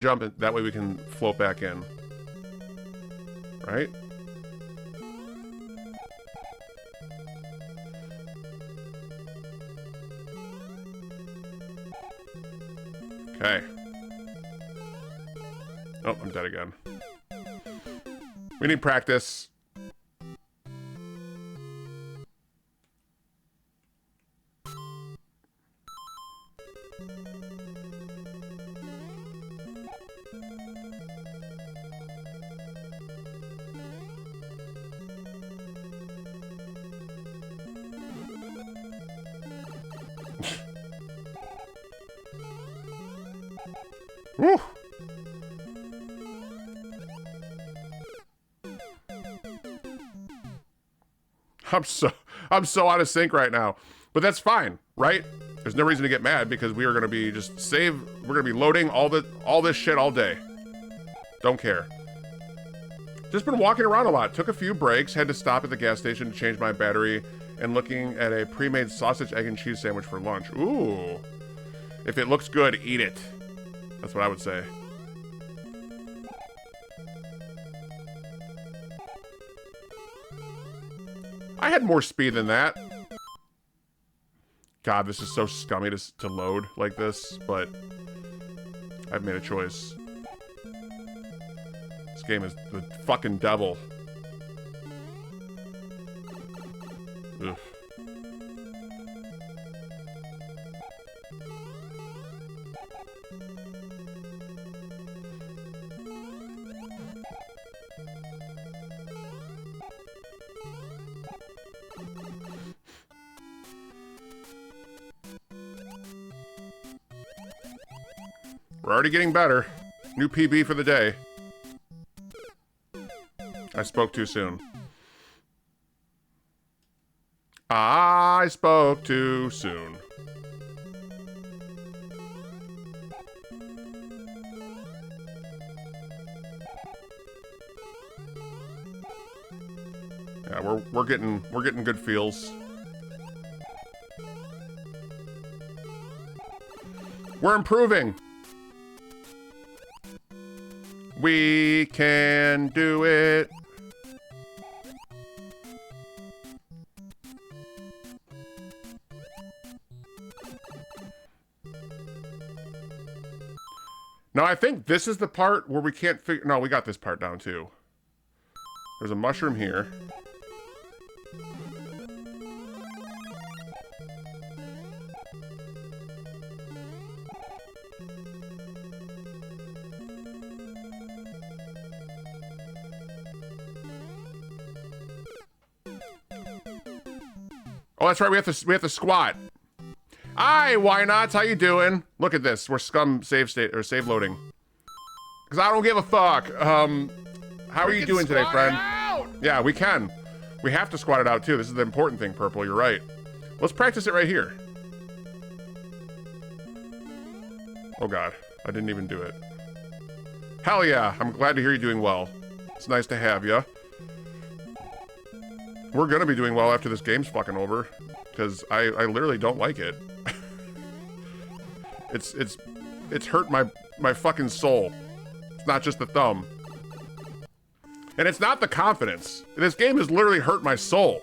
jump, and that way we can float back in. Right? Okay. Oh, I'm dead again. We need practice. Woo! I'm so out of sync right now. But that's fine, right? There's no reason to get mad because we are gonna be we're gonna be loading all this shit all day. Don't care. Just been walking around a lot. Took a few breaks, had to stop at the gas station to change my battery, and looking at a pre-made sausage, egg, and cheese sandwich for lunch. Ooh. If it looks good, eat it. That's what I would say. I had more speed than that. God, this is so scummy to load like this, but I've made a choice. This game is the fucking devil. Ugh. We're already getting better. New PB for the day. I spoke too soon. I spoke too soon. Yeah, we're getting good feels. We're improving. We can do it. Now, I think this is the part where we can't figure... No, we got this part down, too. There's a mushroom here. Oh, that's right. We have to squat. Aye, why not? How you doing? Look at this. We're scum save state or save loading. Because I don't give a fuck. How are you doing today, friend? Yeah, we can. We have to squat it out too. This is the important thing, Purple. You're right. Let's practice it right here. Oh God, I didn't even do it. Hell yeah! I'm glad to hear you're doing well. It's nice to have you. We're gonna be doing well after this game's fucking over, because I literally don't like it. It's hurt my fucking soul. It's not just the thumb. And it's not the confidence. This game has literally hurt my soul.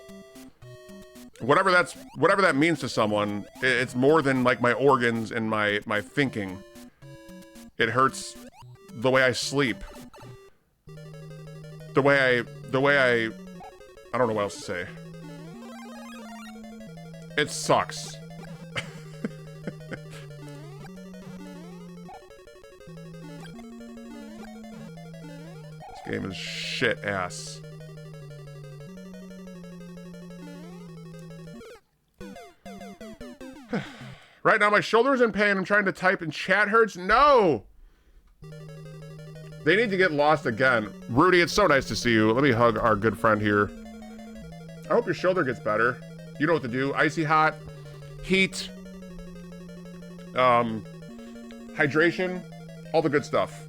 Whatever that means to someone, it's more than like my organs and my thinking. It hurts the way I sleep. The way I don't know what else to say. It sucks. This game is shit ass. Right now my shoulder's in pain. I'm trying to type and chat hurts. No! They need to get lost again. Rudy, it's so nice to see you. Let me hug our good friend here. I hope your shoulder gets better. You know what to do. Icy hot, heat, hydration, all the good stuff.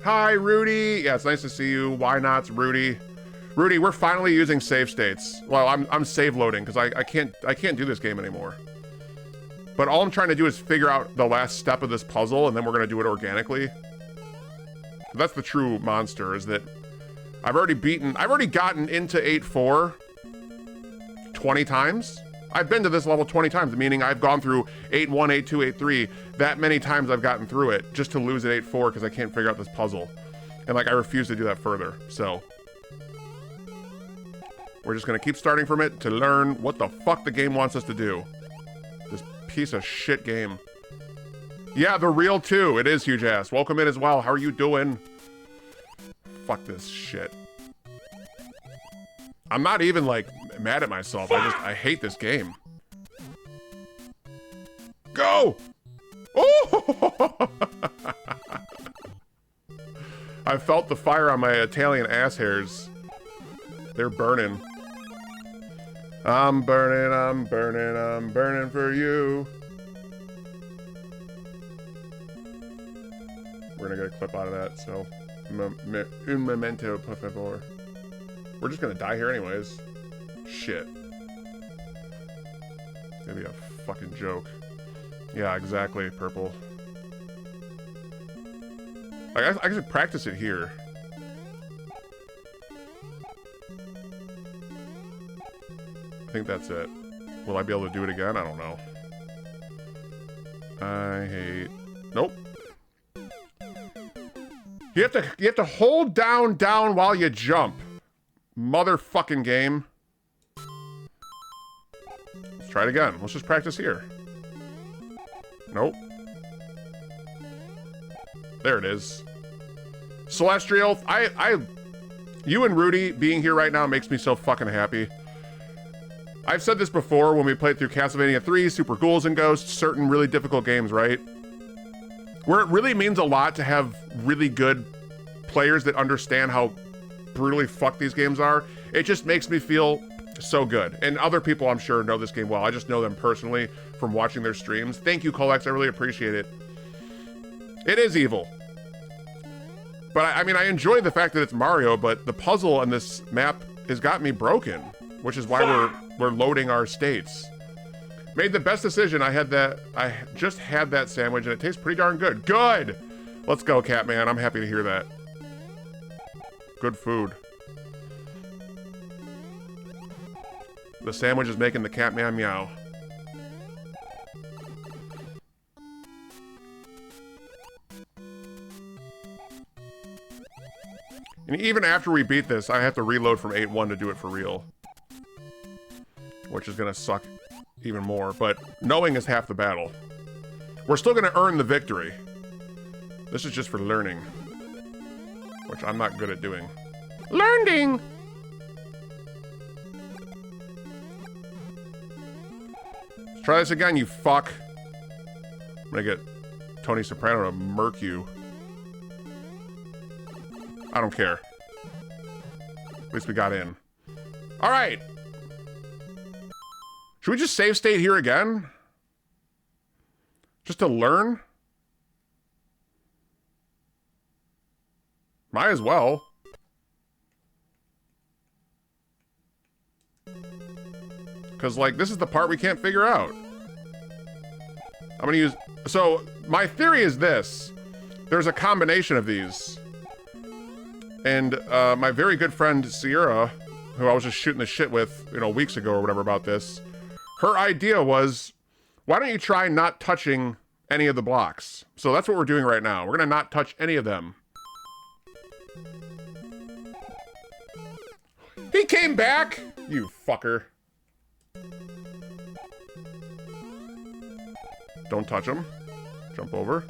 Hi, Rudy. Yeah, it's nice to see you. Why not, Rudy? Rudy, we're finally using save states. Well, I'm save loading because I can't do this game anymore. But all I'm trying to do is figure out the last step of this puzzle, and then we're gonna do it organically. That's the true monster, is that I've already gotten into 8-4 20 times. I've been to this level 20 times, meaning I've gone through 8-1, 8-2, 8-3. That many times I've gotten through it just to lose at 8-4 because I can't figure out this puzzle. And like, I refuse to do that further, so. We're just gonna keep starting from it to learn what the fuck the game wants us to do. This piece of shit game. Yeah, the real too. It is huge ass. Welcome in as well. How are you doing? Fuck this shit. I'm not even like mad at myself. I hate this game. Go! Oh! I felt the fire on my Italian ass hairs. They're burning. I'm burning, I'm burning, I'm burning for you. We're gonna get a clip out of that, so. Un momento, por favor. We're just gonna die here anyways. Shit. It's gonna be a fucking joke. Yeah, exactly, purple. I should practice it here. I think that's it. Will I be able to do it again? I don't know. I hate... Nope. You have to hold down while you jump. Motherfucking game. Let's try it again. Let's just practice here. Nope. There it is. Celestial, you and Rudy being here right now makes me so fucking happy. I've said this before when we played through Castlevania 3, Super Ghouls and Ghosts, certain really difficult games, right? Where it really means a lot to have really good players that understand how brutally fucked these games are. It just makes me feel so good. And other people, I'm sure, know this game well. I just know them personally from watching their streams. Thank you, Colex. I really appreciate it. It is evil. But I mean, I enjoy the fact that it's Mario, but the puzzle on this map has got me broken, which is why we're loading our states. Made the best decision. I just had that sandwich and it tastes pretty darn good. Good! Let's go, Catman. I'm happy to hear that. Good food. The sandwich is making the Catman meow. And even after we beat this, I have to reload from 8-1 to do it for real. Which is gonna suck even more, but knowing is half the battle. We're still gonna earn the victory. This is just for learning. Which I'm not good at doing. Learning! Let's try this again, you fuck. I'm gonna get Tony Soprano to murk you. I don't care. At least we got in. Alright! Should we just save state here again? Just to learn? Might as well. Because, like, this is the part we can't figure out. I'm gonna use... So, my theory is this. There's a combination of these. And, my very good friend, Sierra, who I was just shooting the shit with, you know, weeks ago or whatever about this, her idea was, why don't you try not touching any of the blocks? So that's what we're doing right now. We're gonna not touch any of them. He came back! You fucker. Don't touch him. Jump over.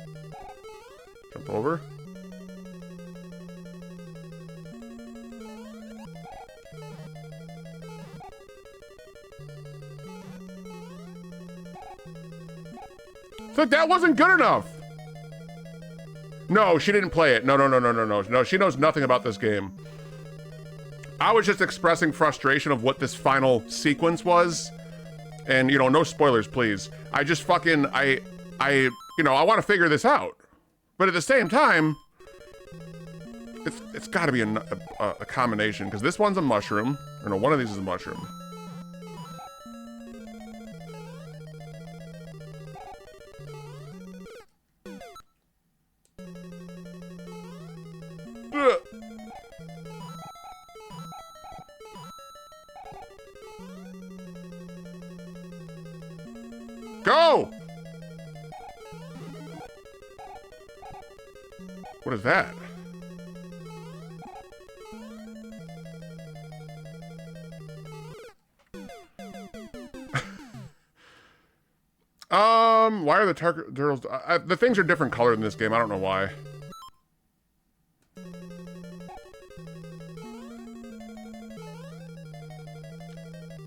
Jump over. It's like, that wasn't good enough. No, she didn't play it. No. No, she knows nothing about this game. I was just expressing frustration of what this final sequence was. And, you know, no spoilers, please. I just fucking, you know, I want to figure this out. But at the same time, it's got to be a combination, because this one's a mushroom. Or no, one of these is a mushroom. Go! What is that? Why are the turtles... the things are different colored in this game. I don't know why.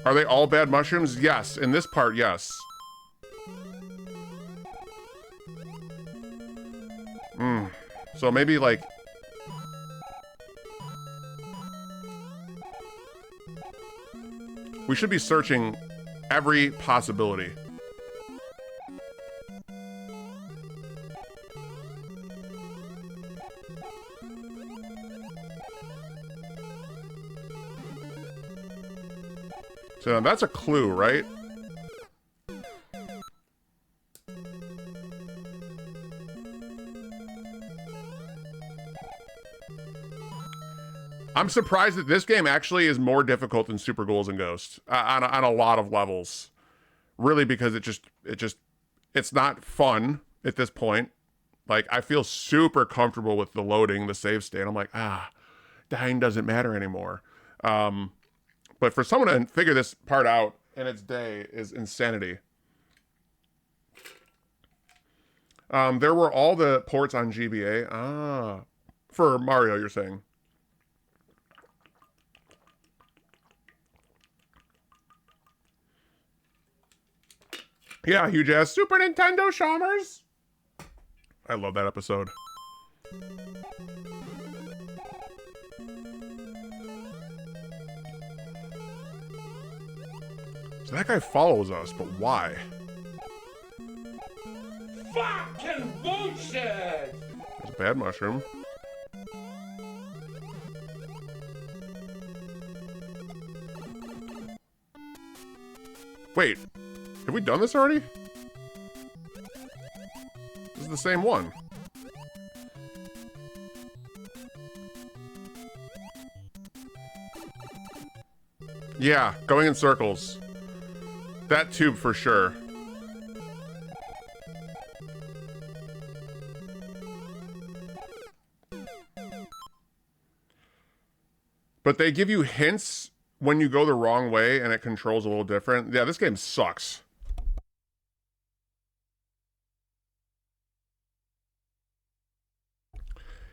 Are they all bad mushrooms? Yes. In this part, yes. So maybe, like... we should be searching every possibility. So that's a clue, right? I'm surprised that this game actually is more difficult than Super Ghouls and Ghosts on a lot of levels. Really, because it's not fun at this point. Like, I feel super comfortable with the loading, the save state. I'm like, dying doesn't matter anymore. But for someone to figure this part out in its day is insanity. There were all the ports on GBA. For Mario, you're saying. Yeah, huge ass Super Nintendo Shamers. I love that episode. So that guy follows us, but why? Fucking bullshit! It's a bad mushroom. Wait, have we done this already? This is the same one. Yeah, going in circles. That tube for sure. But they give you hints when you go the wrong way and it controls a little different. Yeah, this game sucks.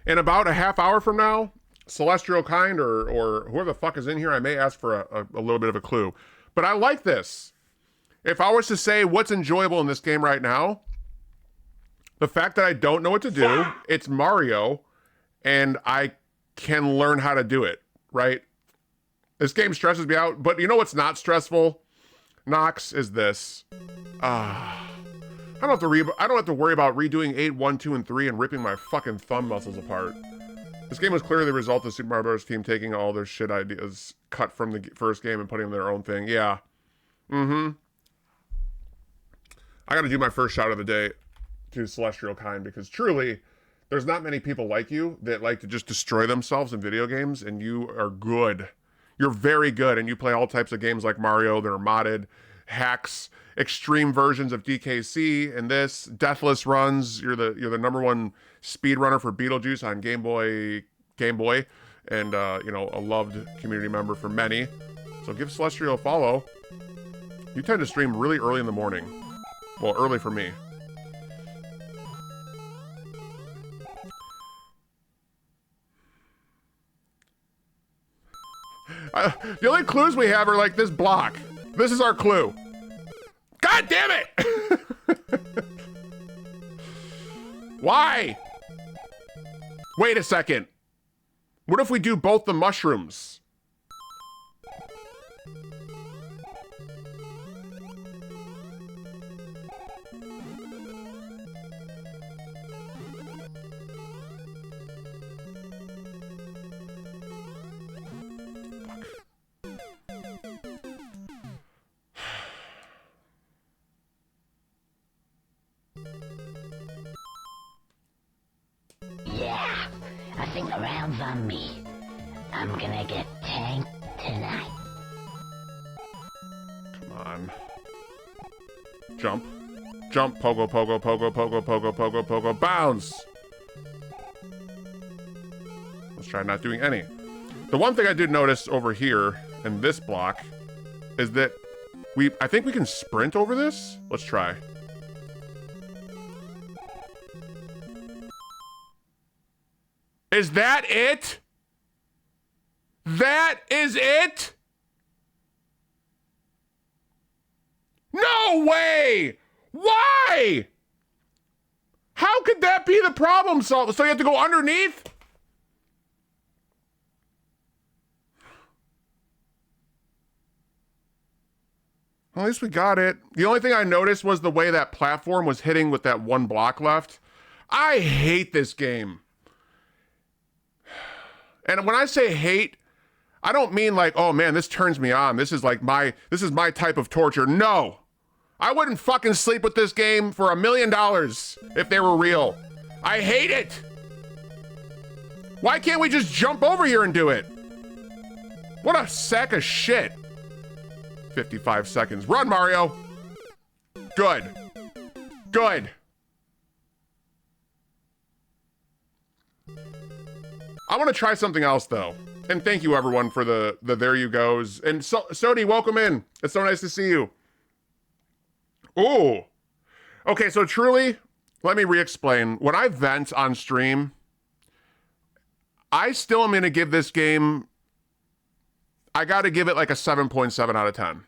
In about a half hour from now, Celestial Kind or whoever the fuck is in here, I may ask for a little bit of a clue. But I like this. If I was to say what's enjoyable in this game right now, the fact that I don't know what to do, it's Mario, and I can learn how to do it, right? This game stresses me out, but you know what's not stressful, Nox, is this. I don't have to worry about redoing 8, 1, 2, and 3 and ripping my fucking thumb muscles apart. This game was clearly the result of Super Mario Bros. Team taking all their shit ideas cut from the first game and putting them in their own thing. Yeah. I gotta do my first shout of the day to Celestial Kind, because truly, there's not many people like you that like to just destroy themselves in video games, and you are good. You're very good, and you play all types of games like Mario that are modded, hacks, extreme versions of DKC, and this, deathless runs. You're the #1 speedrunner for Beetlejuice on Game Boy, and you know, a loved community member for many. So give Celestial a follow. You tend to stream really early in the morning. Well, early for me. The only clues we have are like this block. This is our clue. God damn it! Why? Wait a second. What if we do both the mushrooms? Yeah, I think the round's on me. I'm gonna get tanked tonight. Come on. Jump. Jump, pogo, pogo, pogo, pogo, pogo, pogo, pogo, bounce. Let's try not doing any. The one thing I did notice over here in this block is that I think we can sprint over this. Let's try. Is that it? That is it? No way! Why? How could that be the problem solved? So you have to go underneath? Well, at least we got it. The only thing I noticed was the way that platform was hitting with that one block left. I hate this game. And when I say hate, I don't mean like, oh man, this turns me on. This is my type of torture. No. I wouldn't fucking sleep with this game for $1 million if they were real. I hate it. Why can't we just jump over here and do it? What a sack of shit. 55 seconds. Run, Mario. Good. Good. I want to try something else, though. And thank you, everyone, for the there you goes. And Sodi, welcome in. It's so nice to see you. Ooh. Okay, so truly, let me re-explain. When I vent on stream, I still am going to give this game, I got to give it like a 7.7 out of 10.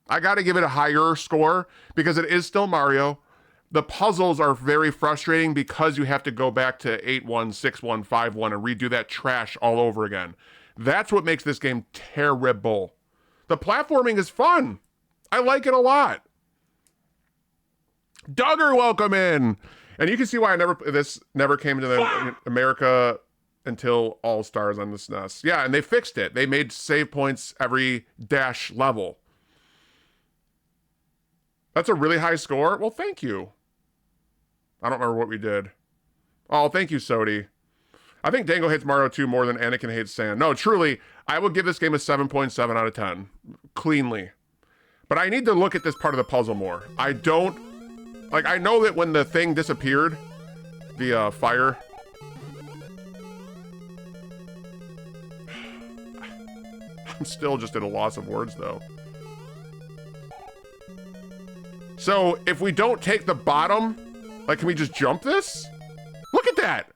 I got to give it a higher score because it is still Mario. The puzzles are very frustrating because you have to go back to 8-1, 6-1, 5-1 and redo that trash all over again. That's what makes this game terrible. The platforming is fun. I like it a lot. Duggar, welcome in. And you can see why this never came to America until All Stars on the SNES. Yeah, and they fixed it. They made save points every dash level. That's a really high score. Well, thank you. I don't remember what we did. Oh, thank you, Sodi. I think Dango hates Mario 2 more than Anakin hates Sand. No, truly, I would give this game a 7.7 out of 10. Cleanly. But I need to look at this part of the puzzle more. I don't... Like, I know that when the thing disappeared, the fire... I'm still just at a loss of words, though. So, if we don't take the bottom, like, can we just jump this? Look at that!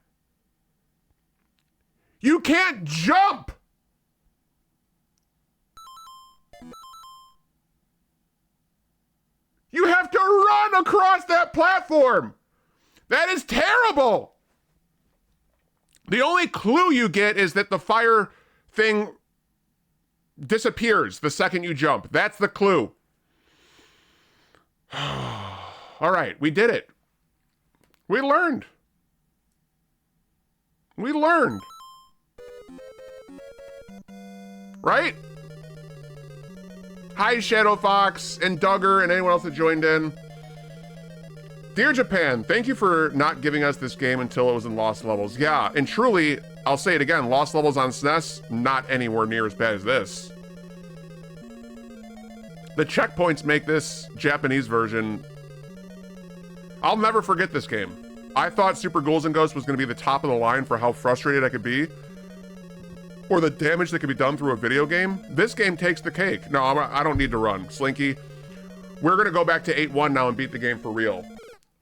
You can't jump! You have to run across that platform! That is terrible! The only clue you get is that the fire thing disappears the second you jump. That's the clue. All right, we did it. We learned. We learned. Right? Hi, Shadow Fox and Duggar and anyone else that joined in. Dear Japan, thank you for not giving us this game until it was in Lost Levels. Yeah, and truly, I'll say it again, Lost Levels on SNES, not anywhere near as bad as this. The checkpoints make this Japanese version... I'll never forget this game. I thought Super Ghouls and Ghosts was going to be the top of the line for how frustrated I could be, or the damage that could be done through a video game. This game takes the cake. No, I don't need to run. Slinky, we're going to go back to 8-1 now and beat the game for real.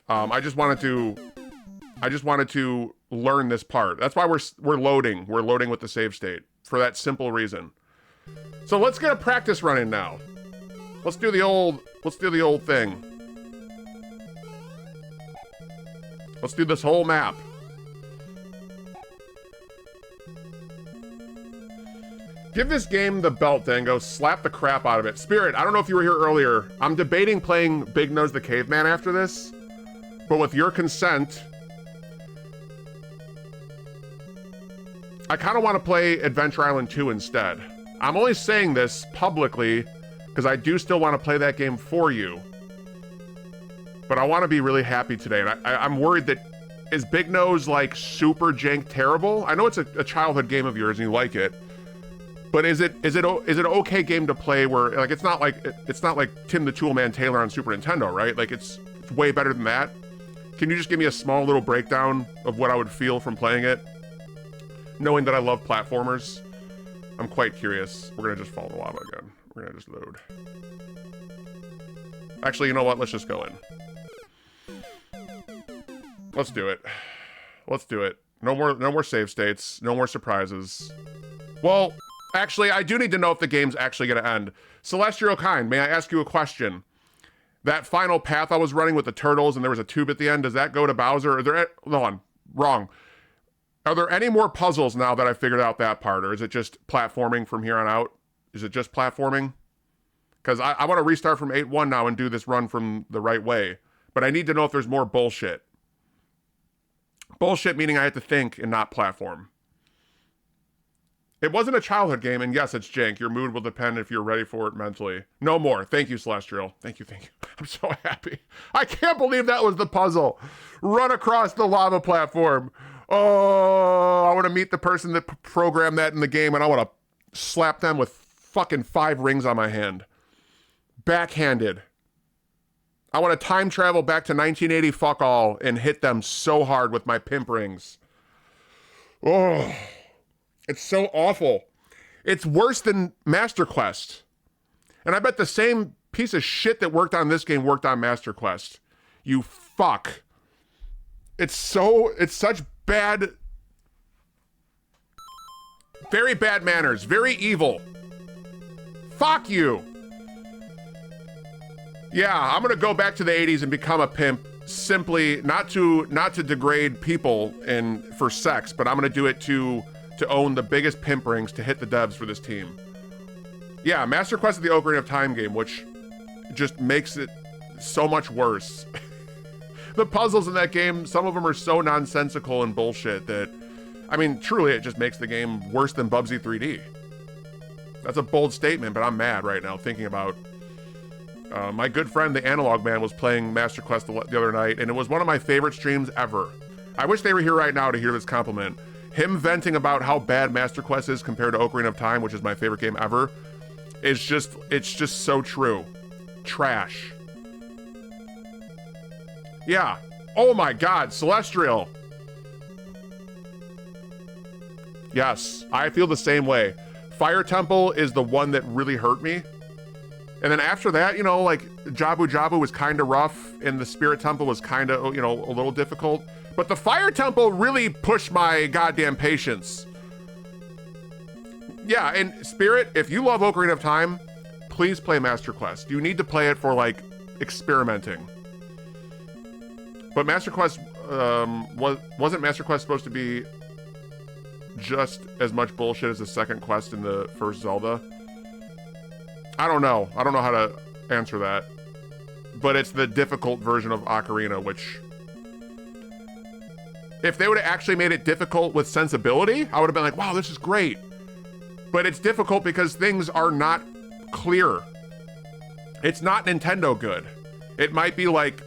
I just wanted to learn this part. That's why we're loading. We're loading with the save state for that simple reason. So let's get a practice run in now. Let's do the old thing. Let's do this whole map. Give this game the belt, Dango. Slap the crap out of it. Spirit, I don't know if you were here earlier. I'm debating playing Big Nose the Caveman after this. But with your consent, I kind of want to play Adventure Island 2 instead. I'm only saying this publicly because I do still want to play that game for you. But I want to be really happy today. And I'm worried that, is Big Nose like super jank terrible? I know it's a childhood game of yours and you like it. But is it an okay game to play where, like, it's not like Tim the Toolman Taylor on Super Nintendo, right? Like, it's it's way better than that. Can you just give me a small little breakdown of what I would feel from playing it? Knowing that I love platformers, I'm quite curious. We're gonna just follow the lava again. We're gonna just load. Actually, you know what? Let's just go in. Let's do it. Let's do it. No more save states. No more surprises. Well, actually, I do need to know if the game's actually gonna end. Celestial Kind, may I ask you a question? That final path I was running with the turtles and there was a tube at the end, does that go to Bowser? Hold on, wrong. Are there any more puzzles now that I figured out that part, or is it just platforming from here on out? Is it just platforming? Because I want to restart from 8-1 now and do this run from the right way. But I need to know if there's more bullshit. Bullshit meaning I have to think and not platform. It wasn't a childhood game, and yes, it's jank. Your mood will depend if you're ready for it mentally. No more. Thank you, Celestial. Thank you, thank you. I'm so happy. I can't believe that was the puzzle. Run across the lava platform. Oh, I want to meet the person that programmed that in the game, and I want to slap them with fucking 5 rings on my hand. Backhanded. I want to time travel back to 1980 fuck all and hit them so hard with my pimp rings. Oh, it's so awful. It's worse than Master Quest. And I bet the same piece of shit that worked on this game worked on Master Quest. You fuck. It's such bad, very bad manners, very evil. Fuck you. Yeah, I'm gonna go back to the 80s and become a pimp, simply not to degrade people for sex, but I'm gonna do it to own the biggest pimp rings to hit the devs for this team. Yeah, Master Quest is the Ocarina of Time game, which just makes it so much worse. The puzzles in that game, some of them are so nonsensical and bullshit that, I mean, truly it just makes the game worse than Bubsy 3D. That's a bold statement, but I'm mad right now thinking about my good friend, the Analog Man, was playing Master Quest the other night, and it was one of my favorite streams ever. I wish they were here right now to hear this compliment. Him venting about how bad Master Quest is compared to Ocarina of Time, which is my favorite game ever, it's just so true. Trash. Yeah. Oh my God, Celestial. Yes, I feel the same way. Fire Temple is the one that really hurt me. And then after that, you know, like Jabu Jabu was kind of rough and the Spirit Temple was kind of, you know, a little difficult. But the Fire Temple really pushed my goddamn patience. Yeah, and Spirit, if you love Ocarina of Time, please play Master Quest. You need to play it for, like, experimenting. But Master Quest, wasn't Master Quest supposed to be just as much bullshit as the second quest in the first Zelda? I don't know. I don't know how to answer that. But it's the difficult version of Ocarina, which... if they would have actually made it difficult with sensibility, I would have been like, wow, this is great. But it's difficult because things are not clear. It's not Nintendo good. It might be like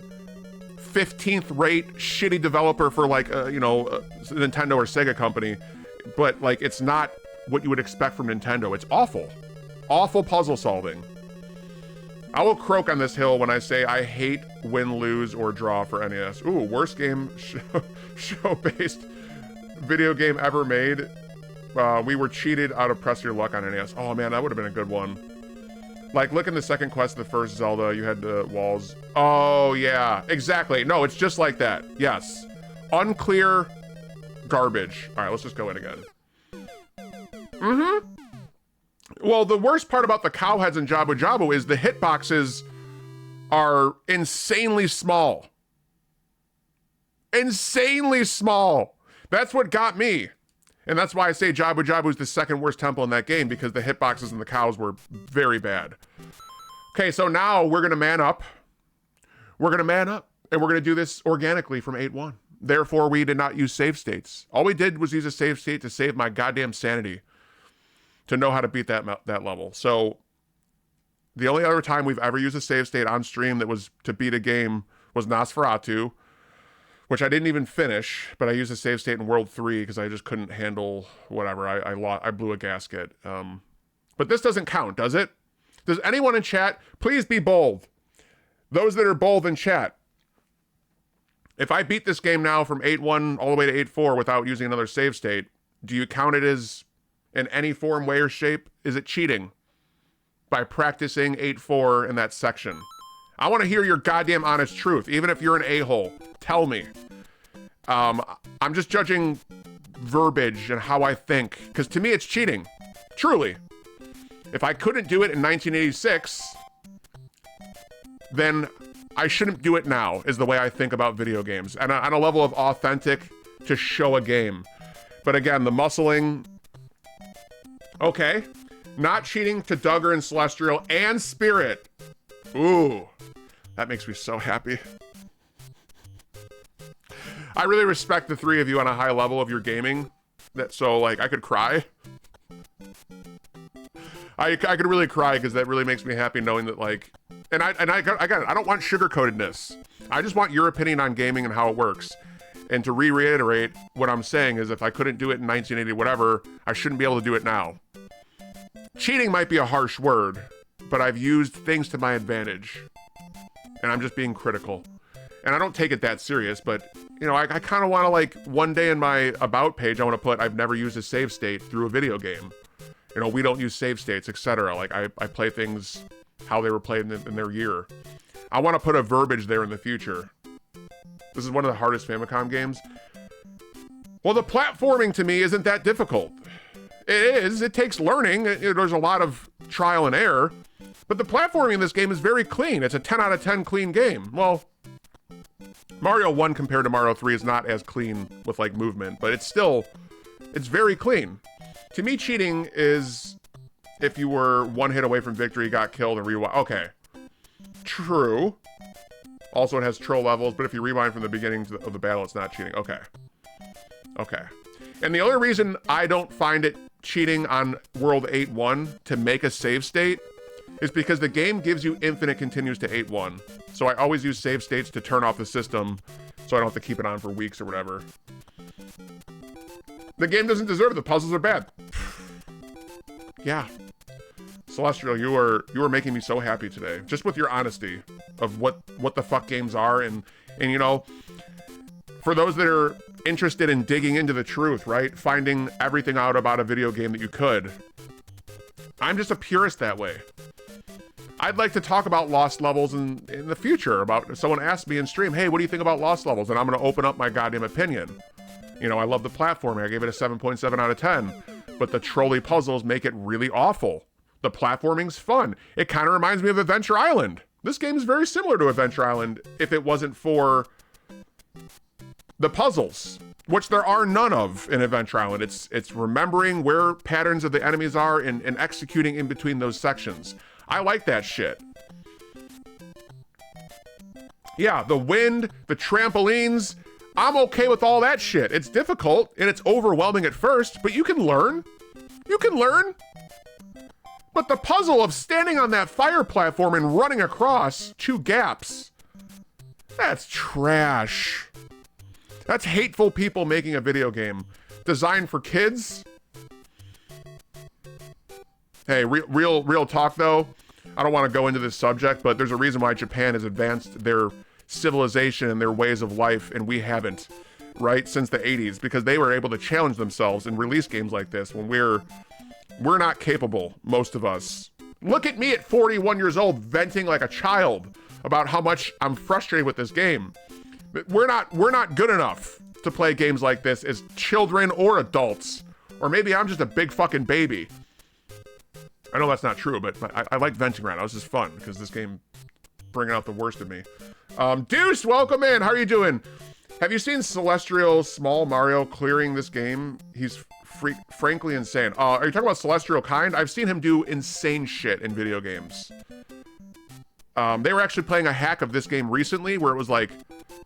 15th rate shitty developer for like, Nintendo or Sega company. But like, it's not what you would expect from Nintendo. It's awful. Awful puzzle solving. I will croak on this hill when I say I hate win, lose, or draw for NES. Ooh, worst game show-based video game ever made. We were cheated out of Press Your Luck on NES. Oh man, that would have been a good one. Like, look in the second quest of the first Zelda, you had the walls. Oh yeah, exactly. No, it's just like that. Yes. Unclear garbage. All right, let's just go in again. Mm-hmm. Well, the worst part about the cowheads in Jabu Jabu is the hitboxes are insanely small. Insanely small. That's what got me. And that's why I say Jabu Jabu is the second worst temple in that game, because the hitboxes and the cows were very bad. Okay, so now we're going to man up. We're going to man up, and we're going to do this organically from 8-1. Therefore, we did not use save states. All we did was use a save state to save my goddamn sanity, to know how to beat that level. So the only other time we've ever used a save state on stream that was to beat a game was Nosferatu, which I didn't even finish, but I used a save state in World 3 because I just couldn't handle whatever. I blew a gasket. But this doesn't count, does it? Does anyone in chat, please be bold. Those that are bold in chat, If I beat this game now from 8-1 all the way to 8-4 without using another save state, do you count it as in any form, way, or shape? Is it cheating by practicing 8-4 in that section? I want to hear your goddamn honest truth, even if you're an a-hole. Tell me. I'm just judging verbiage and how I think, because to me it's cheating. Truly. If I couldn't do it in 1986, then I shouldn't do it now, is the way I think about video games. And on a level of authentic to show a game. But again, the muscling... Okay. Not cheating to Duggar and Celestial and Spirit. Ooh. That makes me so happy. I really respect the three of you on a high level of your gaming. So, like, I could cry. I could really cry because that really makes me happy knowing that, like... And I got it. I don't want sugarcoatedness. I just want your opinion on gaming and how it works. And to reiterate, what I'm saying is if I couldn't do it in 1980 whatever, I shouldn't be able to do it now. Cheating might be a harsh word, but I've used things to my advantage. And I'm just being critical. And I don't take it that serious, but, you know, I kind of want to, like, one day in my About page, I want to put, I've never used a save state through a video game. You know, we don't use save states, etc. Like, I play things how they were played in their year. I want to put a verbiage there in the future. This is one of the hardest Famicom games. Well, the platforming to me isn't that difficult. It is. It takes learning. There's a lot of trial and error. But the platforming in this game is very clean. It's a 10 out of 10 clean game. Well, Mario 1 compared to Mario 3 is not as clean with, like, movement, but it's very clean. To me, cheating is if you were one hit away from victory, got killed, and rewind. Okay. True. Also, it has troll levels, but if you rewind from the beginning of the battle, it's not cheating. Okay. Okay. And the only reason I don't find it cheating on World 8-1 to make a save state is because the game gives you infinite continues to 8-1. So I always use save states to turn off the system so I don't have to keep it on for weeks or whatever. The game doesn't deserve it. The puzzles are bad. Yeah. Celestial, you are making me so happy today. Just with your honesty of what the fuck games are. And you know, for those that are interested in digging into the truth, right? Finding everything out about a video game that you could. I'm just a purist that way. I'd like to talk about Lost Levels in the future. About if someone asked me in stream, hey, what do you think about Lost Levels? And I'm going to open up my goddamn opinion. You know, I love the platforming. I gave it a 7.7 out of 10. But the trolley puzzles make it really awful. The platforming's fun. It kind of reminds me of Adventure Island. This game is very similar to Adventure Island if it wasn't for the puzzles, which there are none of in Adventure Island. It's remembering where patterns of the enemies are and executing in between those sections. I like that shit. Yeah, the wind, the trampolines, I'm okay with all that shit. It's difficult and it's overwhelming at first, but you can learn. You can learn. But the puzzle of standing on that fire platform and running across 2 gaps, that's trash. That's hateful people making a video game. Designed for kids. Hey, real talk though. I don't want to go into this subject, but there's a reason why Japan has advanced their civilization and their ways of life, and we haven't, right? Since the 80s, because they were able to challenge themselves and release games like this when we're not capable, most of us. Look at me at 41 years old venting like a child about how much I'm frustrated with this game. We're not good enough to play games like this as children or adults. Or maybe I'm just a big fucking baby. I know that's not true, but I like venting around. It was just fun because this game bringing out the worst of me. Deuce, welcome in. How are you doing? Have you seen Celestial Small Mario clearing this game? He's frankly insane. Are you talking about Celestial Kind? I've seen him do insane shit in video games. They were actually playing a hack of this game recently where it was like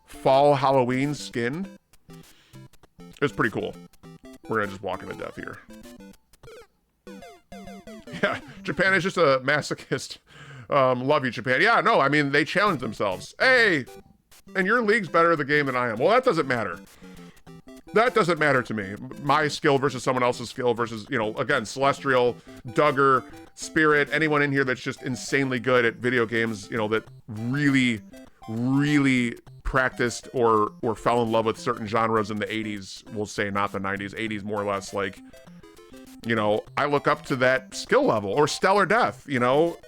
fall Halloween skinned. It was pretty cool. We're gonna just walk into death here. Yeah, Japan is just a masochist. Love you, Japan. Yeah, no, I mean, they challenge themselves. Hey, and your league's better at the game than I am. Well, that doesn't matter. That doesn't matter to me. My skill versus someone else's skill versus, you know, again, Celestial, Duggar, Spirit, anyone in here that's just insanely good at video games, you know, that really, really practiced or fell in love with certain genres in the 80s, we'll say, not the 90s, 80s more or less, like, you know, I look up to that skill level. Or Stellar Death, you know,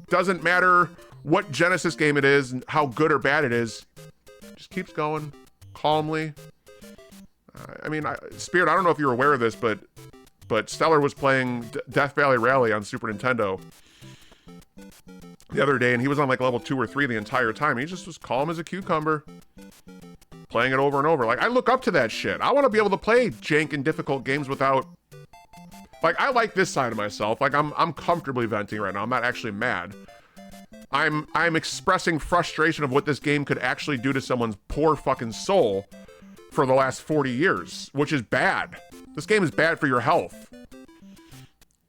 doesn't matter what Genesis game it is and how good or bad it is, just keeps going calmly. I mean, Spirit, I don't know if you're aware of this, but Stellar was playing Death Valley Rally on Super Nintendo the other day, and he was on like level 2 or 3 the entire time. He just was calm as a cucumber, playing it over and over. Like, I look up to that shit. I want to be able to play jank and difficult games without, like, I like this side of myself. Like, I'm comfortably venting right now. I'm not actually mad. I'm expressing frustration of what this game could actually do to someone's poor fucking soul for the last 40 years, which is bad. This game is bad for your health.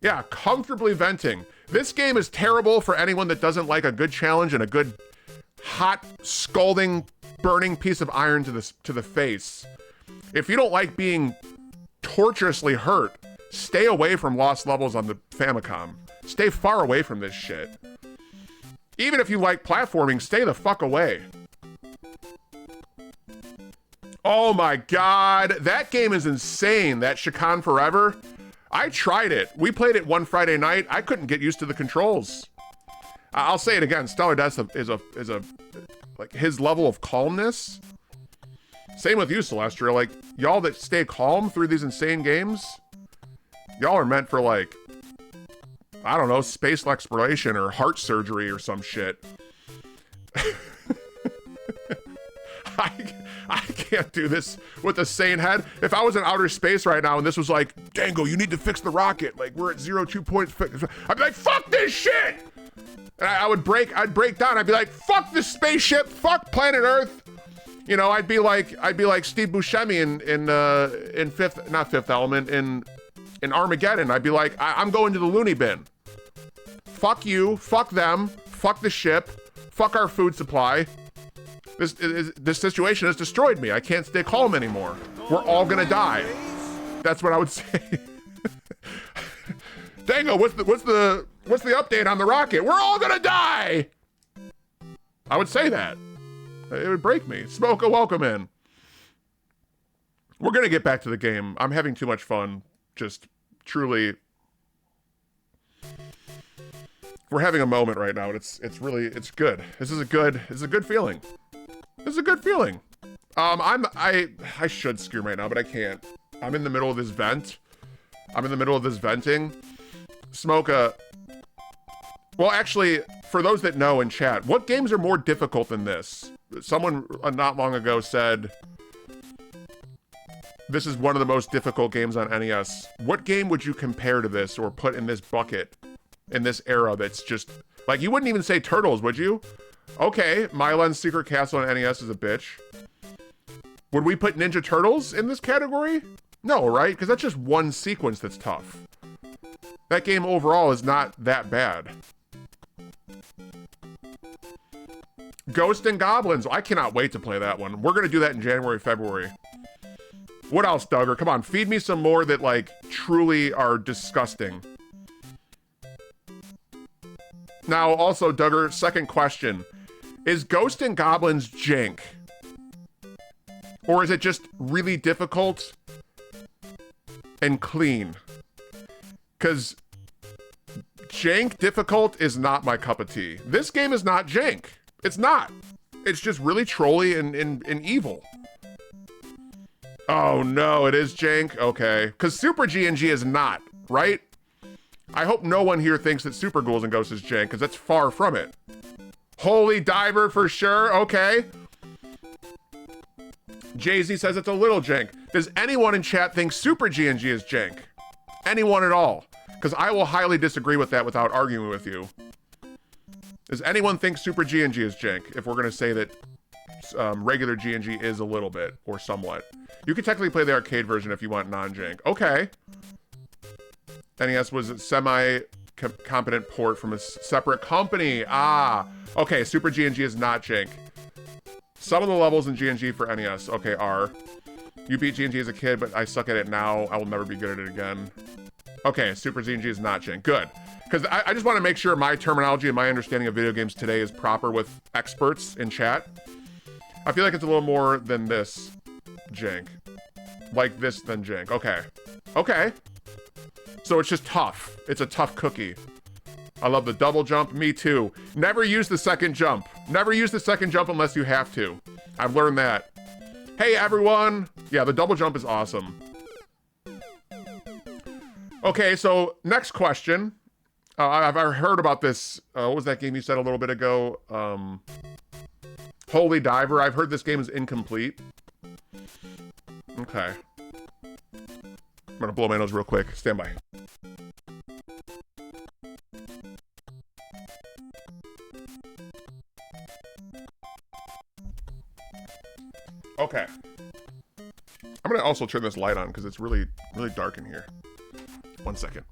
Yeah, comfortably venting. This game is terrible for anyone that doesn't like a good challenge and a good hot, scalding, burning piece of iron to the face. If you don't like being torturously hurt, stay away from Lost Levels on the Famicom. Stay far away from this shit. Even if you like platforming, stay the fuck away. Oh my god, that game is insane, that Chicane Forever. I tried it. We played it one Friday night. I couldn't get used to the controls. I'll say it again, Stellar Death is a like his level of calmness. Same with you, Celestial. Like, y'all that stay calm through these insane games, y'all are meant for, like, I don't know, space exploration or heart surgery or some shit. I can't do this with a sane head. If I was in outer space right now and this was like, Dango, you need to fix the rocket. Like, we're at 0.2 points. I'd be like, fuck this shit. And I'd break down. I'd be like, fuck this spaceship. Fuck planet Earth. You know, I'd be like Steve Buscemi in Fifth Element in Armageddon. I'd be like, I'm going to the loony bin. Fuck you. Fuck them. Fuck the ship. Fuck our food supply. This situation has destroyed me. I can't stay calm anymore. We're all gonna die. That's what I would say. Dango, what's the update on the rocket? We're all gonna die. I would say that. It would break me. Smoke a welcome in. We're gonna get back to the game. I'm having too much fun. Just truly, we're having a moment right now, and it's good. This is a good feeling. This is a good feeling. I should scream right now, but I can't. I'm in the middle of this vent. I'm in the middle of this venting. Smoka. Well, actually, for those that know in chat, what games are more difficult than this? Someone not long ago said, this is one of the most difficult games on NES. What game would you compare to this or put in this bucket in this era that's just, like, you wouldn't even say Turtles, would you? Okay, Mylan's Secret Castle on NES is a bitch. Would we put Ninja Turtles in this category? No, right? Because that's just one sequence that's tough. That game overall is not that bad. Ghosts and Goblins. I cannot wait to play that one. We're going to do that in January, February. What else, Duggar? Come on, feed me some more that, like, truly are disgusting. Now, also, Duggar, second question. Is Ghosts and Goblins jank? Or is it just really difficult and clean? Because jank difficult is not my cup of tea. This game is not jank. It's not. It's just really trolly and evil. Oh no, it is jank? Okay. Because Super G&G is not, right? I hope no one here thinks that Super Ghouls and Ghosts is jank, because that's far from it. Holy Diver for sure, okay. Jay-Z says it's a little jank. Does anyone in chat think Super G&G is jank? Anyone at all? Because I will highly disagree with that without arguing with you. Does anyone think Super G&G is jank? If we're going to say that regular G&G is a little bit, or somewhat. You can technically play the arcade version if you want non-jank. Okay. NES was a semi-competent port from a separate company. Ah, okay, Super G&G is not jank. Some of the levels in G&G for NES, okay, are. You beat G&G as a kid, but I suck at it now. I will never be good at it again. Okay, Super ZNG is not jank. Good. Because I just want to make sure my terminology and my understanding of video games today is proper with experts in chat. I feel like it's a little more than this jank. Like this than jank. Okay. Okay. So it's just tough. It's a tough cookie. I love the double jump. Me too. Never use the second jump. Never use the second jump unless you have to. I've learned that. Hey, everyone. Yeah, the double jump is awesome. Okay, so next question. I've heard about this. What was that game you said a little bit ago? Holy Diver. I've heard this game is incomplete. Okay. I'm gonna blow my nose real quick. Stand by. Okay. I'm gonna also turn this light on because it's really, really dark in here. 1 second.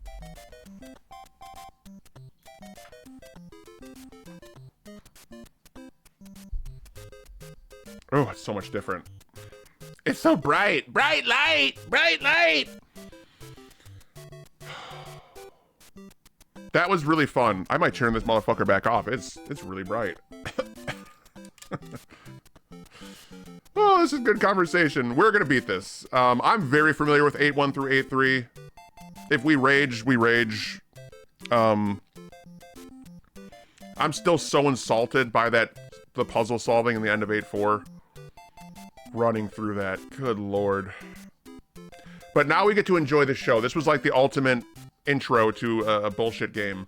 Oh, it's so much different. It's so bright. Bright light! Bright light! That was really fun. I might turn this motherfucker back off. It's really bright. Oh, this is good conversation. We're gonna beat this. I'm very familiar with 8-1 through 8-3. If we rage, we rage. I'm still so insulted by the puzzle solving in the end of 8-4. Running through that. Good lord. But now we get to enjoy the show. This was like the ultimate intro to a bullshit game.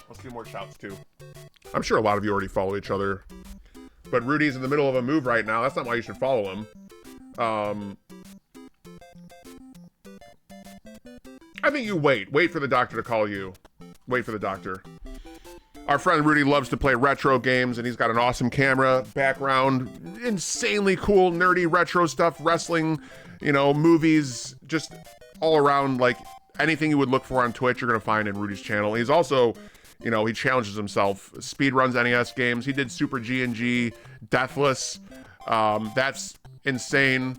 Let's do more shouts too. I'm sure a lot of you already follow each other. But Rudy's in the middle of a move right now. That's not why you should follow him. I think you wait. Wait for the doctor to call you. Wait for the doctor. Our friend Rudy loves to play retro games, and he's got an awesome camera, background, insanely cool, nerdy retro stuff, wrestling, you know, movies, just all around, like, anything you would look for on Twitch, you're going to find in Rudy's channel. He's also, you know, he challenges himself. Speedruns NES games. He did Super G&G, Deathless. That's insane.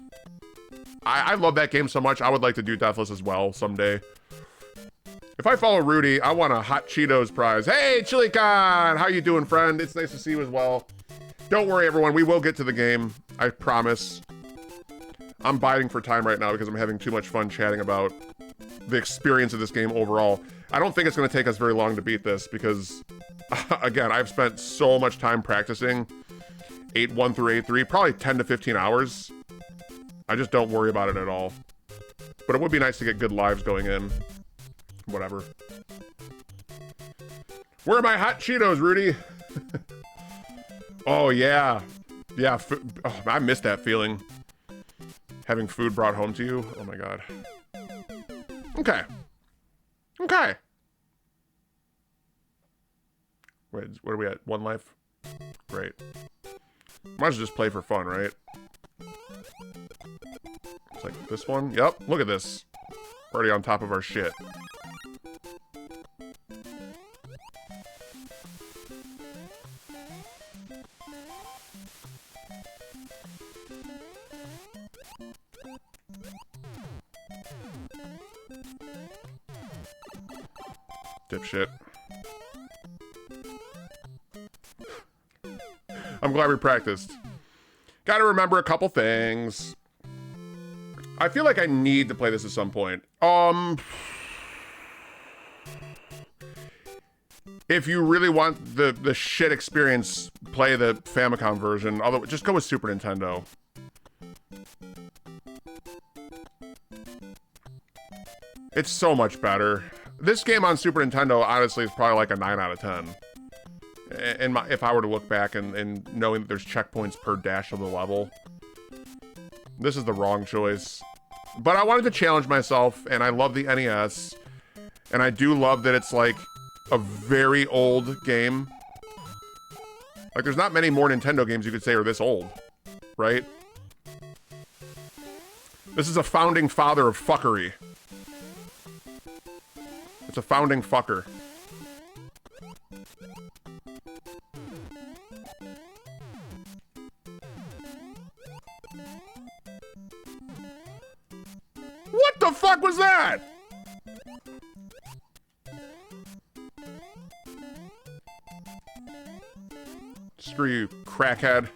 I love that game so much. I would like to do Deathless as well someday. If I follow Rudy, I want a Hot Cheetos prize. Hey, ChiliCon! How you doing, friend? It's nice to see you as well. Don't worry, everyone. We will get to the game. I promise. I'm biding for time right now because I'm having too much fun chatting about the experience of this game overall. I don't think it's going to take us very long to beat this because, again, I've spent so much time practicing 8-1 through 8-3, probably 10 to 15 hours. I just don't worry about it at all. But it would be nice to get good lives going in. Whatever. Where are my Hot Cheetos, Rudy? Oh, yeah. Yeah, oh, I miss that feeling. Having food brought home to you. Oh, my God. Okay. Okay. Wait, what are we at? 1 life? Great. Might as well just play for fun, right? It's like this one. Yep, look at this. We're already on top of our shit. Dipshit. I'm glad we practiced. Gotta remember a couple things. I feel like I need to play this at some point. If you really want the shit experience, play the Famicom version. Although, just go with Super Nintendo. It's so much better. This game on Super Nintendo, honestly, is probably like a 9 out of 10. And if I were to look back and knowing that there's checkpoints per dash of the level, this is the wrong choice. But I wanted to challenge myself, and I love the NES. And I do love that it's like a very old game. Like, there's not many more Nintendo games you could say are this old, right? This is a founding father of fuckery. It's a founding fucker. What the fuck was that? Screw you, crackhead.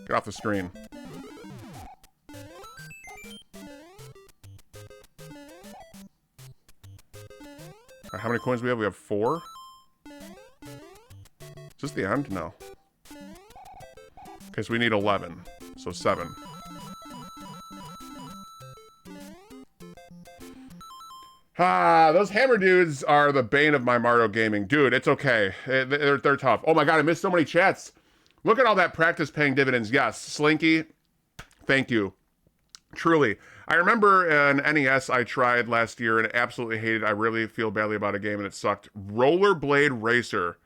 Get off the screen. Alright, how many coins do we have? We have 4. Is this the end? No. Okay, so we need 11. So 7. Ah, those hammer dudes are the bane of my Mario gaming. Dude, it's okay. They're tough. Oh my god, I missed so many chats. Look at all that practice paying dividends. Yes, Slinky, thank you. Truly. I remember an NES I tried last year and absolutely hated. I really feel badly about a game and it sucked. Rollerblade Racer.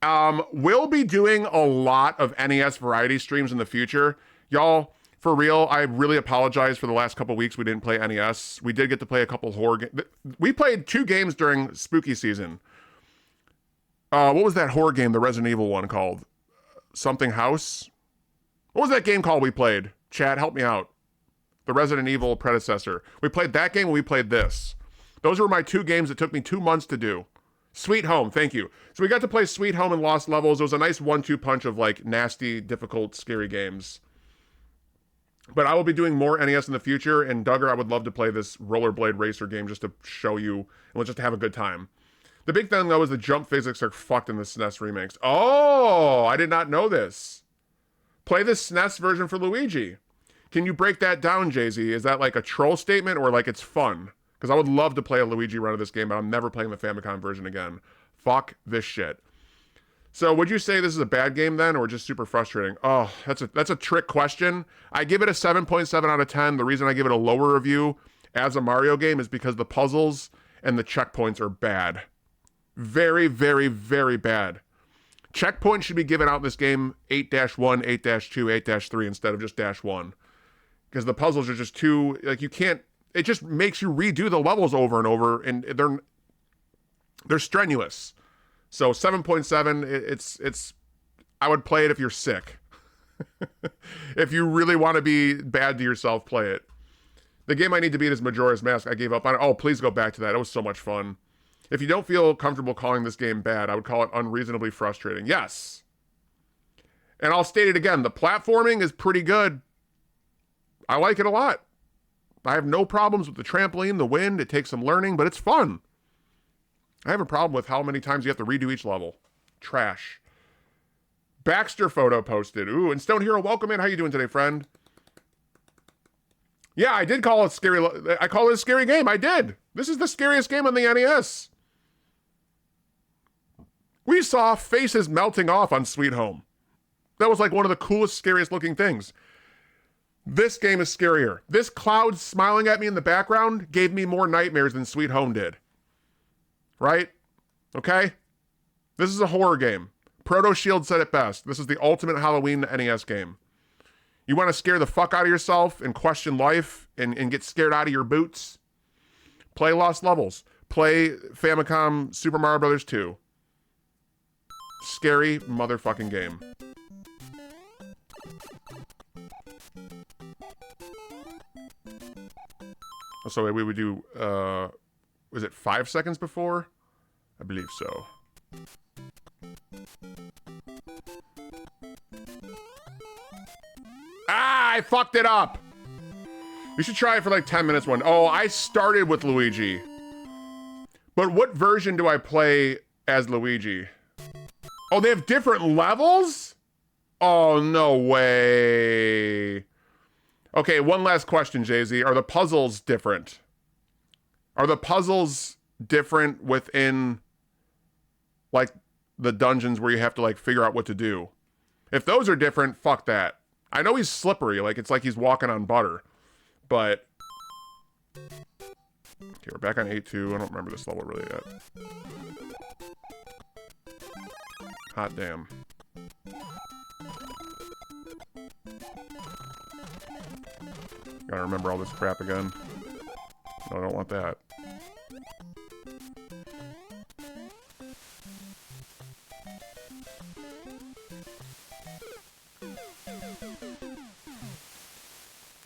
We'll be doing a lot of NES variety streams in the future. Y'all, for real, I really apologize for the last couple weeks we didn't play NES. We did get to play a couple horror games. We played 2 games during spooky season. What was that horror game, the Resident Evil one called? Something House? What was that game called we played? Chat, help me out. The Resident Evil predecessor. We played that game and we played this. Those were my 2 games that took me 2 months to do. Sweet Home, thank you. So we got to play Sweet Home and Lost Levels. It was a nice 1-2 punch of like nasty, difficult, scary games. But I will be doing more NES in the future, and Duggar, I would love to play this Rollerblade Racer game just to show you, and we'll just have a good time. The big thing, though, is the jump physics are fucked in the SNES remakes. Oh, I did not know this. Play the SNES version for Luigi. Can you break that down, Jay-Z? Is that like a troll statement, or like it's fun? Because I would love to play a Luigi run of this game, but I'm never playing the Famicom version again. Fuck this shit. So would you say this is a bad game then, or just super frustrating? Oh, that's a trick question. I give it a 7.7 out of 10. The reason I give it a lower review as a Mario game is because the puzzles and the checkpoints are bad. Very, very, very bad. Checkpoints should be given out in this game 8-1, 8-2, 8-3 instead of just -1. Because the puzzles are just too, like you can't, it just makes you redo the levels over and over, and they're strenuous. So 7.7, it's I would play it if you're sick. If you really want to be bad to yourself, play it. The game I need to beat is Majora's Mask. I gave up on it. Oh, please go back to that. It was so much fun. If you don't feel comfortable calling this game bad, I would call it unreasonably frustrating. Yes. And I'll state it again. The platforming is pretty good. I like it a lot. I have no problems with the trampoline, the wind. It takes some learning, but it's fun. I have a problem with how many times you have to redo each level. Trash. Baxter photo posted. Ooh, and Stone Hero, welcome in. How you doing today, friend? Yeah, I did call it scary. I call it a scary game. I did. This is the scariest game on the NES. We saw faces melting off on Sweet Home. That was like one of the coolest, scariest looking things. This game is scarier. This cloud smiling at me in the background gave me more nightmares than Sweet Home did. Right? Okay? This is a horror game. Proto Shield said it best. This is the ultimate Halloween NES game. You want to scare the fuck out of yourself and question life and get scared out of your boots? Play Lost Levels. Play Famicom Super Mario Bros. 2. Scary motherfucking game. So we would do, was it 5 seconds before? I believe so. Ah, I fucked it up. We should try it for like 10 minutes one. Oh, I started with Luigi. But what version do I play as Luigi? Oh, they have different levels? Oh, no way. Okay, one last question, Jay-Z. Are the puzzles different? Are the puzzles different within, like, the dungeons where you have to, like, figure out what to do? If those are different, fuck that. I know he's slippery, like, it's like he's walking on butter. But... okay, we're back on 8-2. I don't remember this level really yet. Hot damn. Gotta remember all this crap again. No, I don't want that.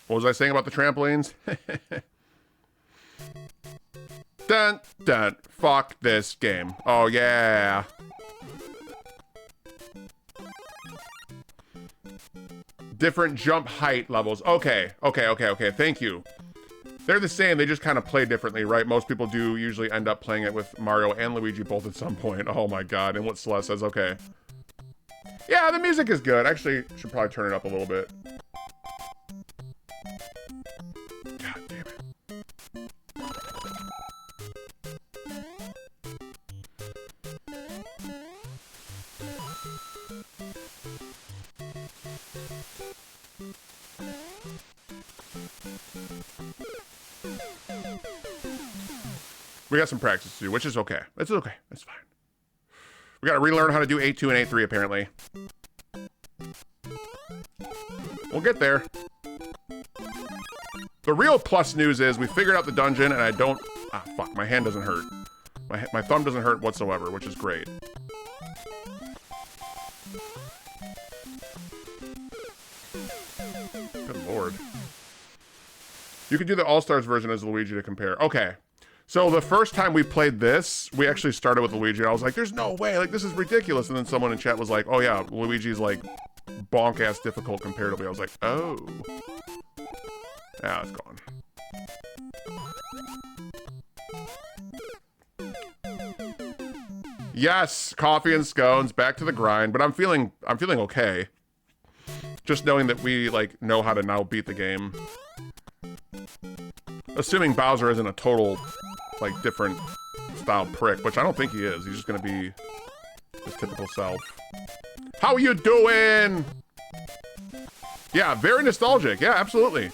What was I saying about the trampolines? Dun, dun. Fuck this game. Oh, yeah. Different jump height levels. Okay. Thank you. They're the same. They just kind of play differently, right? Most people do usually end up playing it with Mario and Luigi both at some point. Oh, my God. And what Celeste says, okay. Yeah, the music is good. Actually, should probably turn it up a little bit. God damn it. We got some practice to do, which is okay. It's okay. It's fine. We got to relearn how to do 8-2 and 8-3, apparently. We'll get there. The real plus news is we figured out the dungeon, and I don't... Ah, fuck. My hand doesn't hurt. My thumb doesn't hurt whatsoever, which is great. Good lord. You can do the All-Stars version as Luigi to compare. Okay. So the first time we played this, we actually started with Luigi. I was like, there's no way. Like, this is ridiculous. And then someone in chat was like, oh, yeah, Luigi's, like, bonk-ass difficult comparatively. I was like, oh. Yeah, it's gone. Yes, coffee and scones, back to the grind. But I'm feeling okay. Just knowing that we, like, know how to now beat the game. Assuming Bowser isn't a total... like different style prick, which I don't think he is. He's just gonna be his typical self. How you doing? Yeah, very nostalgic. Yeah, absolutely.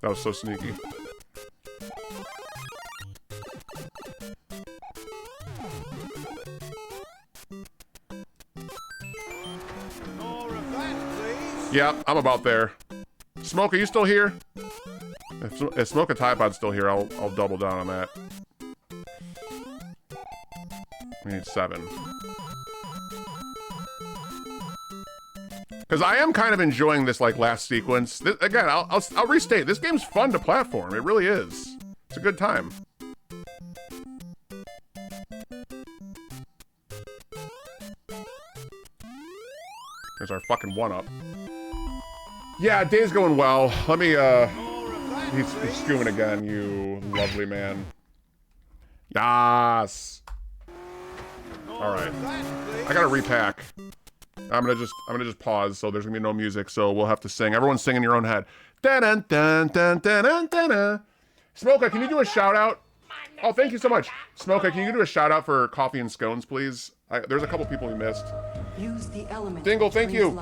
That was so sneaky. Yeah, I'm about there. Smoke, are you still here? If Smoke and Tide Pod's still here, I'll double down on that. We need 7. Because I am kind of enjoying this like last sequence. Again, I'll restate. This game's fun to platform. It really is. It's a good time. There's our fucking 1-up. Yeah, day's going well. Let me, he's skewing again, you lovely man. Yes! Alright. I gotta repack. I'm gonna just pause, so there's gonna be no music, so we'll have to sing. Everyone sing in your own head. Dun dun dun dun dun dun. Smoka, can you do a shout out? Oh, thank you so much. Smoka, can you do a shout out for coffee and scones, please? There's a couple people we missed. Use the element. Dingle, thank you.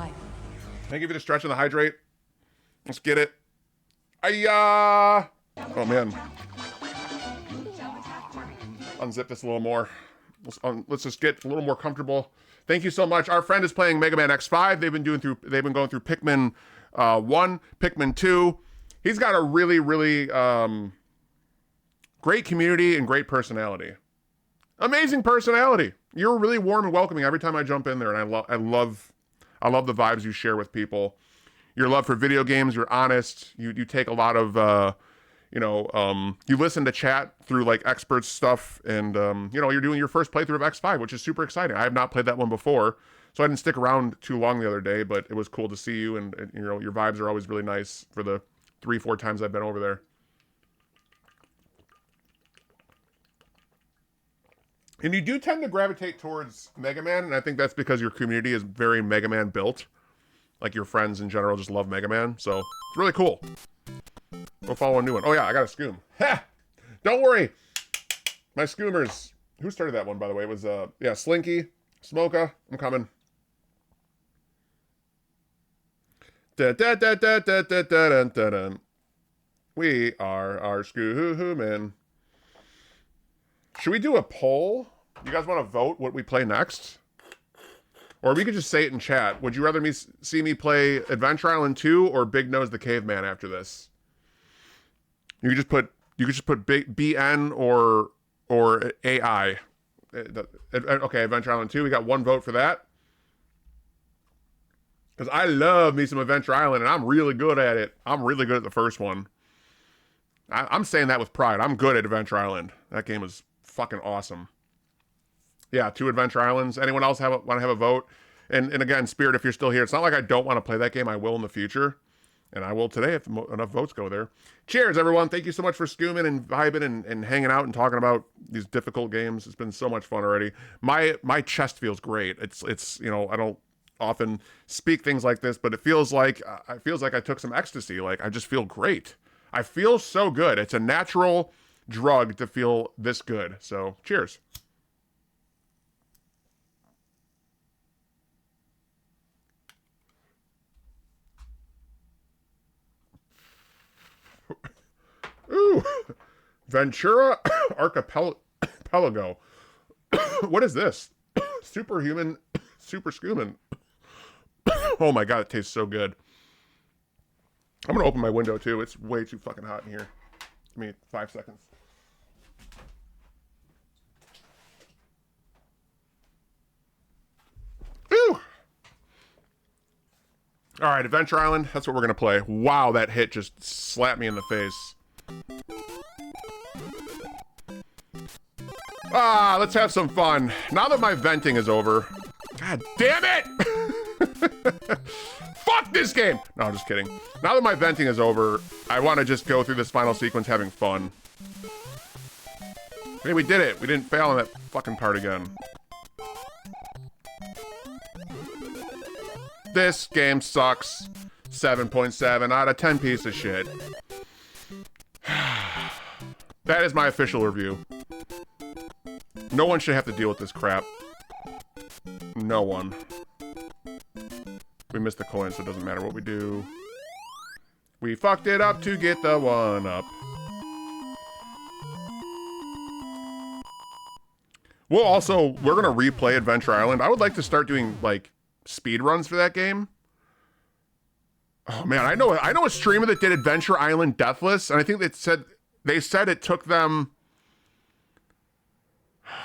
Thank you for the stretch and the hydrate. Let's get it. Oh man. Unzip this a little more. Let's just get a little more comfortable. Thank you so much. Our friend is playing Mega Man X5. They've been going through Pikmin 1, Pikmin 2. He's got a really, really great community and great personality. Amazing personality. You're really warm and welcoming every time I jump in there, and I love the vibes you share with people. Your love for video games, you're honest. You take a lot of you listen to chat through like experts stuff, and you're doing your first playthrough of X5, which is super exciting. I have not played that one before, so I didn't stick around too long the other day, but it was cool to see you, and your vibes are always really nice for the 3-4 times I've been over there. And you do tend to gravitate towards Mega Man, and I think that's because your community is very Mega Man built. Like, your friends in general just love Mega Man, so it's really cool. Go follow a new one. Oh yeah, I got a scoom. Ha! Don't worry! My scoomers. Who started that one, by the way? It was, Slinky, Smoka. I'm coming. Da da da da da da da da da. We are our Scoomin'. Should we do a poll? You guys want to vote what we play next? Or we could just say it in chat. Would you rather see me play Adventure Island 2 or Big Nose the Caveman after this? You could just put BN or or AI. Okay, Adventure Island 2. We got 1 vote for that. Because I love me some Adventure Island, and I'm really good at it. I'm really good at the first one. I'm saying that with pride. I'm good at Adventure Island. That game is fucking awesome. Yeah, 2 Adventure Islands. Anyone else want to have a vote? And again, Spirit, if you're still here, it's not like I don't want to play that game. I will in the future. And I will today if enough votes go there. Cheers, everyone. Thank you so much for scooming and vibing and hanging out and talking about these difficult games. It's been so much fun already. My chest feels great. It's you know, I don't often speak things like this, but it feels like I took some ecstasy. Like, I just feel great. I feel so good. It's a natural drug to feel this good. So cheers. Ooh, Ventura Archipelago. What is this? Superhuman, super scumin. Oh my god, it tastes so good. I'm gonna open my window too. It's way too fucking hot in here. Give me 5 seconds. Ooh. All right, Adventure Island. That's what we're gonna play. Wow, that hit just slapped me in the face. Ah, let's have some fun. Now that my venting is over. God damn it! Fuck this game! No, I'm just kidding. Now that my venting is over, I want to just go through this final sequence having fun. Hey, we did it. We didn't fail on that fucking part again. This game sucks. 7.7 out of 10 piece of shit. That is my official review. No one should have to deal with this crap. No one. We missed the coin, so it doesn't matter what we do. We fucked it up to get the 1-up. We're gonna replay Adventure Island. I would like to start doing, like, speed runs for that game. Oh man, I know a streamer that did Adventure Island Deathless, and I think they said it took them,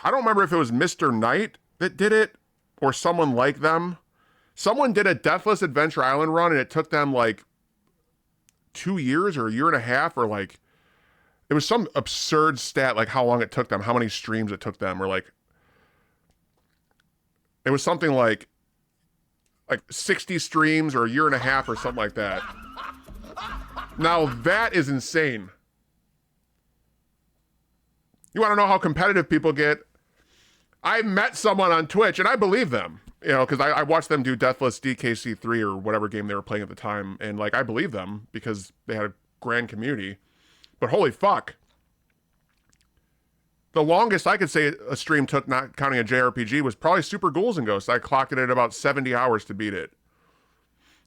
I don't remember if it was Mr. Knight that did it or someone like them. Someone did a Deathless Adventure Island run and it took them like 2 years or a year and a half, or like, it was some absurd stat, like how long it took them, how many streams it took them, or like, it was something like 60 streams or a year and a half or something like that. Now that is insane. You want to know how competitive people get? I met someone on Twitch, and I believe them, you know, because I watched them do Deathless DKC3 or whatever game they were playing at the time, and like, I believe them because they had a grand community. But holy fuck. The longest I could say a stream took, not counting a JRPG, was probably Super Ghouls and Ghosts. I clocked it at about 70 hours to beat it.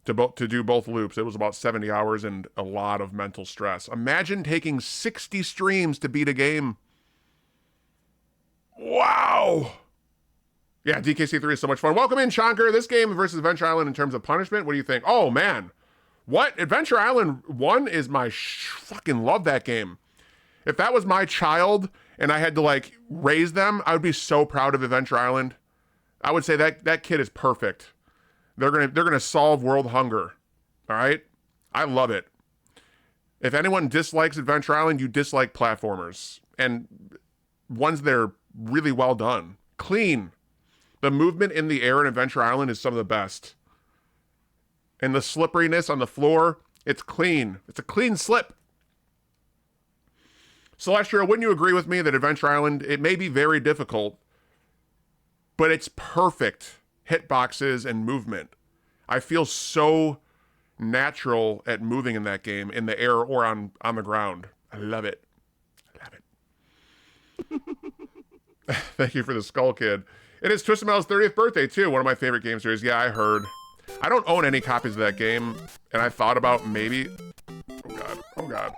To do both loops. It was about 70 hours and a lot of mental stress. Imagine taking 60 streams to beat a game. Wow. Yeah, DKC3 is so much fun. Welcome in, Shonker. This game versus Adventure Island in terms of punishment, what do you think? Oh, man. What? Adventure Island 1 is my fucking love that game. If that was my child and I had to, like, raise them, I would be so proud of Adventure Island. I would say that kid is perfect. They're gonna solve world hunger. All right? I love it. If anyone dislikes Adventure Island, you dislike platformers. And ones that are really well done. Clean. The movement in the air in Adventure Island is some of the best. And the slipperiness on the floor, it's clean. It's a clean slip. Celestial, wouldn't you agree with me that Adventure Island, it may be very difficult, but it's perfect hitboxes and movement. I feel so natural at moving in that game, in the air or on the ground. I love it. I love it. Thank you for the Skull Kid. It is Twisted Metal's 30th birthday, too. One of my favorite game series. Yeah, I heard. I don't own any copies of that game, and I thought about maybe... Oh, God. Oh, God.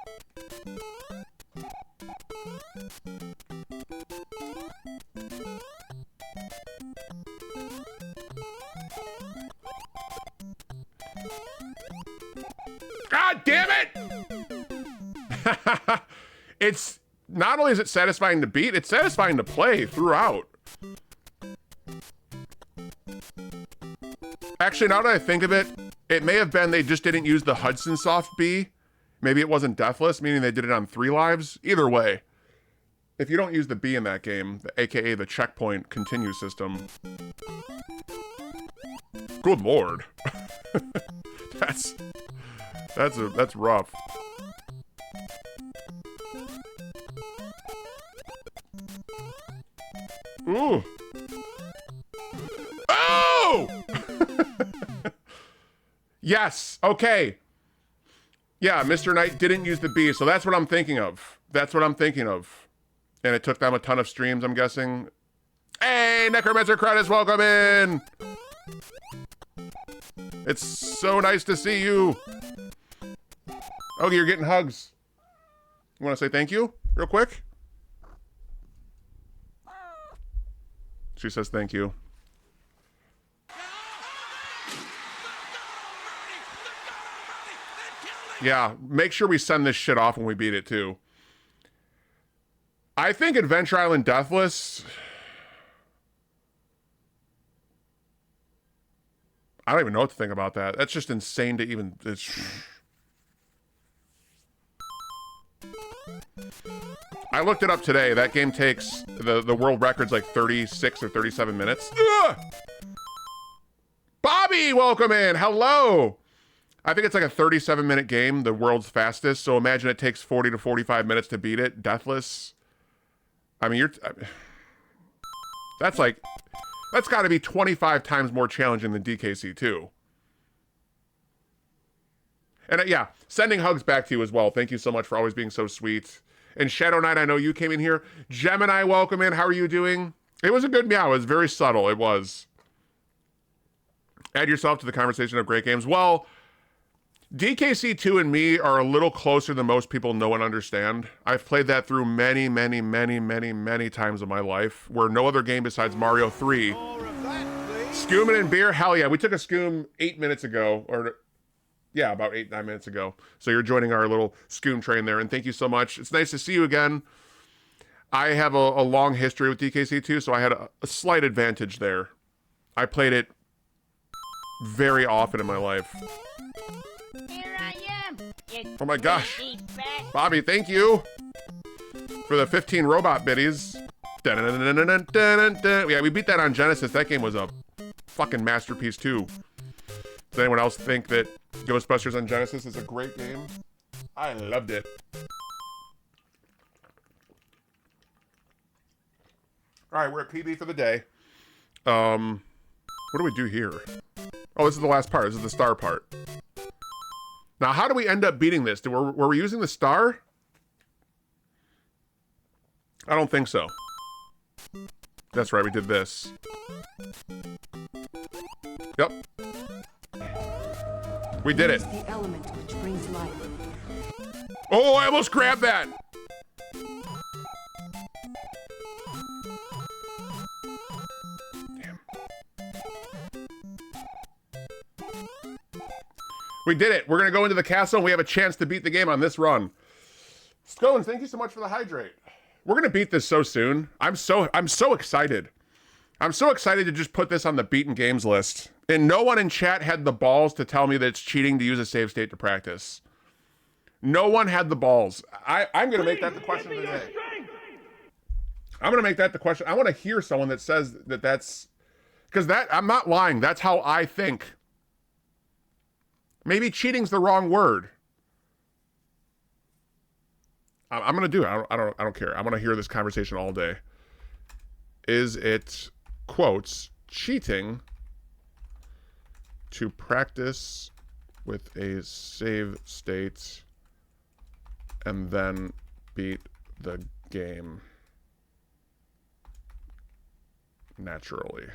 God damn it! not only is it satisfying to beat, it's satisfying to play throughout. Actually, now that I think of it, it may have been they just didn't use the Hudson Soft B. Maybe it wasn't deathless, meaning they did it on 3 lives. Either way, if you don't use the B in that game, aka the checkpoint continue system, good lord, that's rough. Ooh. Oh! Yes. Okay. Yeah, Mr. Knight didn't use the B, so that's what I'm thinking of. That's what I'm thinking of. And it took them a ton of streams, I'm guessing. Hey, Necromancer Credits, welcome in! It's so nice to see you. Okay, you're getting hugs. You want to say thank you real quick? She says thank you. Yeah, make sure we send this shit off when we beat it too. I think Adventure Island Deathless, I don't even know what to think about that. That's just insane to even... I looked it up today. That game takes... The world record's like 36 or 37 minutes. Ugh! Bobby, welcome in. Hello. I think it's like a 37-minute game, the world's fastest. So imagine it takes 40 to 45 minutes to beat it. Deathless. I mean, that's got to be 25 times more challenging than DKC 2. And yeah, sending hugs back to you as well. Thank you so much for always being so sweet. And Shadow Knight, I know you came in here. Gemini, welcome in. How are you doing? It was a good meow. It was very subtle. It was. Add yourself to the conversation of great games. Well, DKC 2 and me are a little closer than most people know and understand. I've played that through many, many, many, many, many times of my life, where no other game besides Mario 3. Scooming and beer? Hell yeah. We took a scoom 8 minutes ago, or yeah, about 8-9 minutes ago. So you're joining our little scoom train there, and thank you so much. It's nice to see you again. I have a long history with DKC 2, so I had a slight advantage there. I played it very often in my life. Here I am. Oh my gosh. Bobby, thank you for the 15 robot biddies. Yeah, we beat that on Genesis. That game was a fucking masterpiece too. Does anyone else think that Ghostbusters on Genesis is a great game? I loved it. All right, we're at PB for the day. What do we do here? Oh, this is the last part. This is the star part. Now, how do we end up beating this? Were we using the star? I don't think so. That's right, we did this. Yep. We did it. The element which brings life. Oh, I almost grabbed that. Damn. We did it. We're going to go into the castle and we have a chance to beat the game on this run. Scones, thank you so much for the hydrate. We're going to beat this so soon. I'm so excited. I'm so excited to just put this on the beaten games list. And no one in chat had the balls to tell me that it's cheating to use a save state to practice. No one had the balls. I'm going to make that the question of the day. I'm going to make that the question. I want to hear someone that says that that's... Because I'm not lying. That's how I think. Maybe cheating's the wrong word. I'm going to do it. I don't care. I want to hear this conversation all day. Is it, quotes, cheating to practice with a save state and then beat the game naturally?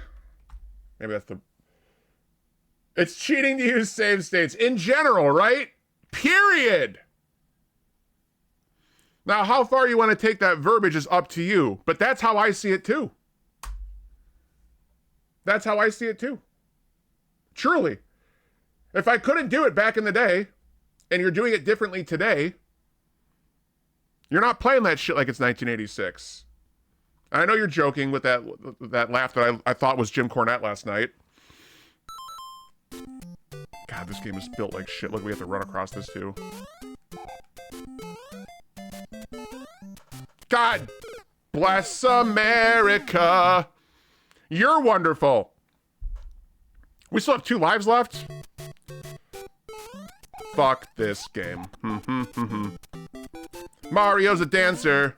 Maybe that's the... It's cheating to use save states in general, right? Period. Now, how far you want to take that verbiage is up to you, but that's how I see it too. That's how I see it too. Truly. If I couldn't do it back in the day, and you're doing it differently today, You're not playing that shit like it's 1986. And I know you're joking with that laugh that I thought was Jim Cornette last night. God, this game is built like shit. Look, we have to run across this too. God bless America. You're wonderful. We still have 2 lives left. Fuck this game. Mario's a dancer.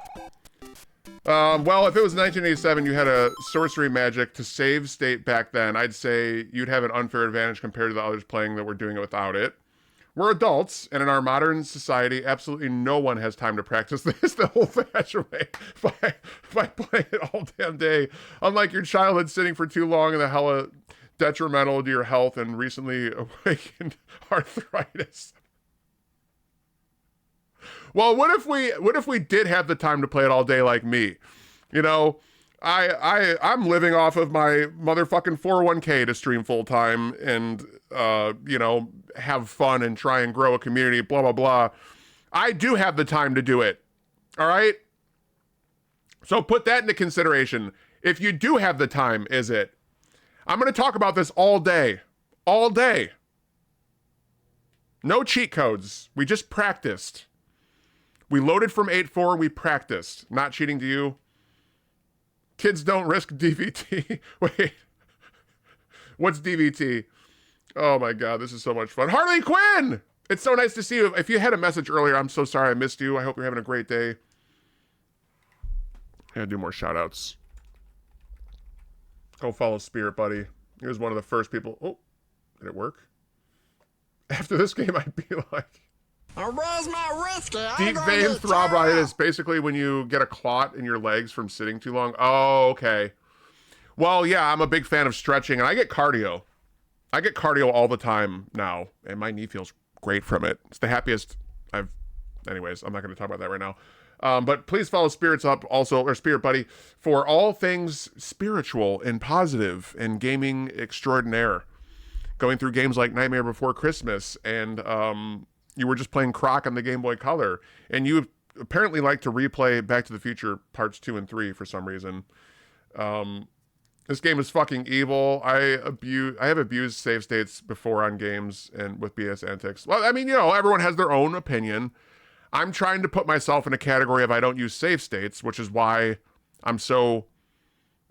Well, if it was 1987, you had a sorcery magic to save state back then, I'd say you'd have an unfair advantage compared to the others playing that were doing it without it. We're adults, and in our modern society, absolutely no one has time to practice this the old-fashioned way by playing it all damn day. Unlike your childhood sitting for too long and the hella detrimental to your health and recently awakened arthritis. Well, what if we did have the time to play it all day like me? You know, I'm living off of my motherfucking 401k to stream full time and you know, have fun and try and grow a community, blah blah blah. I do have the time to do it. All right? So put that into consideration. If you do have the time, is it? I'm going to talk about this all day. All day. No cheat codes. We just practiced. We loaded from 8.4, we practiced. Not cheating to you. Kids don't risk DVT. Wait. What's DVT? Oh my God, this is so much fun. Harley Quinn! It's so nice to see you. If you had a message earlier, I'm so sorry I missed you. I hope you're having a great day. I gotta do more shout outs. Go follow Spirit Buddy. He was one of the first people. Oh, did it work? After this game, I'd be like... Where's my whiskey? Deep vein thrombolysis, basically when you get a clot in your legs from sitting too long. Oh, okay. Well, yeah, I'm a big fan of stretching, and I get cardio. I get cardio all the time now, and my knee feels great from it. It's the happiest I've... Anyways, I'm not going to talk about that right now. But please follow Spirits Up also, or Spirit Buddy, for all things spiritual and positive and gaming extraordinaire. Going through games like Nightmare Before Christmas and... you were just playing Croc on the Game Boy Color, and you apparently like to replay Back to the Future parts 2 and 3 for some reason. This game is fucking evil. I have abused save states before on games and with BS antics. Well, I mean, you know, everyone has their own opinion. I'm trying to put myself in a category of I don't use save states, which is why I'm so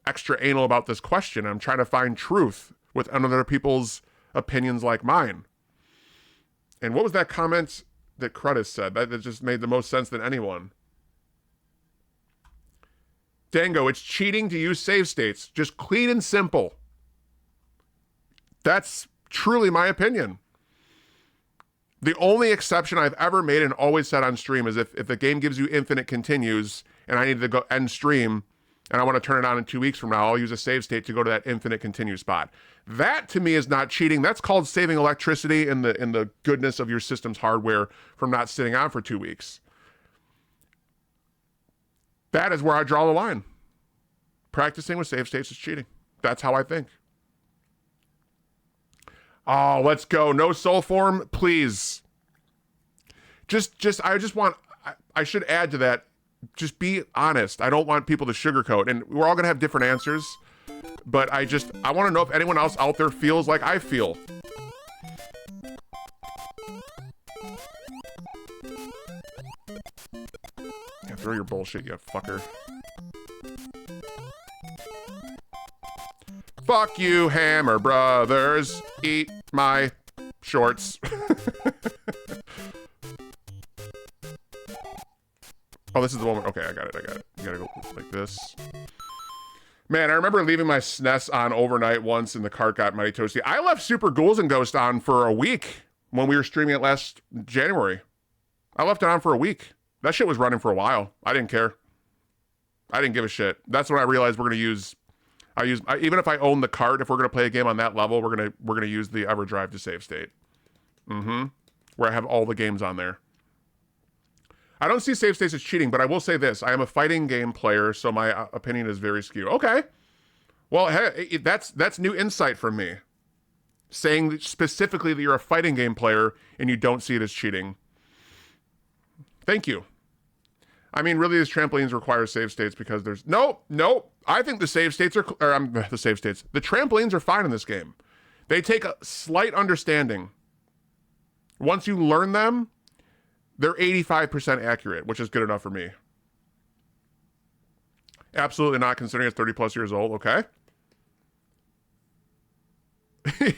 extra anal about this question. I'm trying to find truth with other people's opinions like mine. And what was that comment that Crudis said? That just made the most sense than anyone. Dango, it's cheating to use save states. Just clean and simple. That's truly my opinion. The only exception I've ever made and always said on stream is if the game gives you infinite continues and I need to go end stream and I want to turn it on in 2 weeks from now, I'll use a save state to go to that infinite continue spot. That to me is not cheating. That's called saving electricity in the goodness of your system's hardware from not sitting on for 2 weeks. That is where I draw the line. Practicing with save states is cheating. That's how I think. Oh, let's go. No soul form, please. I should add to that. Just be honest. I don't want people to sugarcoat. And we're all going to have different answers. But I want to know if anyone else out there feels like I feel. Yeah, throw your bullshit, you fucker. Fuck you, Hammer Brothers. Eat my shorts. Oh, this is the moment. Okay, I got it. You gotta go like this. Man, I remember leaving my SNES on overnight once and the cart got mighty toasty. I left Super Ghouls and Ghost on for a week when we were streaming it last January. I left it on for a week. That shit was running for a while. I didn't care. I didn't give a shit. That's when I realized we're gonna use. Even if I own the cart, if we're gonna play a game on that level, we're gonna use the EverDrive to save state. Where I have all the games on there. I don't see save states as cheating, but I will say this. I am a fighting game player, so my opinion is very skewed. Okay. Well, hey, that's new insight from me. Saying specifically that you're a fighting game player and you don't see it as cheating. Thank you. I mean, really, these trampolines require save states because there's nope. I think the save states are, the save states. The trampolines are fine in this game. They take a slight understanding. Once you learn them, they're 85% accurate, which is good enough for me. Absolutely not, considering it's 30 plus years old. Okay.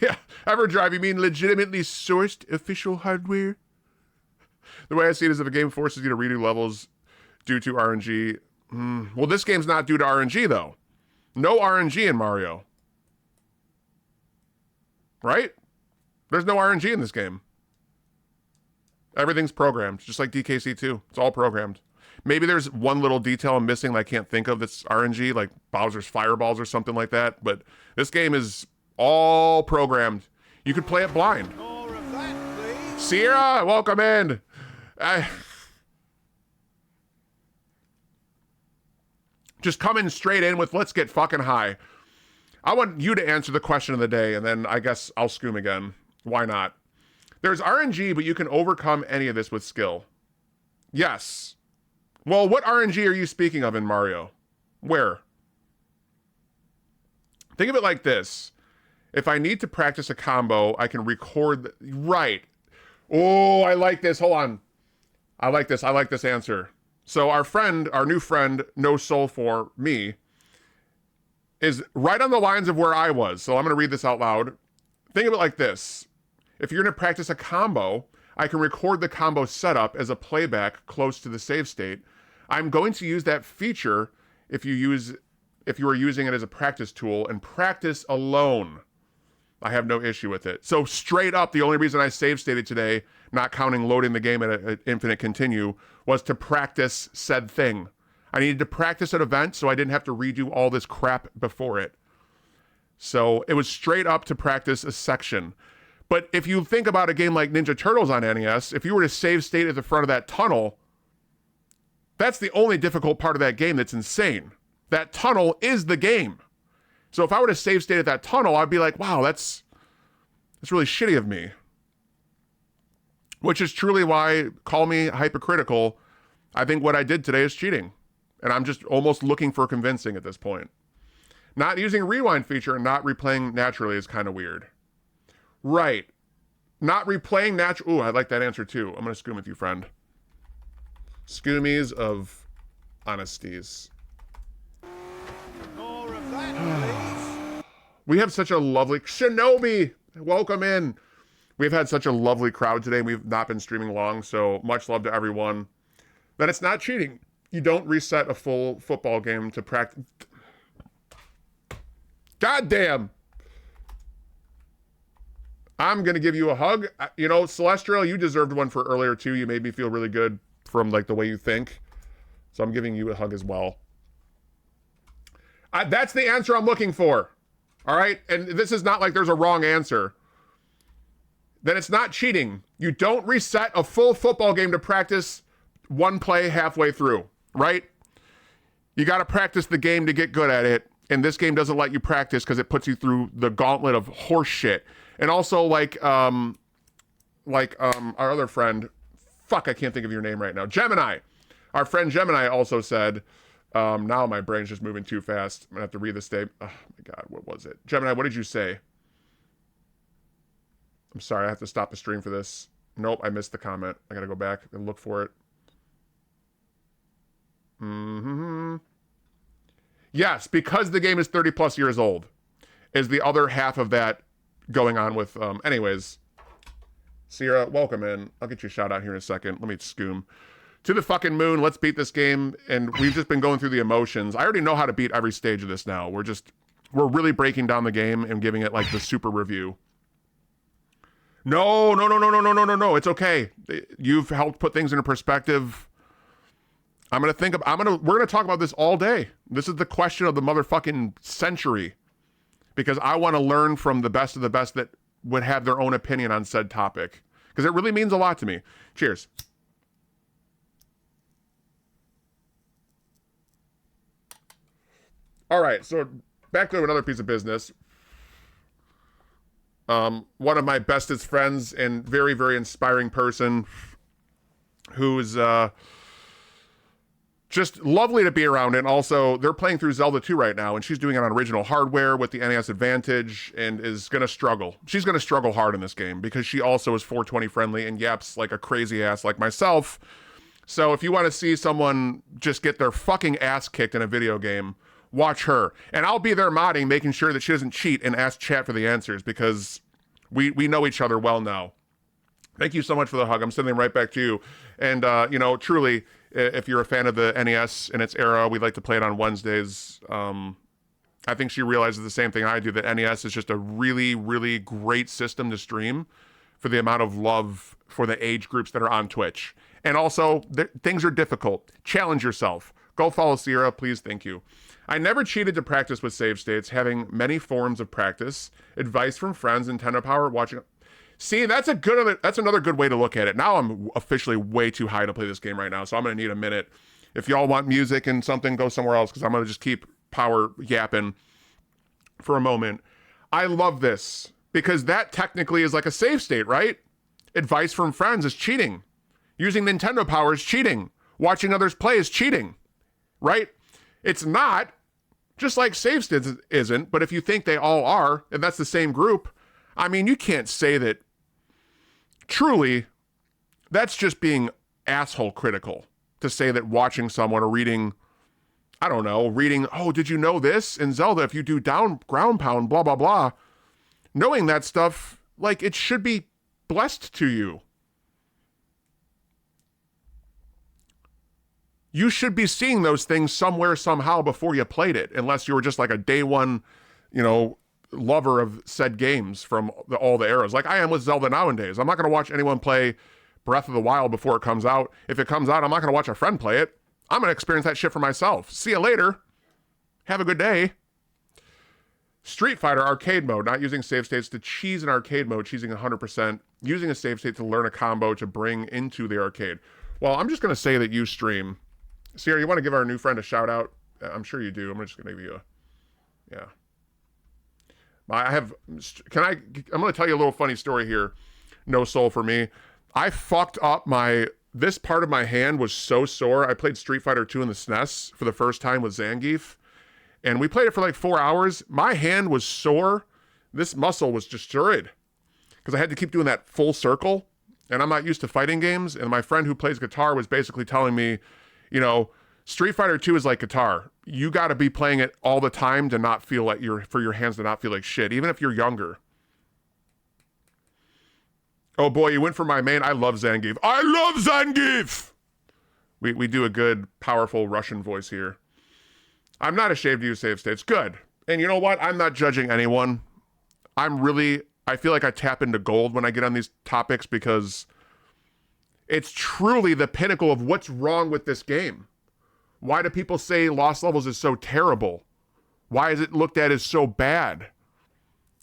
Yeah. EverDrive, you mean legitimately sourced official hardware? The way I see it is if a game forces you to redo levels due to RNG. Well, this game's not due to RNG, though. No RNG in Mario. Right? There's no RNG in this game. Everything's programmed, just like DKC2. It's all programmed. Maybe there's one little detail I'm missing that I can't think of that's RNG, like Bowser's Fireballs or something like that. But this game is all programmed. You could play it blind. More of that, please. Sierra, welcome in. Just coming straight in with let's get fucking high. I want you to answer the question of the day, and then I guess I'll scoom again. Why not? There's RNG, but you can overcome any of this with skill. Yes. Well, what RNG are you speaking of in Mario? Where? Think of it like this. If I need to practice a combo, I can record... Right. Oh, I like this. Hold on. I like this. I like this answer. So our friend, our new friend, No Soul for Me, is right on the lines of where I was. So I'm going to read this out loud. Think of it like this. If you're going to practice a combo, I can record the combo setup as a playback close to the save state. I'm going to use that feature if you are using it as a practice tool and practice alone. I have no issue with it. So straight up, the only reason I save stated today, not counting loading the game at an infinite continue, was to practice said thing. I needed to practice an event so I didn't have to redo all this crap before it. So it was straight up to practice a section. But if you think about a game like Ninja Turtles on NES, if you were to save state at the front of that tunnel, that's the only difficult part of that game that's insane. That tunnel is the game. So if I were to save state at that tunnel, I'd be like, wow, that's really shitty of me. Which is truly why, call me hypocritical, I think what I did today is cheating. And I'm just almost looking for convincing at this point. Not using a rewind feature and not replaying naturally is kind of weird. Right. Not replaying natural. Ooh, I like that answer too. I'm going to scoom with you, friend. Scoomies of honesties. More of that, please. We have such a lovely... Shinobi! Welcome in. We've had such a lovely crowd today. We've not been streaming long, so much love to everyone. That it's not cheating. You don't reset a full football game to practice. God damn. I'm going to give you a hug. You know, Celestial, you deserved one for earlier too. You made me feel really good from like the way you think. So I'm giving you a hug as well. That's the answer I'm looking for. All right. And this is not like there's a wrong answer. Then it's not cheating. You don't reset a full football game to practice one play halfway through, right? You got to practice the game to get good at it. And this game doesn't let you practice because it puts you through the gauntlet of horse shit. And also like our other friend, fuck, I can't think of your name right now. Gemini. Our friend Gemini also said, now my brain's just moving too fast. I'm gonna have to read this statement. Oh my God, what was it? Gemini, what did you say? I'm sorry, I have to stop the stream for this. Nope, I missed the comment. I gotta go back and look for it. Yes, because the game is 30 plus years old, is the other half of that going on with, anyways. Sierra, welcome in. I'll get you a shout out here in a second. Let me scoom. To the fucking moon, let's beat this game. And we've just been going through the emotions. I already know how to beat every stage of this now. We're really breaking down the game and giving it like the super review. No. It's okay. You've helped put things into perspective. We're gonna talk about this all day. This is the question of the motherfucking century. Because I want to learn from the best of the best that would have their own opinion on said topic. Because it really means a lot to me. Cheers. All right, so back to another piece of business. One of my bestest friends and very, very inspiring person who's just lovely to be around. And also, they're playing through Zelda 2 right now, and she's doing it on original hardware with the NES Advantage and is going to struggle. She's going to struggle hard in this game because she also is 420 friendly and yaps like a crazy ass like myself. So if you want to see someone just get their fucking ass kicked in a video game, watch her. And I'll be there modding, making sure that she doesn't cheat and ask chat for the answers because we know each other well now. Thank you so much for the hug. I'm sending them right back to you. And, you know, truly, if you're a fan of the NES in its era, we'd like to play it on Wednesdays. I think she realizes the same thing I do, that NES is just a really, really great system to stream for the amount of love for the age groups that are on Twitch. And also, things are difficult. Challenge yourself. Go follow Sierra, please. Thank you. I never cheated to practice with save states, having many forms of practice, advice from friends, Nintendo Power, watching. See, that's another good way to look at it. Now I'm officially way too high to play this game right now, so I'm going to need a minute. If y'all want music and something, go somewhere else, because I'm going to just keep power yapping for a moment. I love this, because that technically is like a save state, right? Advice from friends is cheating. Using Nintendo Power is cheating. Watching others play is cheating, right? It's not, just like save states isn't, but if you think they all are, and that's the same group, I mean, you can't say that. Truly, that's just being asshole critical to say that watching someone or reading, I don't know, oh, did you know this? In Zelda, if you do down ground pound, blah, blah, blah. Knowing that stuff, like, it should be blessed to you. You should be seeing those things somewhere, somehow before you played it, unless you were just like a day one, you know, lover of said games from all the eras. Like I am with Zelda nowadays. I'm not going to watch anyone play Breath of the Wild before it comes out. If it comes out, I'm not going to watch a friend play it. I'm going to experience that shit for myself. See you later. Have a good day. Street Fighter arcade mode, not using save states to cheese in arcade mode, cheesing 100%, using a save state to learn a combo to bring into the arcade. Well, I'm just going to say that you stream. Sierra, you want to give our new friend a shout out? I'm sure you do. I'm just going to give you a, yeah. I'm going to tell you a little funny story here. No soul for me. I fucked up this part of my hand was so sore. I played Street Fighter 2 in the SNES for the first time with Zangief. And we played it for like 4 hours. My hand was sore. This muscle was destroyed. Because I had to keep doing that full circle. And I'm not used to fighting games. And my friend who plays guitar was basically telling me, you know, Street Fighter 2 is like guitar. You got to be playing it all the time to not feel like for your hands to not feel like shit, even if you're younger. Oh boy, you went for my main. I love Zangief. I love Zangief! We do a good, powerful Russian voice here. I'm not ashamed to use save states. Good. And you know what? I'm not judging anyone. I feel like I tap into gold when I get on these topics because it's truly the pinnacle of what's wrong with this game. Why do people say Lost Levels is so terrible? Why is it looked at as so bad?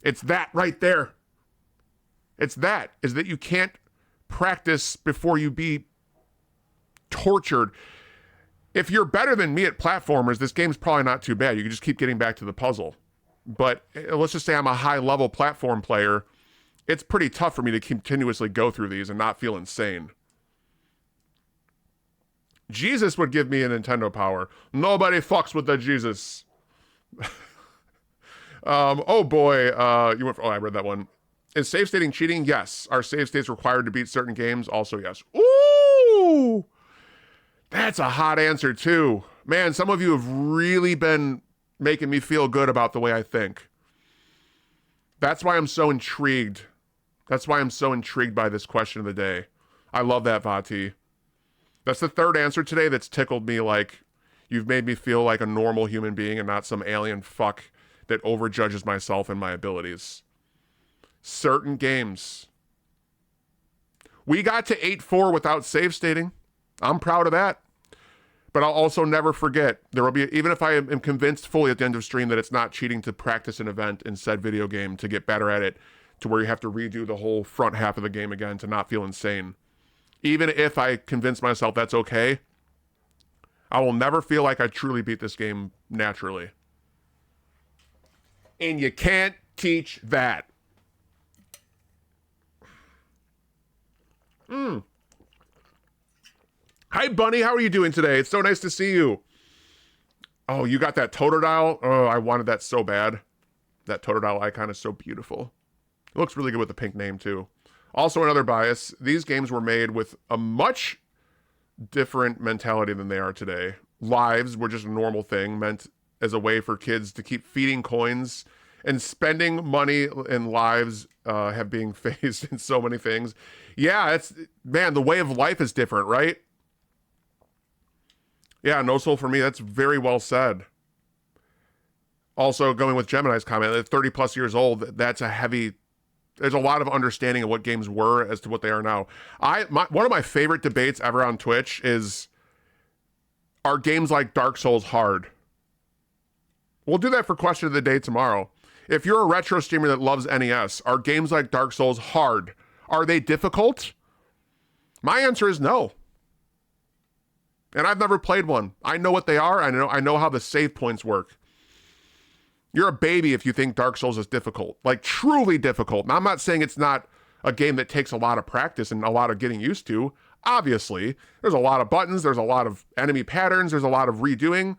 It's that right there. Is that you can't practice before you be tortured. If you're better than me at platformers, this game's probably not too bad. You can just keep getting back to the puzzle. But let's just say I'm a high-level platform player. It's pretty tough for me to continuously go through these and not feel insane. Jesus would give me a Nintendo Power. Nobody fucks with the Jesus. Oh boy, I read that one. Is save stating cheating? Yes. Are save states required to beat certain games? Also yes. Ooh! That's a hot answer too. Man, some of you have really been making me feel good about the way I think. That's why I'm so intrigued. That's why I'm so intrigued by this question of the day. I love that, Vati. That's the third answer today that's tickled me like you've made me feel like a normal human being and not some alien fuck that overjudges myself and my abilities. Certain games. We got to 8-4 without save stating. I'm proud of that. But I'll also never forget, there will be, even if I am convinced fully at the end of stream that it's not cheating to practice an event in said video game to get better at it, to where you have to redo the whole front half of the game again to not feel insane. Even if I convince myself that's okay, I will never feel like I truly beat this game naturally. And you can't teach that. Hi, Bunny. How are you doing today? It's so nice to see you. Oh, you got that Totodile? Oh, I wanted that so bad. That Totodile icon is so beautiful. It looks really good with the pink name, too. Also, another bias. These games were made with a much different mentality than they are today. Lives were just a normal thing, meant as a way for kids to keep feeding coins and spending money in lives have being phased in so many things. Yeah, man, the way of life is different, right? Yeah, no soul for me. That's very well said. Also, going with Gemini's comment, at 30 plus years old, that's a heavy, there's a lot of understanding of what games were as to what they are now. One of my favorite debates ever on Twitch is, are games like Dark Souls hard? We'll do that for question of the day tomorrow. If you're a retro streamer that loves NES, are games like Dark Souls hard? Are they difficult? My answer is no. And I've never played one. I know what they are. I know how the save points work. You're a baby if you think Dark Souls is difficult, like truly difficult. Now, I'm not saying it's not a game that takes a lot of practice and a lot of getting used to. Obviously, there's a lot of buttons, there's a lot of enemy patterns, there's a lot of redoing.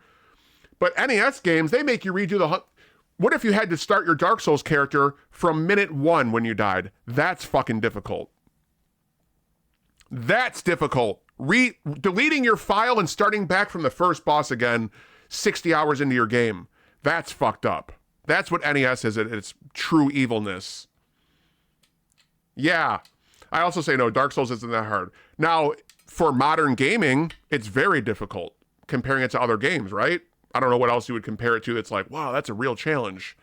But NES games, they make you redo the... What if you had to start your Dark Souls character from minute 1 when you died? That's fucking difficult. That's difficult. Deleting your file and starting back from the first boss again 60 hours into your game. That's fucked up. That's what NES is at its true evilness. Yeah. I also say no, Dark Souls isn't that hard. Now, for modern gaming, it's very difficult comparing it to other games, right? I don't know what else you would compare it to that's like, wow, that's a real challenge.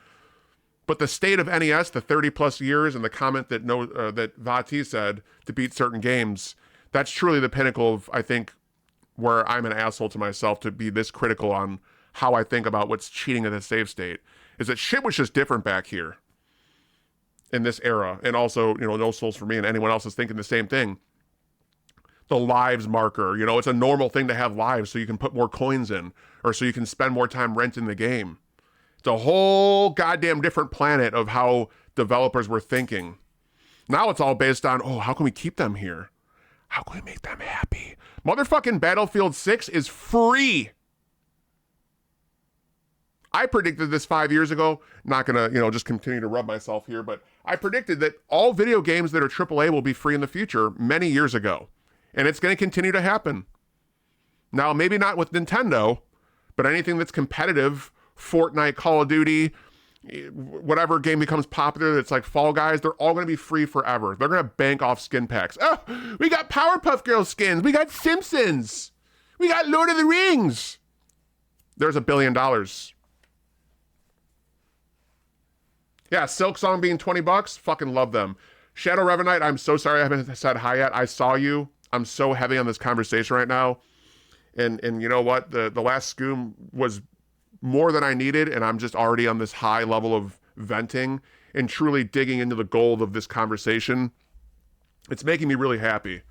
But the state of NES, the 30 plus years, and the comment that that Vati said to beat certain games, that's truly the pinnacle of, I think, where I'm an asshole to myself to be this critical on how I think about what's cheating at the save state, is that shit was just different back here in this era. And also, no souls for me, and anyone else is thinking the same thing. The lives marker, it's a normal thing to have lives so you can put more coins in, or so you can spend more time renting the game. It's a whole goddamn different planet of how developers were thinking. Now it's all based on, how can we keep them here? How can we make them happy? Motherfucking Battlefield 6 is free. I predicted this 5 years ago. Not gonna, just continue to rub myself here, but I predicted that all video games that are AAA will be free in the future many years ago. And it's going to continue to happen. Now, maybe not with Nintendo, but anything that's competitive, Fortnite, Call of Duty, whatever game becomes popular that's like Fall Guys, they're all going to be free forever. They're going to bank off skin packs. Oh, we got Powerpuff Girls skins. We got Simpsons. We got Lord of the Rings. There's $1 billion. Yeah, Silk Song being $20. Fucking love them. Shadow Revenite, I'm so sorry I haven't said hi yet. I saw you. I'm so heavy on this conversation right now. And you know what? The last scoom was more than I needed, and I'm just already on this high level of venting and truly digging into the gold of this conversation. It's making me really happy.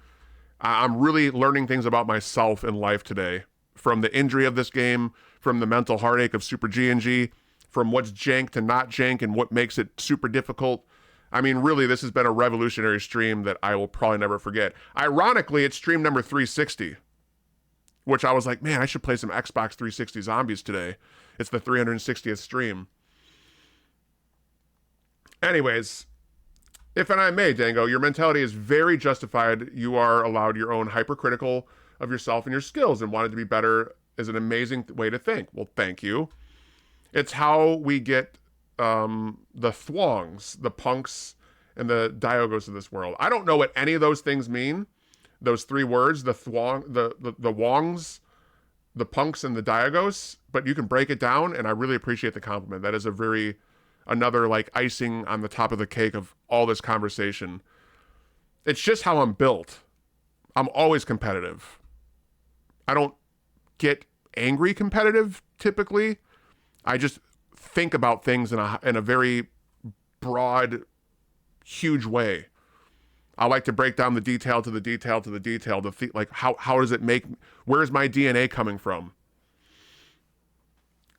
I'm really learning things about myself in life today, from the injury of this game, from the mental heartache of Super G&G, from what's jank to not jank and what makes it super difficult. I mean, really, this has been a revolutionary stream that I will probably never forget. Ironically, it's stream number 360, which I was like, man, I should play some Xbox 360 Zombies today. It's the 360th stream. Anyways, if and I may, Dango, your mentality is very justified. You are allowed your own hypercritical of yourself and your skills and wanted to be better is an amazing way to think. Well, thank you. It's how we get the thwongs, the punks, and the diogos of this world. I don't know what any of those things mean. Those three words, the thwong, the wongs, the punks, and the diogos, but you can break it down, and I really appreciate the compliment. That is another like icing on the top of the cake of all this conversation. It's just how I'm built. I'm always competitive. I don't get angry competitive typically. I just think about things in a very broad, huge way. I like to break down the detail to the detail to the detail to think like how does it make, where's my DNA coming from?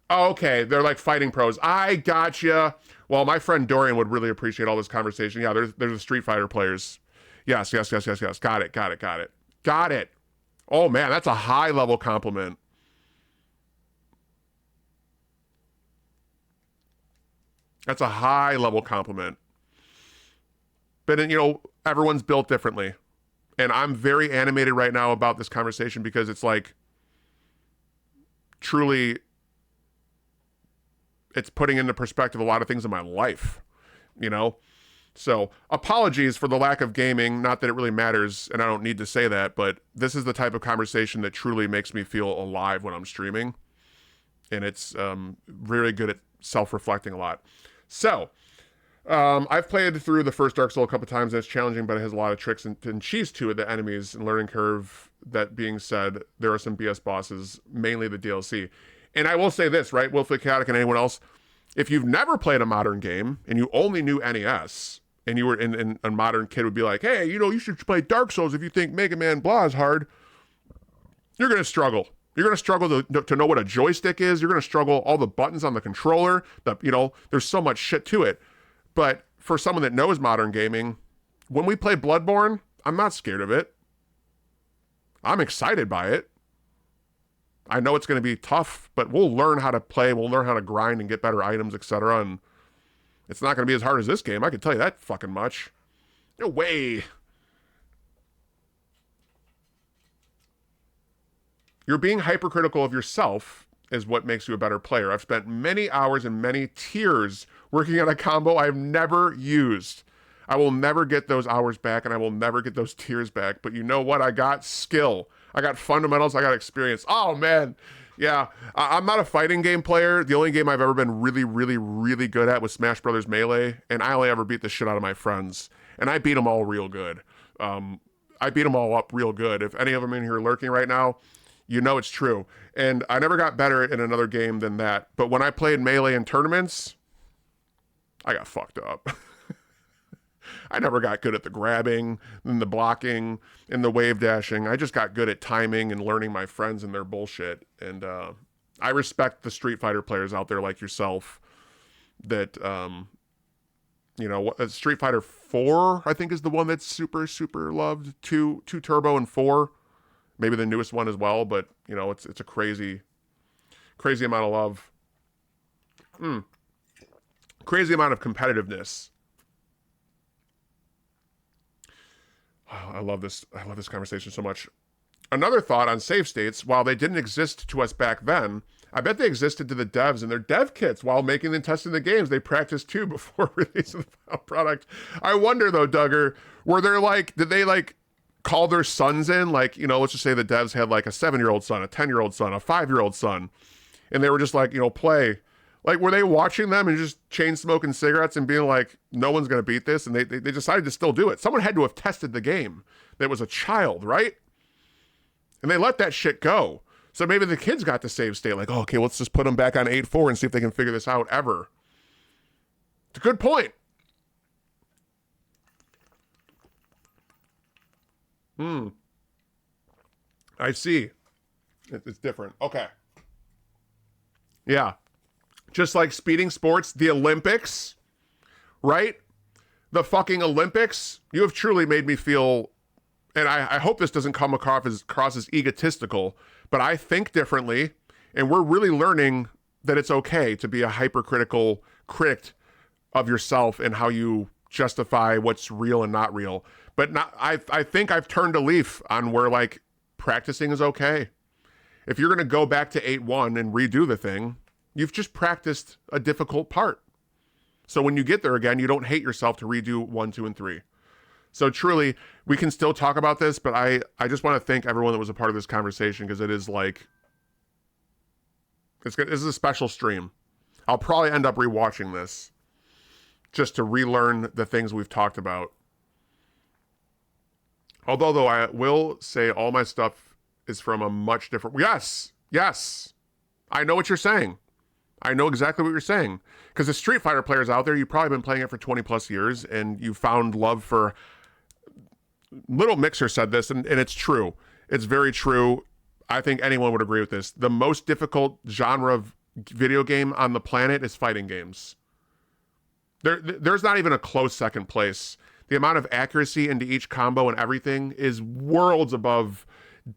Oh, okay, they're like fighting pros. I gotcha. Well, my friend Dorian would really appreciate all this conversation. Yeah, there's the Street Fighter players. Yes. Got it. Oh man, that's a high level compliment. That's a high level compliment. But you know, everyone's built differently. And I'm very animated right now about this conversation because it's like truly it's putting into perspective a lot of things in my life, you know? So apologies for the lack of gaming. Not that it really matters, and I don't need to say that, but this is the type of conversation that truly makes me feel alive when I'm streaming. And it's very good at self-reflecting a lot. So I've played through the first Dark Souls a couple times, and it's challenging, but it has a lot of tricks and cheese to it, the enemies and learning curve. That being said, there are some BS bosses, mainly the DLC. And I will say this, right, Willfully Chaotic and anyone else, if you've never played a modern game and you only knew NES, and you were in a modern kid would be like, hey, you know, you should play Dark Souls if you think Mega Man blah is hard, you're going to struggle. You're going to struggle to know what a joystick is. You're going to struggle all the buttons on the controller. You know, there's so much shit to it. But for someone that knows modern gaming, when we play Bloodborne, I'm not scared of it. I'm excited by it. I know it's going to be tough, but we'll learn how to play. We'll learn how to grind and get better items, etc. And it's not going to be as hard as this game. I can tell you that fucking much. No way. You're being hypercritical of yourself is what makes you a better player. I've spent many hours and many tears working on a combo I've never used. I will never get those hours back, and I will never get those tears back. But you know what? I got skill. I got fundamentals. I got experience. Oh, man. Yeah. I'm not a fighting game player. The only game I've ever been really, really, really good at was Smash Brothers Melee, and I only ever beat the shit out of my friends. And I beat them all real good. I beat them all up real good. If any of them in here are lurking right now, you know it's true. And I never got better in another game than that. But when I played Melee in tournaments, I got fucked up. I never got good at the grabbing and the blocking and the wave dashing. I just got good at timing and learning my friends and their bullshit. And I respect the Street Fighter players out there like yourself that, you know, Street Fighter 4, I think, is the one that's super, super loved. 2 Turbo and 4. Maybe the newest one as well, but, you know, it's a crazy, crazy amount of love. Crazy amount of competitiveness. Oh, I love this conversation so much. Another thought on save states, while they didn't exist to us back then, I bet they existed to the devs and their dev kits while making and testing the games. They practiced too before releasing the final product. I wonder though, Duggar, did they call their sons in? Like, you know, let's just say the devs had like a 7-year-old son, a 10-year-old son, a 5-year-old son, and they were just like, you know, play. Like, were they watching them and just chain smoking cigarettes and being like, no one's going to beat this? And they decided to still do it. Someone had to have tested the game. That was a child, right? And they let that shit go. So maybe the kids got the save state like, oh, okay, let's just put them back on 8.4 and see if they can figure this out ever. It's a good point. I see. It's different. Okay. Yeah. Just like speeding sports, the Olympics, right? The fucking Olympics. You have truly made me feel, and I hope this doesn't come across as egotistical, but I think differently, and we're really learning that it's okay to be a hypercritical critic of yourself and how you justify what's real and not real. But I think I've turned a leaf on where, like, practicing is okay. If you're going to go back to 8.1 and redo the thing, you've just practiced a difficult part. So when you get there again, you don't hate yourself to redo 1, 2, and 3. So truly, we can still talk about this, but I just want to thank everyone that was a part of this conversation, because it is like, this is a special stream. I'll probably end up rewatching this just to relearn the things we've talked about. Although, though, I will say all my stuff is from a much different... Yes. I know what you're saying. I know exactly what you're saying. Because the Street Fighter players out there, you've probably been playing it for 20 plus years, and you found love for... Little Mixer said this, and it's true. It's very true. I think anyone would agree with this. The most difficult genre of video game on the planet is fighting games. There's not even a close second place. The amount of accuracy into each combo and everything is worlds above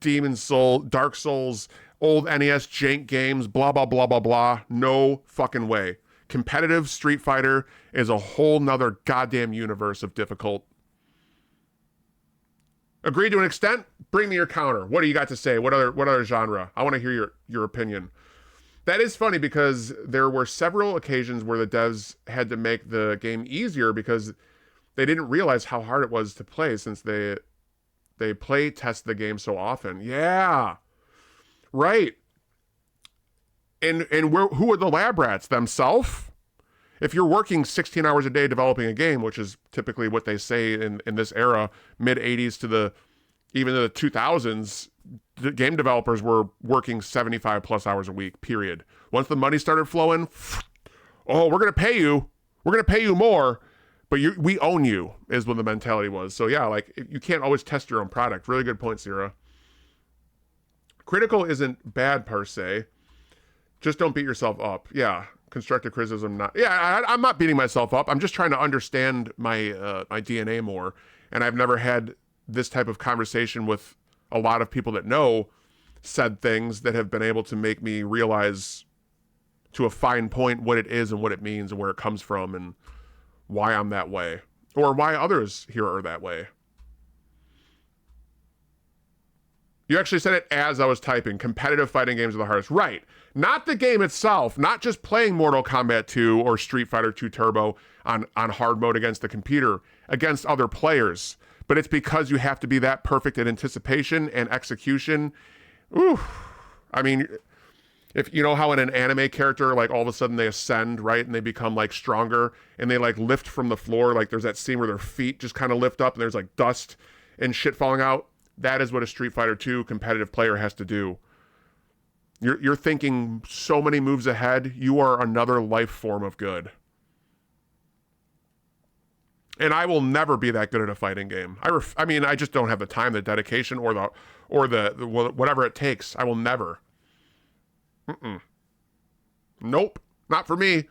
Demon Soul, Dark Souls, old NES jank games, blah, blah, blah, blah, blah. No fucking way. Competitive Street Fighter is a whole nother goddamn universe of difficult. Agree to an extent? Bring me your counter. What do you got to say? What other genre? I want to hear your opinion. That is funny because there were several occasions where the devs had to make the game easier because they didn't realize how hard it was to play since they play test the game so often. Yeah. Right. And who are the lab rats? Themselves? If you're working 16 hours a day developing a game, which is typically what they say in this era, mid 80s to even the 2000s, the game developers were working 75 plus hours a week, period. Once the money started flowing, oh, we're going to pay you. We're going to pay you more, but we own you is what the mentality was. So yeah, like you can't always test your own product. Really good point, Sierra. Critical isn't bad per se. Just don't beat yourself up. Yeah. Constructive criticism, not. Yeah, I'm not beating myself up. I'm just trying to understand my my DNA more. And I've never had this type of conversation with a lot of people that know said things that have been able to make me realize to a fine point what it is and what it means and where it comes from and why I'm that way or why others here are that way. You actually said it as I was typing. Competitive fighting games are the hardest. Right. Not the game itself, not just playing Mortal Kombat 2 or Street Fighter 2 Turbo on hard mode against the computer, against other players. But it's because you have to be that perfect at anticipation and execution. Ooh. I mean, if you know how in an anime character, like all of a sudden they ascend, right? And they become like stronger and they like lift from the floor. Like there's that scene where their feet just kind of lift up and there's like dust and shit falling out. That is what a Street Fighter 2 competitive player has to do. You're thinking so many moves ahead. You are another life form of good. And I will never be that good at a fighting game. I mean, I just don't have the time, the dedication, or the whatever it takes. I will never. Nope, not for me.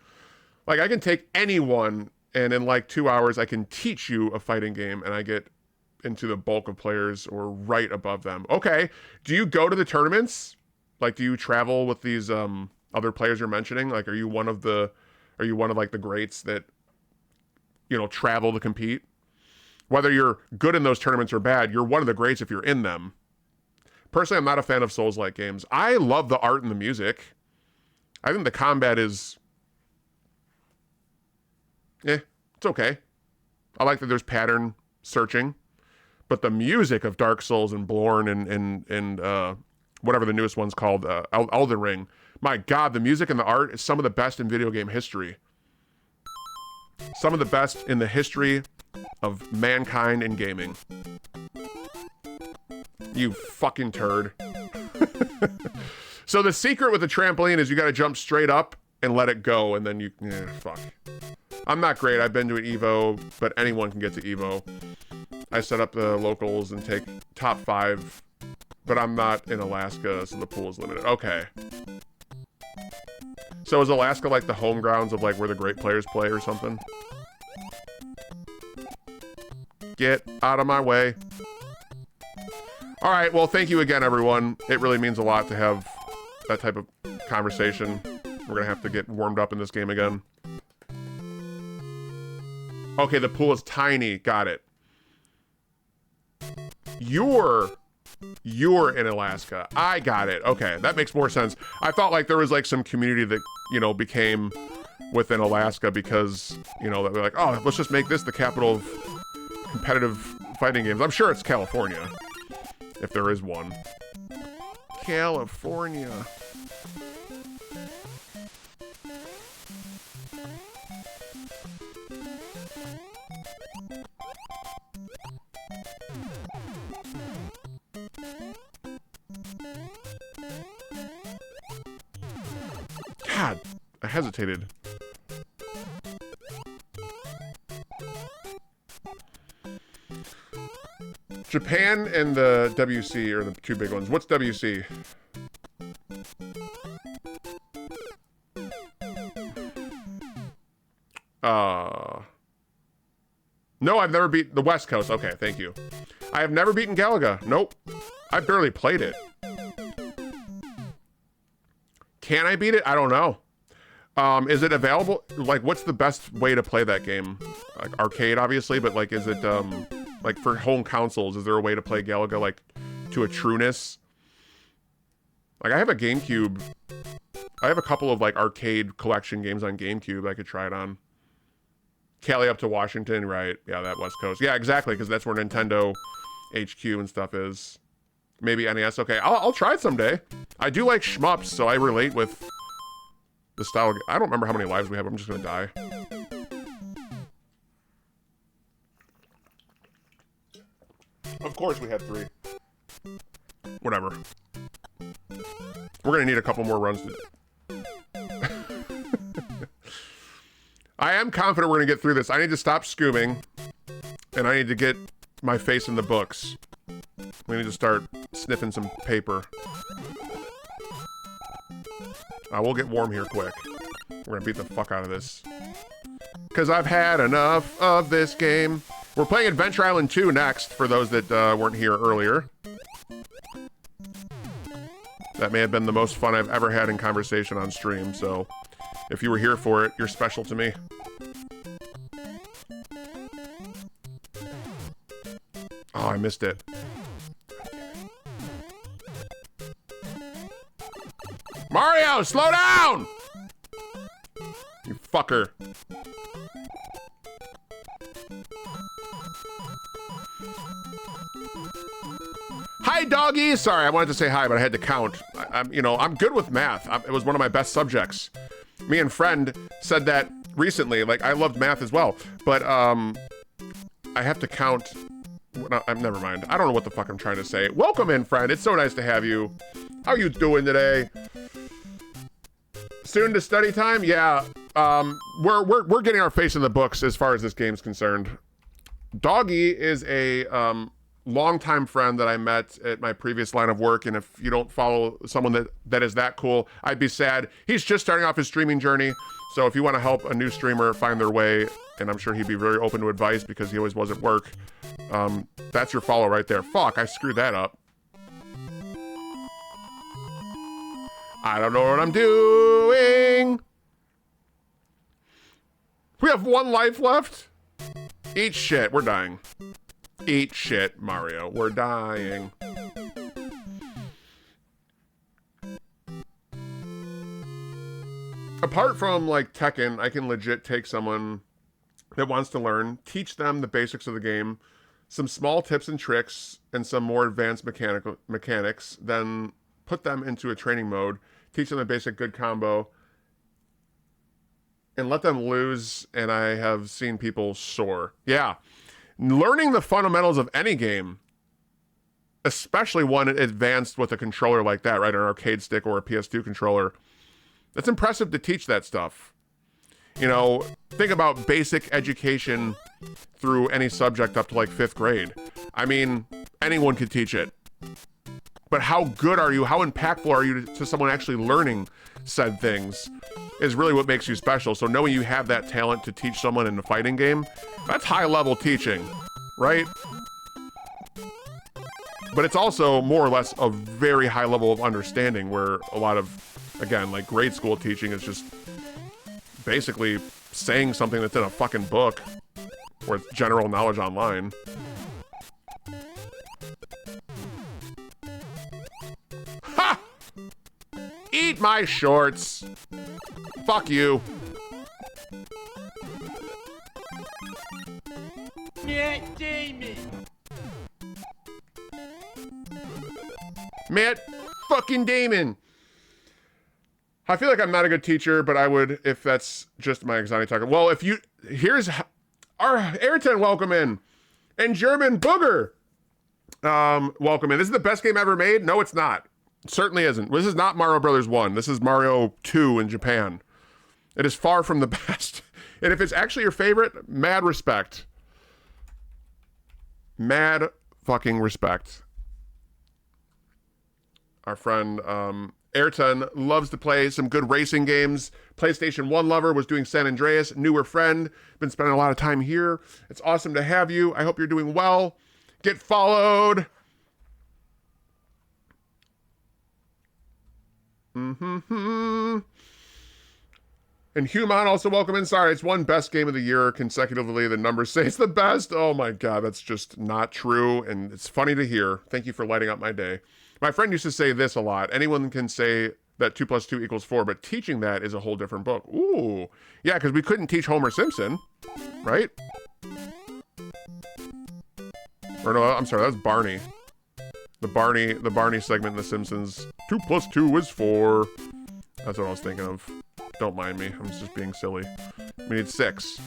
Like I can take anyone, and in like 2 hours, I can teach you a fighting game, and I get into the bulk of players or right above them. Okay, do you go to the tournaments? Like, do you travel with these other players you're mentioning? Like, are you one of like the greats that, you know, travel to compete? Whether you're good in those tournaments or bad, you're one of the greats if you're in them. Personally, I'm not a fan of Souls-like games. I love the art and the music. I think the combat is, it's okay. I like that there's pattern searching, but the music of Dark Souls and Bloorn and whatever the newest one's called, Elden Ring. My God, the music and the art is some of the best in video game history. Some of the best in the history of mankind in gaming. You fucking turd. So the secret with the trampoline is you got to jump straight up and let it go, and then fuck. I'm not great. I've been to an Evo, but anyone can get to Evo. I set up the locals and take top 5. But I'm not in Alaska, so the pool is limited. Okay. So is Alaska like the home grounds of like where the great players play or something? Get out of my way. All right, well, thank you again, everyone. It really means a lot to have that type of conversation. We're going to have to get warmed up in this game again. Okay, the pool is tiny. Got it. You're in Alaska. I got it. Okay, that makes more sense. I thought like there was like some community that, you know, became within Alaska because, you know, they're like, oh, let's just make this the capital of competitive fighting games. I'm sure it's California, if there is one. California. God, I hesitated. Japan and the WC are the two big ones. What's WC? No, I've never beat the West Coast. Okay, thank you. I have never beaten Galaga. Nope. I barely played it. Can I beat it? I don't know. Is it available? Like, what's the best way to play that game? Like arcade, obviously, but like, is it like for home consoles? Is there a way to play Galaga like to a trueness? Like, I have a GameCube. I have a couple of like arcade collection games on GameCube I could try it on. Cali up to Washington, right? Yeah, that West Coast. Yeah, exactly, because that's where Nintendo HQ and stuff is. Maybe NES. Okay, I'll try it someday. I do like shmups, so I relate with the style. I don't remember how many lives we have. I'm just gonna die. Of course we had 3. Whatever. We're gonna need a couple more runs to... I am confident we're gonna get through this. I need to stop scooming, and I need to get my face in the books. We need to start sniffing some paper. We'll get warm here quick. We're gonna beat the fuck out of this. Because I've had enough of this game. We're playing Adventure Island 2 next, for those that weren't here earlier. That may have been the most fun I've ever had in conversation on stream, so if you were here for it, you're special to me. Oh, I missed it. Mario, slow down! You fucker. Hi, doggy. Sorry, I wanted to say hi, but I had to count. I'm good with math. It was one of my best subjects. Me and friend said that recently. Like, I loved math as well, but I have to count. Never mind. I don't know what the fuck I'm trying to say. Welcome in, friend. It's so nice to have you. How are you doing today? Soon to study time? Yeah. We're getting our face in the books as far as this game's concerned. Doggy is a longtime friend that I met at my previous line of work, and if you don't follow someone that is that cool, I'd be sad. He's just starting off his streaming journey, so if you want to help a new streamer find their way, and I'm sure he'd be very open to advice because he always was at work, that's your follow right there. Fuck, I screwed that up. I don't know what I'm doing. We have 1 life left. Eat shit, we're dying. Eat shit, Mario. We're dying. Apart from, like, Tekken, I can legit take someone that wants to learn, teach them the basics of the game, some small tips and tricks, and some more advanced mechanics, then put them into a training mode, teach them the basic good combo, and let them lose, and I have seen people soar. Yeah. Learning the fundamentals of any game, especially one advanced with a controller like that, right? An arcade stick or a PS2 controller. It's impressive to teach that stuff. You know, think about basic education through any subject up to like 5th grade. I mean, anyone could teach it. But how good are you? How impactful are you to someone actually learning said things is really what makes you special. So knowing you have that talent to teach someone in a fighting game, that's high level teaching, right? But it's also more or less a very high level of understanding where a lot of, again, like grade school teaching is just basically saying something that's in a fucking book or it's general knowledge online. Ha! Eat my shorts. Fuck you. Matt Damon. Matt fucking Damon. I feel like I'm not a good teacher, but I would if that's just my anxiety talking. Well, if you... Here's... Our Ayrton, welcome in. And German Booger. Welcome in. This is the best game ever made? No, it's not. It certainly isn't. This is not Mario Brothers 1. This is Mario 2 in Japan. It is far from the best. And if it's actually your favorite, mad respect. Mad fucking respect. Our friend Ayrton loves to play some good racing games. PlayStation 1 lover, was doing San Andreas. Newer friend, been spending a lot of time here. It's awesome to have you. I hope you're doing well. Get followed. Mm-hmm. And Human also welcome in. Sorry, it's won best game of the year consecutively. The numbers say it's the best. Oh my God, that's just not true. And it's funny to hear. Thank you for lighting up my day. My friend used to say this a lot. Anyone can say that 2 + 2 = 4, but teaching that is a whole different book. Ooh. Yeah, because we couldn't teach Homer Simpson, right? Or no, I'm sorry, that's Barney. The Barney segment in The Simpsons. 2 + 2 is 4. That's what I was thinking of. Don't mind me. I'm just being silly. We need 6.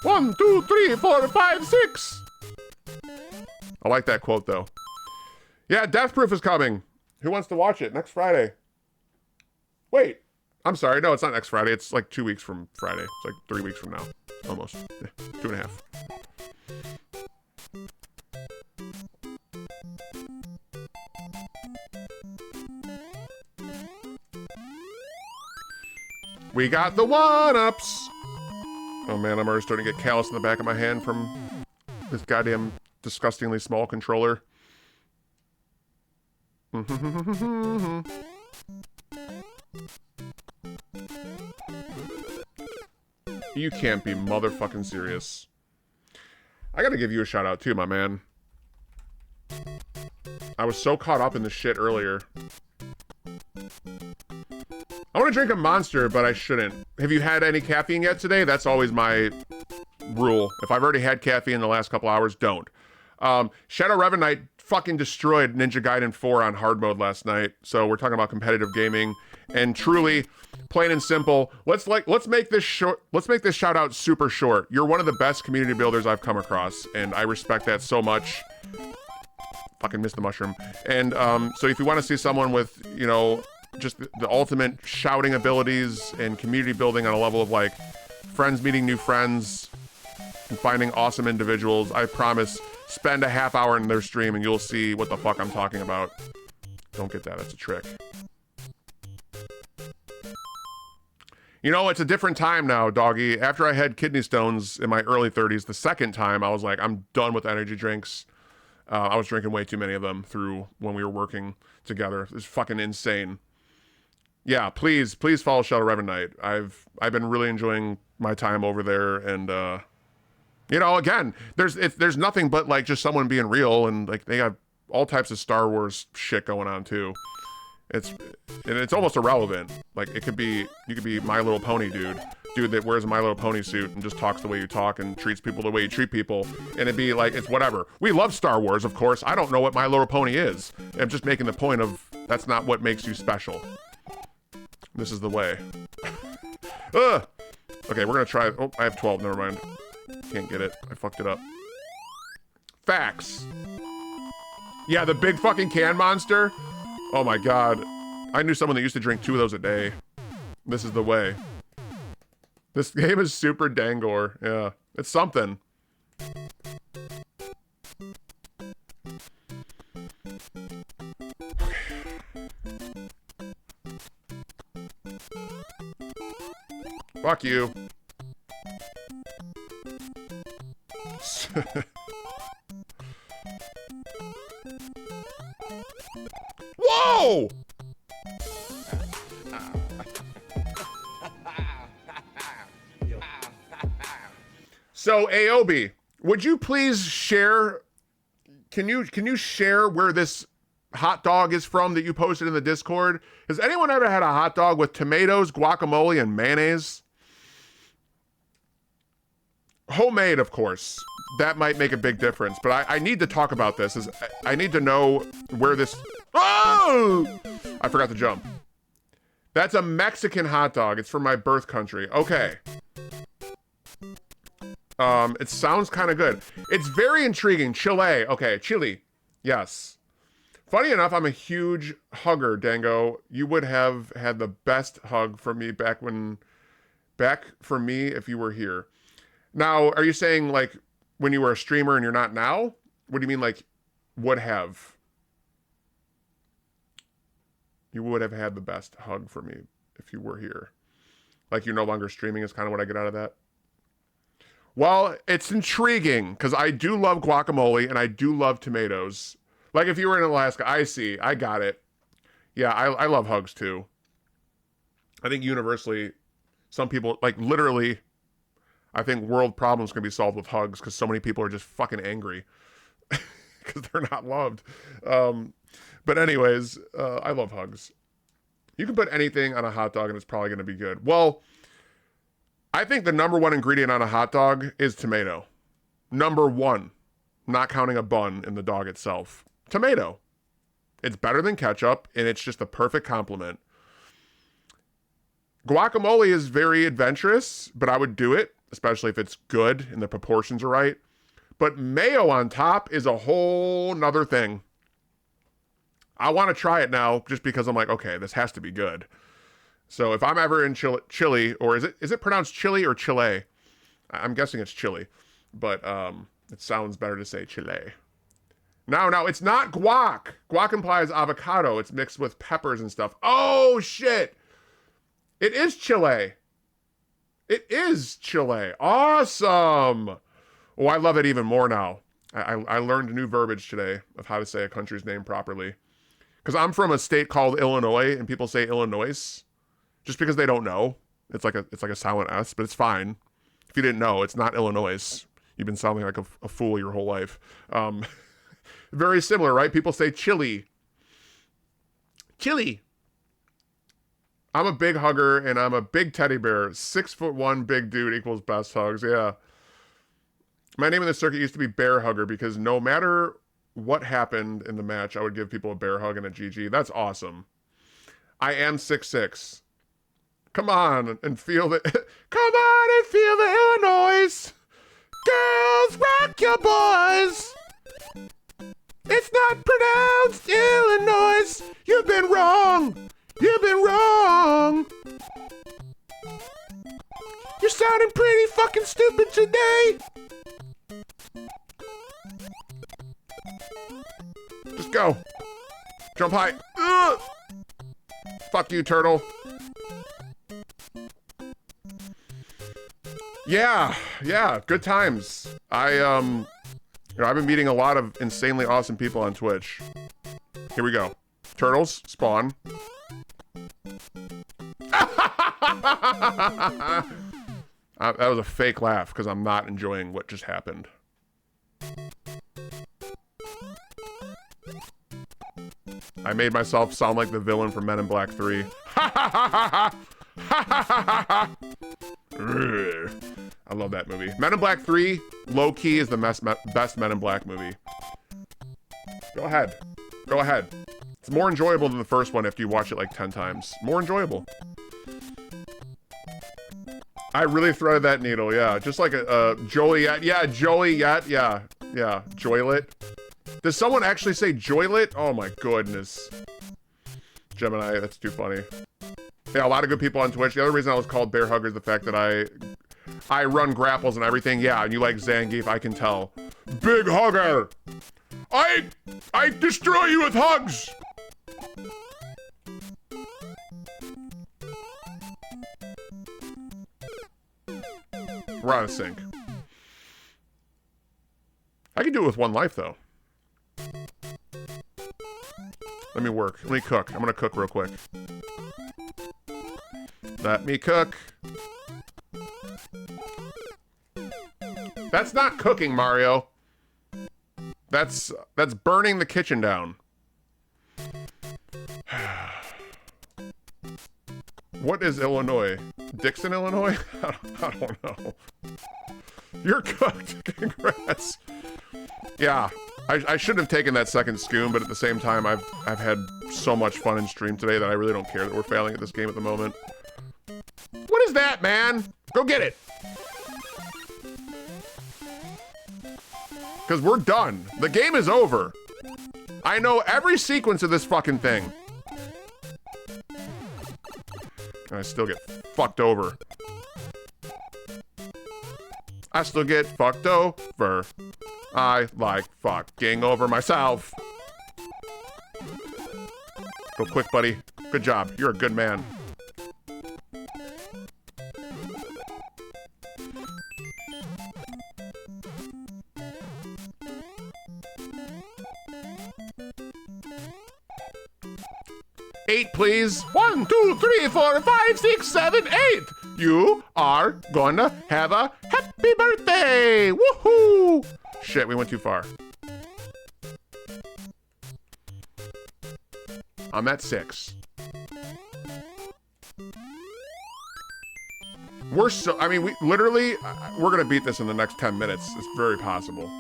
1, 2, 3, 4, 5, 6. I like that quote though. Yeah, Death Proof is coming. Who wants to watch it? Next Friday. Wait. I'm sorry. No, it's not next Friday. It's like 2 weeks from Friday. It's like 3 weeks from now. Almost. 2.5. We got the 1-ups. Oh man, I'm already starting to get callous in the back of my hand from this goddamn disgustingly small controller. You can't be motherfucking serious. I gotta give you a shout out too, my man. I was so caught up in the shit earlier. I want to drink a Monster, but I shouldn't. Have you had any caffeine yet today? That's always my rule. If I've already had caffeine in the last couple hours, don't. Shadow Revenant fucking destroyed Ninja Gaiden 4 on hard mode last night. So we're talking about competitive gaming, and truly, plain and simple. Let's make this short. Let's make this shout out super short. You're one of the best community builders I've come across, and I respect that so much. Fucking missed the mushroom. And so if you want to see someone with, you know, just the ultimate shouting abilities and community building on a level of like friends meeting new friends and finding awesome individuals, I promise, spend a half hour in their stream and you'll see what the fuck I'm talking about. Don't get that, that's a trick. You know, it's a different time now, doggy. After I had kidney stones in my early 30s, the second time I was like, I'm done with energy drinks. I was drinking way too many of them through when we were working together. It's fucking insane. Yeah, please follow Shadow Revenant. I've been really enjoying my time over there, and you know, again, there's nothing but like just someone being real, and like they have all types of Star Wars shit going on too. It's almost irrelevant. Like you could be My Little Pony dude that wears a My Little Pony suit and just talks the way you talk and treats people the way you treat people, and it'd be like, it's whatever. We love Star Wars, of course. I don't know what My Little Pony is. I'm just making the point of that's not what makes you special. This is the way. Ugh. Okay, we're gonna try. Oh, I have 12. Never mind. Can't get it. I fucked it up. Facts. Yeah, the big fucking can monster. Oh my god. I knew someone that used to drink 2 of those a day. This is the way. This game is super dangor. Yeah, it's something. Fuck you. Whoa! So Aobi, would you please share? Can you share where this hot dog is from that you posted in the Discord? Has anyone ever had a hot dog with tomatoes, guacamole, and mayonnaise? Homemade, of course. That might make a big difference, but I need to talk about this. I need to know where this... Oh! I forgot to jump. That's a Mexican hot dog. It's from my birth country. Okay. It sounds kind of good. It's very intriguing. Chile. Okay, Chile. Yes. Funny enough, I'm a huge hugger, Dango. You would have had the best hug from me back for me if you were here. Now, are you saying like when you were a streamer and you're not now? What do you mean like would have? You would have had the best hug for me if you were here. Like you're no longer streaming is kind of what I get out of that. Well, it's intriguing because I do love guacamole and I do love tomatoes. Like if you were in Alaska, I see. I got it. Yeah, I love hugs too. I think universally, some people, like literally, I think world problems can be solved with hugs because so many people are just fucking angry because they're not loved. But anyways, I love hugs. You can put anything on a hot dog and it's probably going to be good. Well, I think the number one ingredient on a hot dog is tomato. Number one, not counting a bun in the dog itself. Tomato. It's better than ketchup, and it's just the perfect complement. Guacamole is very adventurous, but I would do it, especially if it's good and the proportions are right. But mayo on top is a whole nother thing. I want to try it now just because I'm like, okay, this has to be good. So if I'm ever in Chile, or is it pronounced Chile or Chile? I'm guessing it's Chile, but it sounds better to say Chile. No, it's not guac. Guac implies avocado. It's mixed with peppers and stuff. Oh, shit. It is Chile. It is Chile. Awesome. Oh, I love it even more now. I learned new verbiage today of how to say a country's name properly. Because I'm from a state called Illinois, and people say Illinois just because they don't know. It's like a silent S, but it's fine. If you didn't know, it's not Illinois. You've been sounding like a fool your whole life. Very similar, right? People say Chile. Chile. I'm a big hugger, and I'm a big teddy bear. 6'1" big dude equals best hugs. Yeah. My name in the circuit used to be Bear Hugger because no matter what happened in the match, I would give people a bear hug and a GG. That's awesome. I am 6'6". Come on and feel the... Come on and feel the Illinois. Girls, rock your boys. It's not pronounced Illinois. You've been wrong. You've been wrong. You're sounding pretty fucking stupid today. Just go. Jump high. Ugh. Fuck you, turtle. Yeah, good times. I've been meeting a lot of insanely awesome people on Twitch. Here we go. Turtles, spawn. That was a fake laugh because I'm not enjoying what just happened. I made myself sound like the villain from Men in Black 3. I love that movie. Men in Black 3, low-key, is the best Men in Black movie. Go ahead. Go ahead. It's more enjoyable than the first one after you watch it like 10 times. More enjoyable. I really threaded that needle, yeah. Just like a Joliet. Yeah, Joliet. Yeah. Joylet. Does someone actually say Joylet? Oh my goodness. Gemini, that's too funny. Yeah, a lot of good people on Twitch. The other reason I was called Bear Hugger is the fact that I run grapples and everything. Yeah, and you like Zangief, I can tell. Big hugger! I destroy you with hugs! We're out of sync. I can do it with one life, though. Let me work. Let me cook. I'm gonna cook real quick. Let me cook. That's not cooking, Mario. That's burning the kitchen down. What is Illinois? Dixon, Illinois? I don't know. You're cooked. Congrats. Yeah, I shouldn't have taken that second scoom, but at the same time, I've had so much fun in stream today that I really don't care that we're failing at this game at the moment. What is that, man? Go get it. Because we're done. The game is over. I know every sequence of this fucking thing. And I still get fucked over. I still get fucked over. I like fucking over myself. Go quick, buddy. Good job. You're a good man. please. 1, 2, 3, 4, 5, 6, 7, 8. You are gonna have a happy birthday. Woohoo! Shit, we went too far. I'm at 6. We're so, I mean, we literally, we're gonna beat this in the next 10 minutes. It's very possible.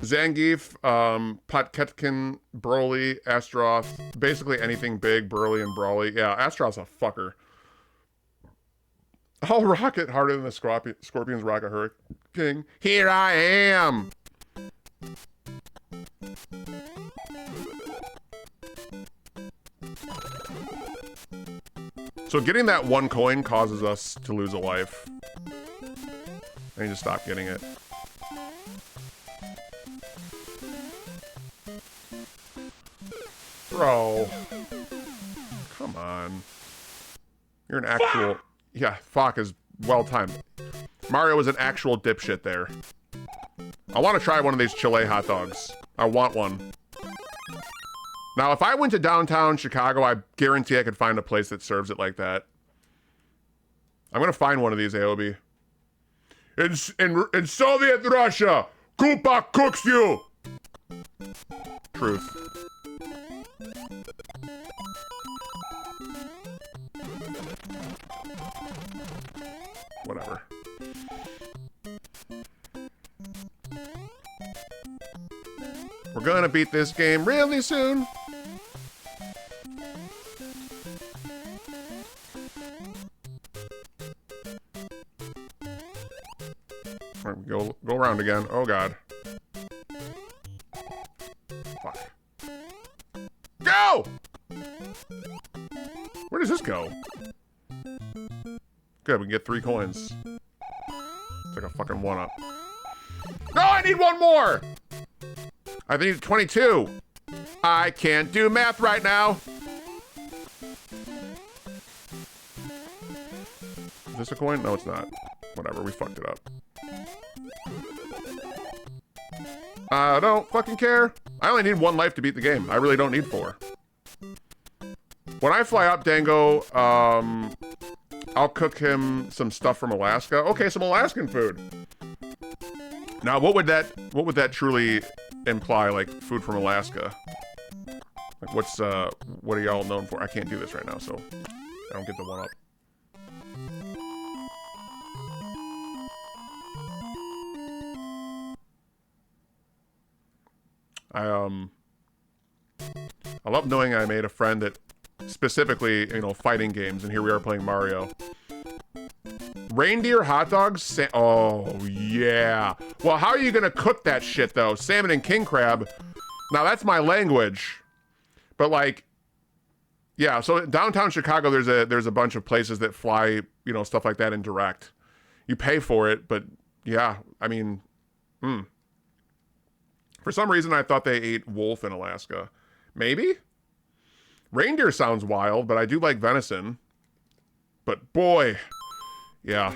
Zangief, Potketkin, Broly, Astaroth, basically anything big, Burly and Brawly. Yeah, Astaroth's a fucker. I'll rocket harder than the Scorpion's rocket hurricane. Here I am! So getting that 1 coin causes us to lose a life. I need to stop getting it. Bro. Come on. You're an actual... Yeah, fuck is well-timed. Mario is an actual dipshit there. I want to try one of these Chile hot dogs. I want one. Now, if I went to downtown Chicago, I guarantee I could find a place that serves it like that. I'm going to find one of these, AOB. In Soviet Russia, Koopa cooks you! Truth. Whatever. We're gonna beat this game really soon. All right, go around again. Oh god. Fuck. Go! Where does this go? Good, we can get 3 coins. It's like a fucking 1-up. No, I need 1 more! I need 22. I can't do math right now. Is this a coin? No, it's not. Whatever, we fucked it up. I don't fucking care. I only need 1 life to beat the game. I really don't need 4. When I fly up, Dango, I'll cook him some stuff from Alaska. Okay, some Alaskan food. Now, what would that truly imply? Like food from Alaska? Like what are y'all known for? I can't do this right now, so I don't get the 1-up. I love knowing I made a friend that specifically, you know, fighting games, and here we are playing Mario. Reindeer hot dogs? Oh, yeah. Well, how are you gonna cook that shit, though? Salmon and king crab. Now, that's my language. But, like, yeah, so downtown Chicago, there's a bunch of places that fly, you know, stuff like that in direct. You pay for it, but, yeah, I mean, For some reason, I thought they ate wolf in Alaska. Maybe? Reindeer sounds wild, but I do like venison. But boy, yeah.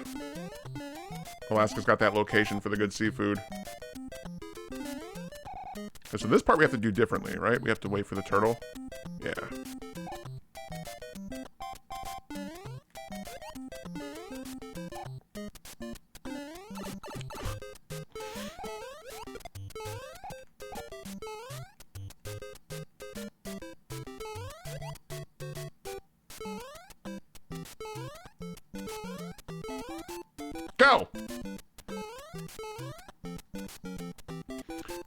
Alaska's got that location for the good seafood. So this part we have to do differently, right? We have to wait for the turtle. Yeah. Go!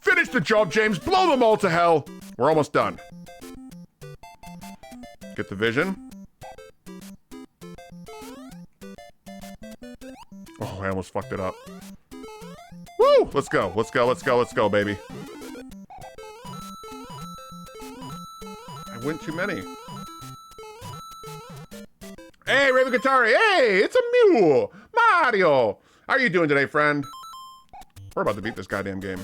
Finish the job, James. Blow them all to hell. We're almost done. Get the vision. Oh, I almost fucked it up. Woo! Let's go. Let's go. Let's go. Let's go, baby. I went too many. Hey, Raven Guitari. Hey, it's a mule. Mario. How are you doing today, friend? We're about to beat this goddamn game.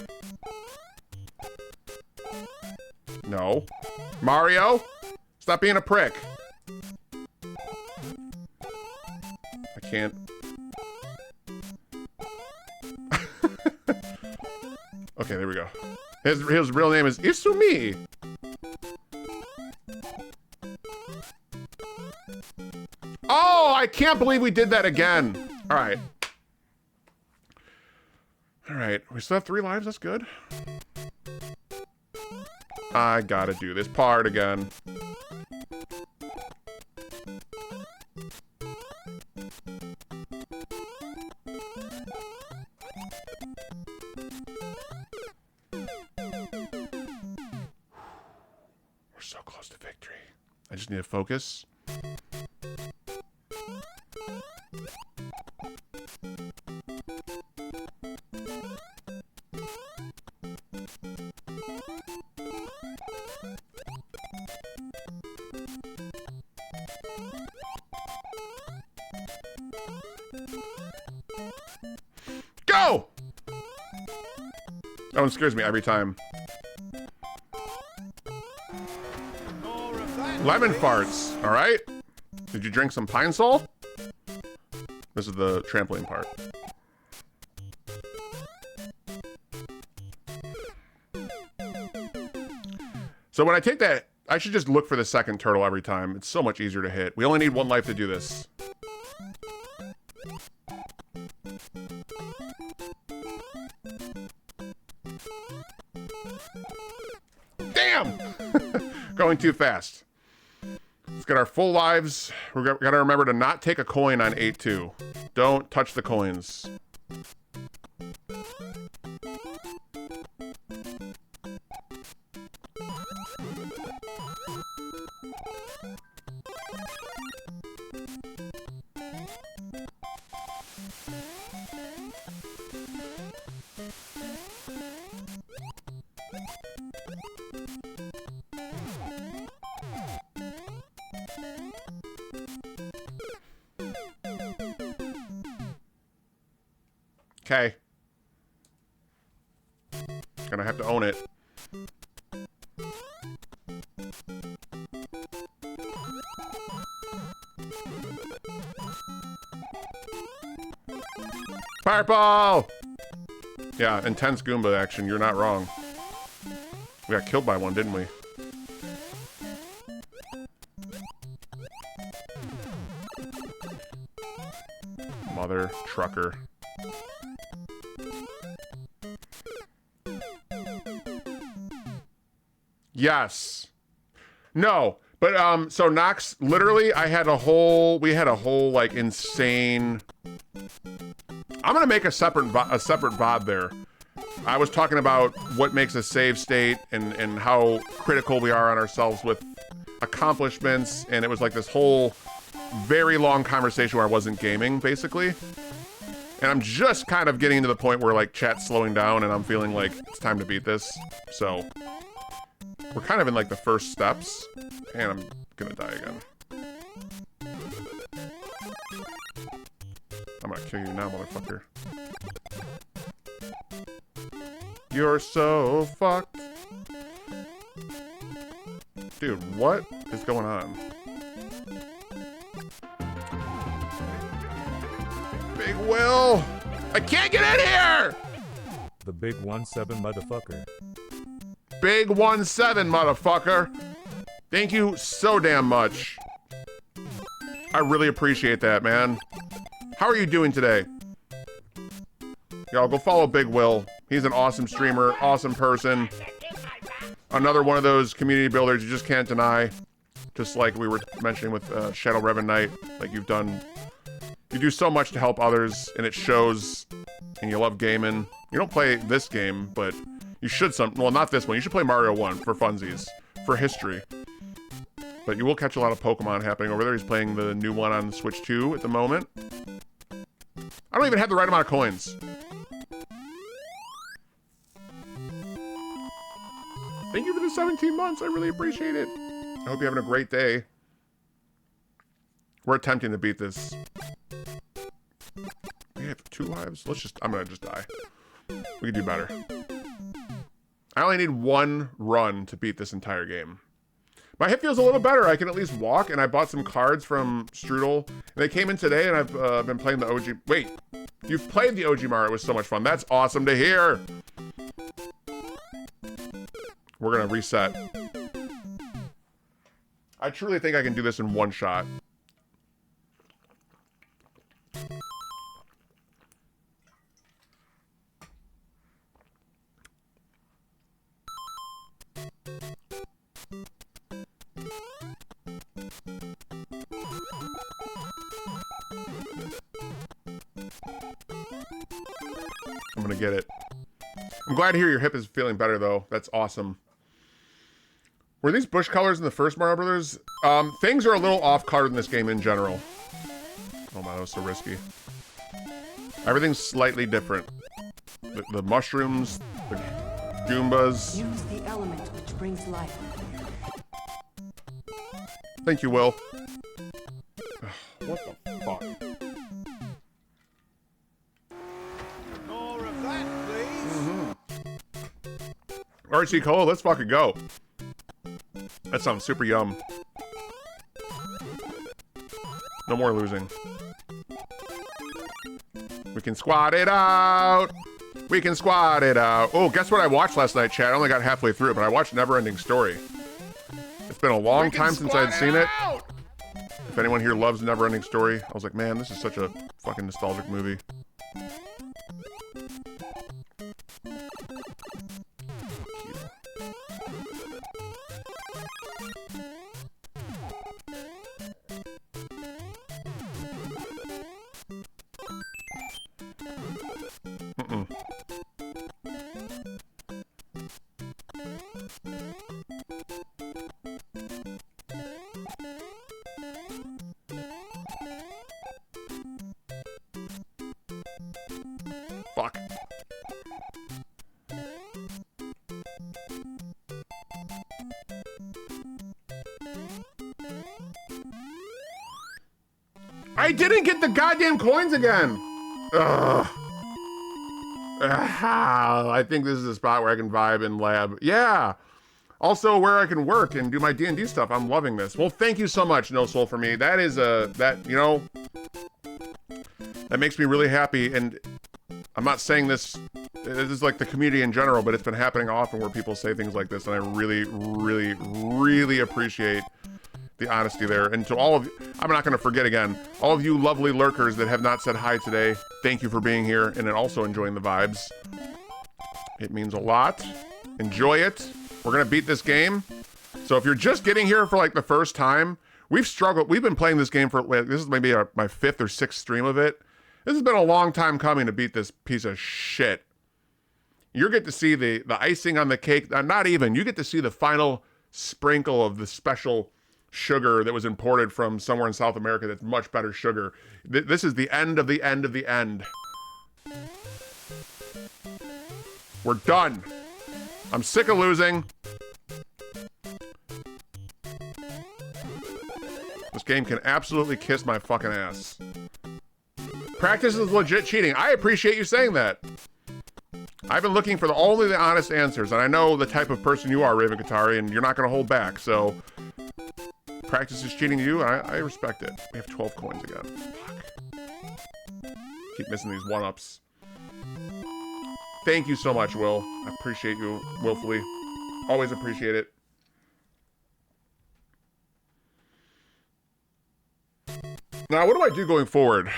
No. Mario, stop being a prick. I can't. Okay, there we go. His real name is Isumi. I can't believe we did that again. All right. All right, we still have 3 lives, that's good. I gotta do this part again. We're so close to victory. I just need to focus. Go! That one scares me every time. More of that, Lemon please. farts, all right? Did you drink some Pine Sol? This is the trampoline part. So when I take that, I should just look for the second turtle every time. It's so much easier to hit. We only need 1 life to do this. Damn! Going too fast. Let's get our full lives. We gotta remember to not take a coin on 8-2. Don't touch the coins. Okay. Gonna have to own it. Fireball! Yeah, intense Goomba action. You're not wrong. We got killed by one, didn't we? Mother trucker. Yes. No. But so Nox, literally we had a whole like insane. I'm gonna make a separate VOD there. I was talking about what makes a save state and how critical we are on ourselves with accomplishments, and it was like this whole very long conversation where I wasn't gaming, basically. And I'm just kind of getting to the point where like chat's slowing down and I'm feeling like it's time to beat this. So we're kind of in like the first steps, and I'm gonna die again. I'm gonna kill you now, motherfucker. You're so fucked. Dude, what is going on? Big Will! I can't get in here! The big 1-7 motherfucker. Big 1-7, motherfucker. Thank you so damn much. I really appreciate that, man. How are you doing today? Y'all go follow Big Will. He's an awesome streamer, awesome person. Another one of those community builders you just can't deny. Just like we were mentioning with Shadow Revan Knight. Like you do so much to help others, and it shows, and you love gaming. You don't play this game, but you should well, not this one. You should play Mario 1 for funsies, for history. But you will catch a lot of Pokemon happening over there. He's playing the new one on Switch 2 at the moment. I don't even have the right amount of coins. Thank you for the 17 months. I really appreciate it. I hope you're having a great day. We're attempting to beat this. We have 2 lives. I'm gonna just die. We can do better. I only need 1 run to beat this entire game. My hip feels a little better. I can at least walk, and I bought some cards from Strudel. And they came in today, and I've been playing the OG. Wait, you've played the OG Mario. It was so much fun. That's awesome to hear. We're gonna reset. I truly think I can do this in 1 shot. I'm gonna get it. I'm glad to hear your hip is feeling better, though. That's awesome. Were these bush colors in the first Mario Brothers? Things are a little off-colored in this game in general. Oh my, that was so risky. Everything's slightly different. The mushrooms, the Goombas. Use the element which brings life. Thank you, Will. What the fuck? More of that, please. RC Cola, let's fucking go. That sounds super yum. No more losing. We can squat it out. We can squat it out. Oh, guess what I watched last night, Chad? I only got halfway through it, but I watched Neverending Story. It's been a long time since I'd seen it. If anyone here loves Neverending Story, I was like, man, this is such a fucking nostalgic movie. Fuck. I didn't get the goddamn coins again. Ugh. I think this is a spot where I can vibe and lab. Yeah. Also where I can work and do my D&D stuff. I'm loving this. Well, thank you so much, No Soul, for me. That is that makes me really happy. And I'm not saying this is like the community in general, but it's been happening often where people say things like this. And I really, really, really appreciate the honesty there. And to all of you, I'm not going to forget again, all of you lovely lurkers that have not said hi today, thank you for being here and also enjoying the vibes. It means a lot. Enjoy it. We're going to beat this game. So if you're just getting here for like the first time, we've struggled. We've been playing this game for, this is maybe my fifth or sixth stream of it. This has been a long time coming to beat this piece of shit. You get to see the icing on the cake. Not even. You get to see the final sprinkle of the special sugar that was imported from somewhere in South America that's much better sugar. This is the end of the end of the end. We're done. I'm sick of losing. This game can absolutely kiss my fucking ass. Practice is legit cheating. I appreciate you saying that. I've been looking for only the honest answers, and I know the type of person you are, Raven Katari, and you're not going to hold back, so practice is cheating to you, and I respect it. We have 12 coins again. Fuck. Keep missing these one-ups. Thank you so much, Will. I appreciate you willfully. Always appreciate it. Now, what do I do going forward?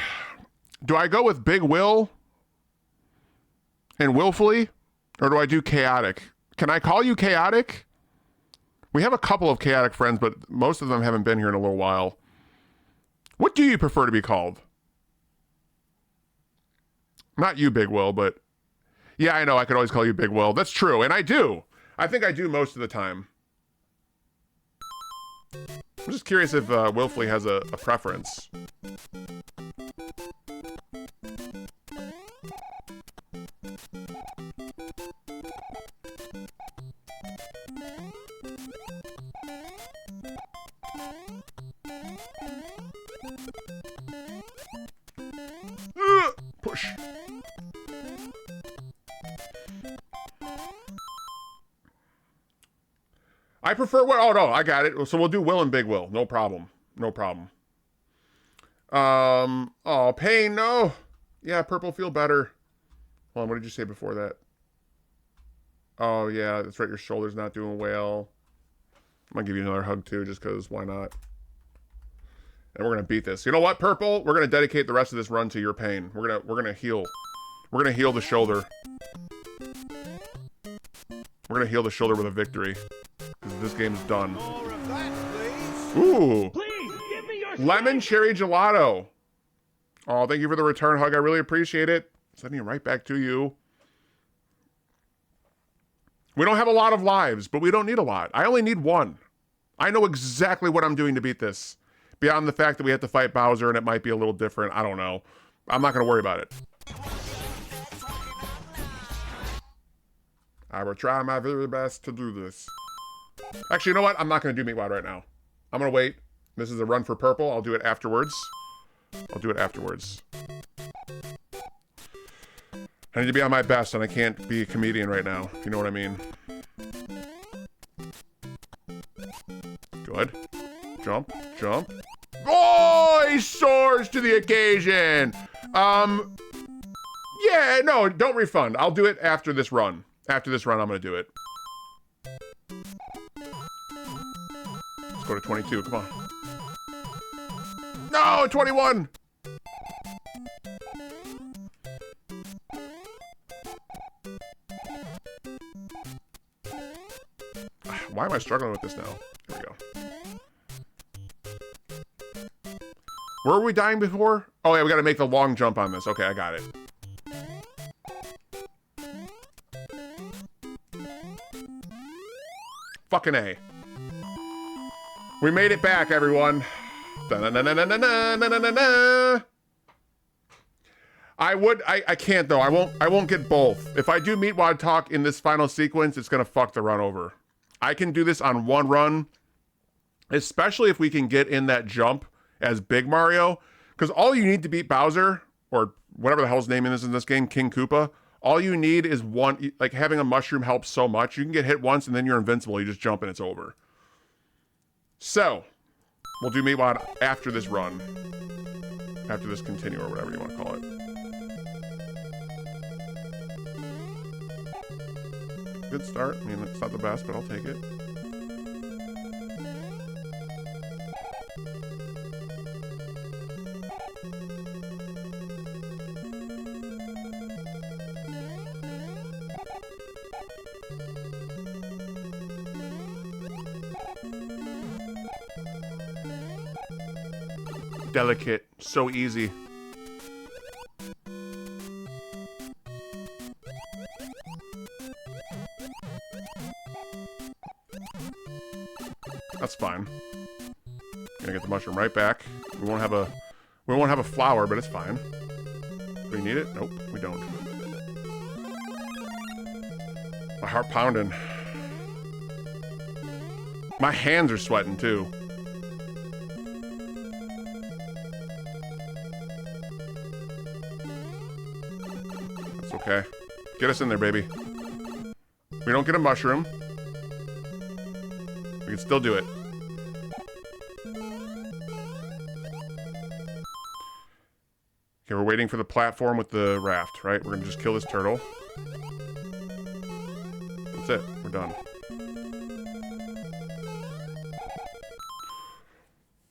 Do I go with Big Will and willfully, or do I do chaotic? Can I call you chaotic? We have a couple of chaotic friends, but most of them haven't been here in a little while. What do you prefer to be called? Not you, Big Will, but yeah, I know I could always call you Big Will. That's true, and I do. I think I do most of the time. I'm just curious if willfully has a preference. Push. I prefer what? Oh no, I got it. So we'll do Will and Big Will. No problem. No problem. Oh, pain. No. Yeah, purple feel better. Hold on. What did you say before that? Oh yeah, that's right. Your shoulder's not doing well. I'm gonna give you another hug too, just cause why not? And we're gonna beat this. You know what, Purple? We're gonna dedicate the rest of this run to your pain. We're gonna heal. We're gonna heal the shoulder. We're gonna heal the shoulder with a victory. Because this game's done. More of that, please. Ooh. Please. Lemon cherry gelato. Oh, thank you for the return hug. I really appreciate it. Sending it right back to you. We don't have a lot of lives, but we don't need a lot. I only need one. I know exactly what I'm doing to beat this. Beyond the fact that we have to fight Bowser and it might be a little different. I don't know. I'm not going to worry about it. I will try my very best to do this. Actually, you know what? I'm not going to do Meatwad right now. I'm going to wait. This is a run for purple. I'll do it afterwards. I need to be on my best, and I can't be a comedian right now, if you know what I mean. Good. Jump, jump. Oh, he soars to the occasion! Yeah, no, don't refund. I'll do it after this run. After this run, I'm gonna do it. Let's go to 22, come on. No, 21! Why am I struggling with this now? Here we go. Where were we dying before? Oh yeah, we gotta make the long jump on this. Okay, I got it. Fucking A. We made it back, everyone. Da-na-na-na-na-na-na-na-na-na. I can't though. I won't get both. If I do Meatwad talk in this final sequence, it's gonna fuck the run over. I can do this on one run, especially if we can get in that jump as Big Mario, because all you need to beat Bowser, or whatever the hell's name is in this game, King Koopa, all you need is one, like having a mushroom helps so much. You can get hit once and then you're invincible. You just jump and it's over. So, we'll do Meatwad after this run. After this continue, or whatever you want to call it. Good start. I mean, it's not the best, but I'll take it. Delicate. So easy. That's fine. Gonna get the mushroom right back. We won't have a flower, but it's fine. Do we need it? Nope, we don't. My heart pounding. My hands are sweating too. That's okay. Get us in there, baby. We don't get a mushroom. We can still do it. Okay, we're waiting for the platform with the raft, right? We're gonna just kill this turtle. That's it. We're done.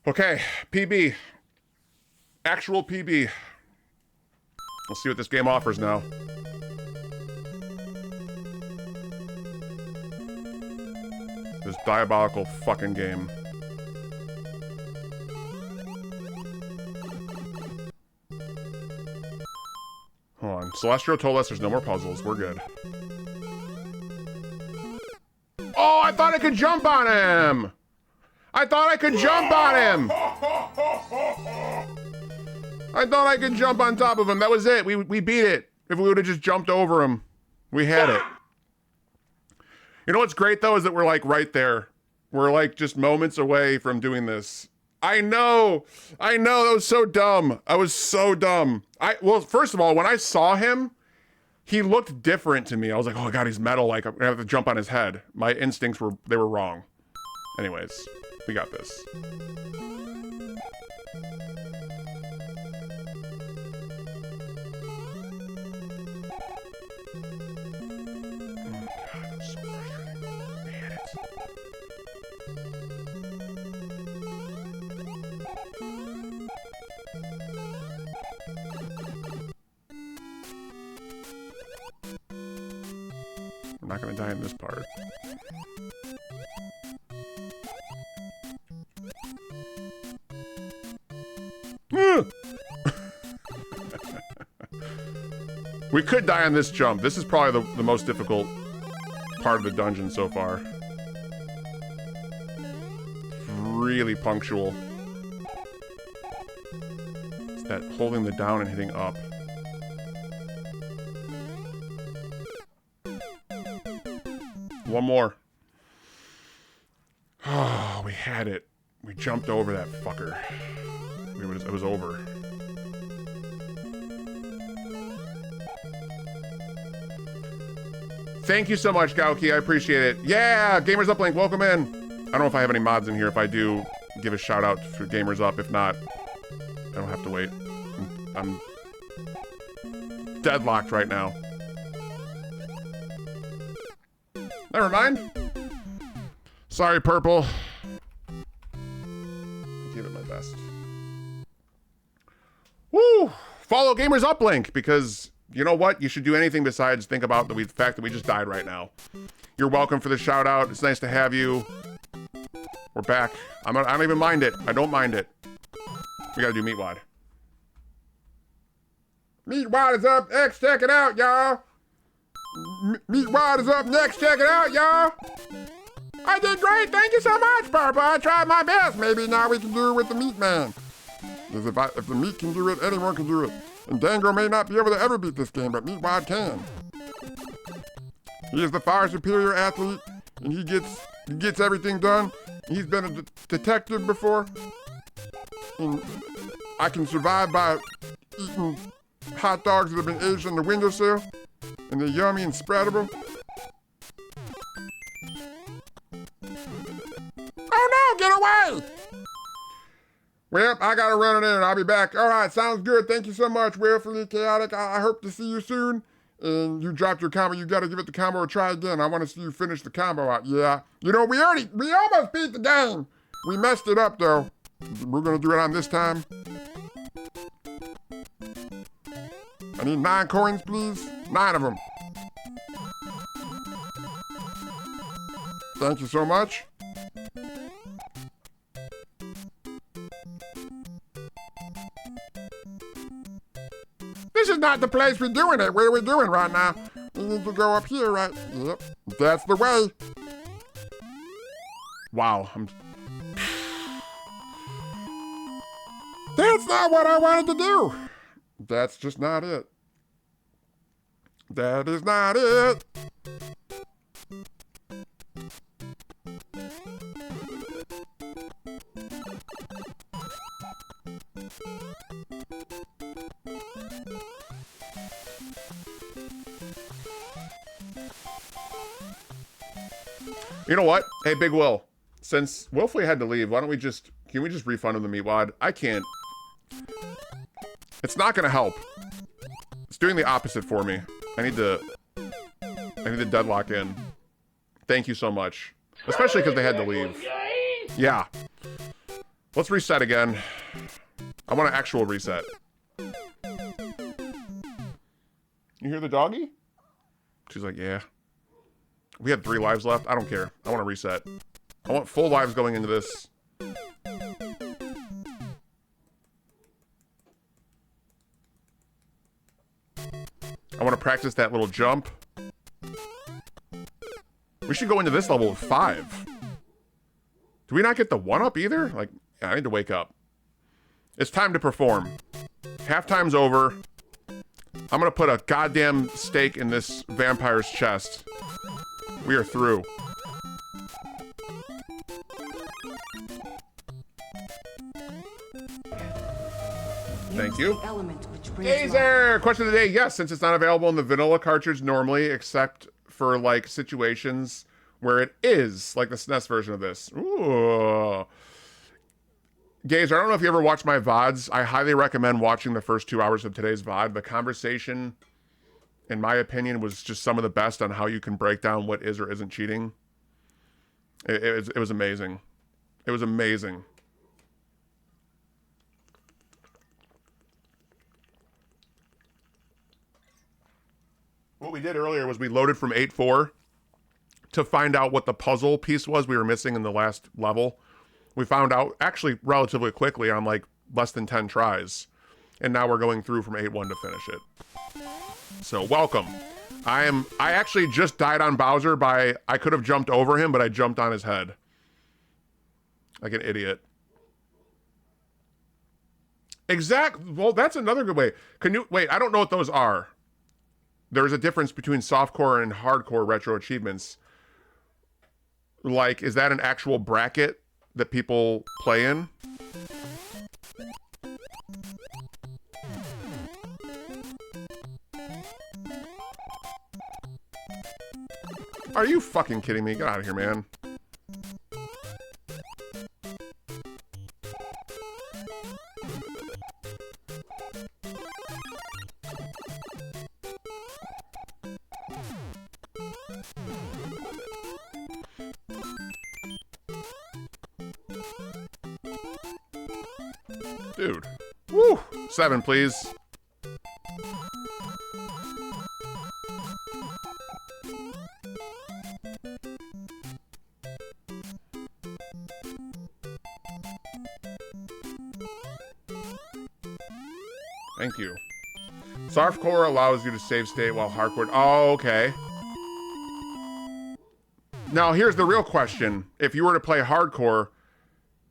Okay, PB. Actual PB. Let's see what this game offers now. This diabolical fucking game. Hold on. Celestial told us there's no more puzzles. We're good. Oh, I thought I could jump on him! I thought I could jump on him! I thought I could jump on top of him. That was it. We beat it. If we would have just jumped over him, we had it. You know what's great though is that we're like right there. We're like just moments away from doing this. I know. That was so dumb. I was so dumb. Well, first of all, when I saw him, he looked different to me. I was like, oh god, he's metal. Like I'm gonna have to jump on his head. My instincts were wrong. Anyways, we got this. I'm not gonna die in this part. We could die on this jump. This is probably the most difficult part of the dungeon so far. Really punctual. It's that holding the down and hitting up. One more. Oh, we had it. We jumped over that fucker. It was over. Thank you so much, Gauki. I appreciate it. Yeah, Gamers Uplink, welcome in. I don't know if I have any mods in here. If I do, give a shout out for Gamers Up. If not, I don't have to wait. I'm deadlocked right now. Never mind. Sorry, Purple. I gave it my best. Woo! Follow Gamers Uplink because you know what? You should do anything besides think about the fact that we just died right now. You're welcome for the shout out. It's nice to have you. We're back. I don't even mind it. I don't mind it. We gotta do Meatwad. Meatwad is up next. Check it out, y'all. Meatwad is up next. Check it out, y'all. I did great. Thank you so much, Purple. I tried my best. Maybe now we can do it with the Meat Man. Because if the meat can do it, anyone can do it. And Dango may not be able to ever beat this game, but Meatwad can. He is the far superior athlete, and he gets everything done. He's been a detective before. And I can survive by eating hot dogs that have been aged on the windowsill. And they're yummy and spreadable. Oh no, get away! Well, I gotta run it in. I'll be back. All right, sounds good. Thank you so much, Willfully Chaotic. I hope to see you soon. And you dropped your combo. You gotta give it the combo a try again. I want to see you finish the combo out. Yeah. You know, we almost beat the game. We messed it up, though. We're gonna do it on this time. I need 9 coins, please. 9 of them. Thank you so much. This is not the place we're doing it. Where are we doing right now? We need to go up here, right? Yep. That's the way. Wow. That's not what I wanted to do. That's just not it. That is not it. You know what? Hey, Big Will. Since Willfully had to leave, why don't we just... Can we just refund him the Meatwad? I can't. It's not gonna help. It's doing the opposite for me. I need to deadlock in. Thank you so much. Especially because they had to leave. Yeah. Let's reset again. I want an actual reset. You hear the doggy? She's like, yeah. We had 3 lives left. I don't care. I want to reset. I want full lives going into this. I want to practice that little jump. We should go into this level with 5. Do we not get the 1-up either? Like, yeah, I need to wake up. It's time to perform. Halftime's over. I'm gonna put a goddamn stake in this vampire's chest. We are through. Thank you. Gazer! Question of the day. Yes, since it's not available in the vanilla cartridge normally, except for like situations where it is, like the SNES version of this. Ooh. Gazer, I don't know if you ever watched my VODs. I highly recommend watching the first 2 hours of today's VOD. The conversation, in my opinion, was just some of the best on how you can break down what is or isn't cheating. It was amazing. It was amazing. What we did earlier was we loaded from 8.4 to find out what the puzzle piece was we were missing in the last level. We found out actually relatively quickly on like less than 10 tries. And now we're going through from 8.1 to finish it. So welcome. I actually just died on Bowser by, I could have jumped over him, but I jumped on his head. Like an idiot. Well, that's another good way. Wait, I don't know what those are. There's a difference between softcore and hardcore retro achievements. Like, is that an actual bracket that people play in? Are you fucking kidding me? Get out of here, man. Dude. Woo! 7, please. Thank you. Softcore allows you to save state while hardcore... Oh, okay. Now, here's the real question. If you were to play hardcore,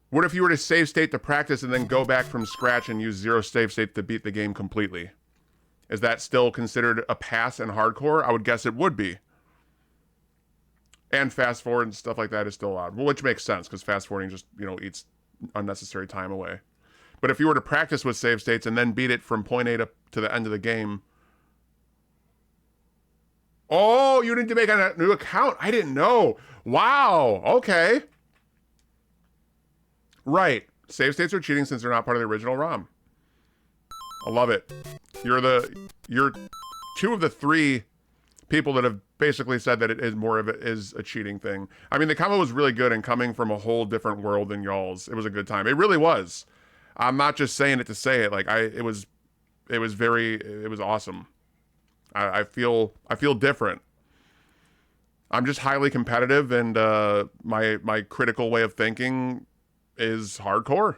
what if you were to save state to practice and then go back from scratch and use 0 save state to beat the game completely? Is that still considered a pass in hardcore? I would guess it would be. And fast forward and stuff like that is still allowed. Well, which makes sense, because fast forwarding just, eats unnecessary time away. But if you were to practice with save states and then beat it from point A to the end of the game... Oh, you need to make a new account. I didn't know. Wow. Okay. Right. Save states are cheating since they're not part of the original ROM. I love it. You're 2 of the 3 people that have basically said that it is more of it is a cheating thing. I mean, the combo was really good, and coming from a whole different world than y'all's, it was a good time. It really was. I'm not just saying it to say it. Like, it was awesome. I feel different. I'm just highly competitive, and my critical way of thinking is hardcore,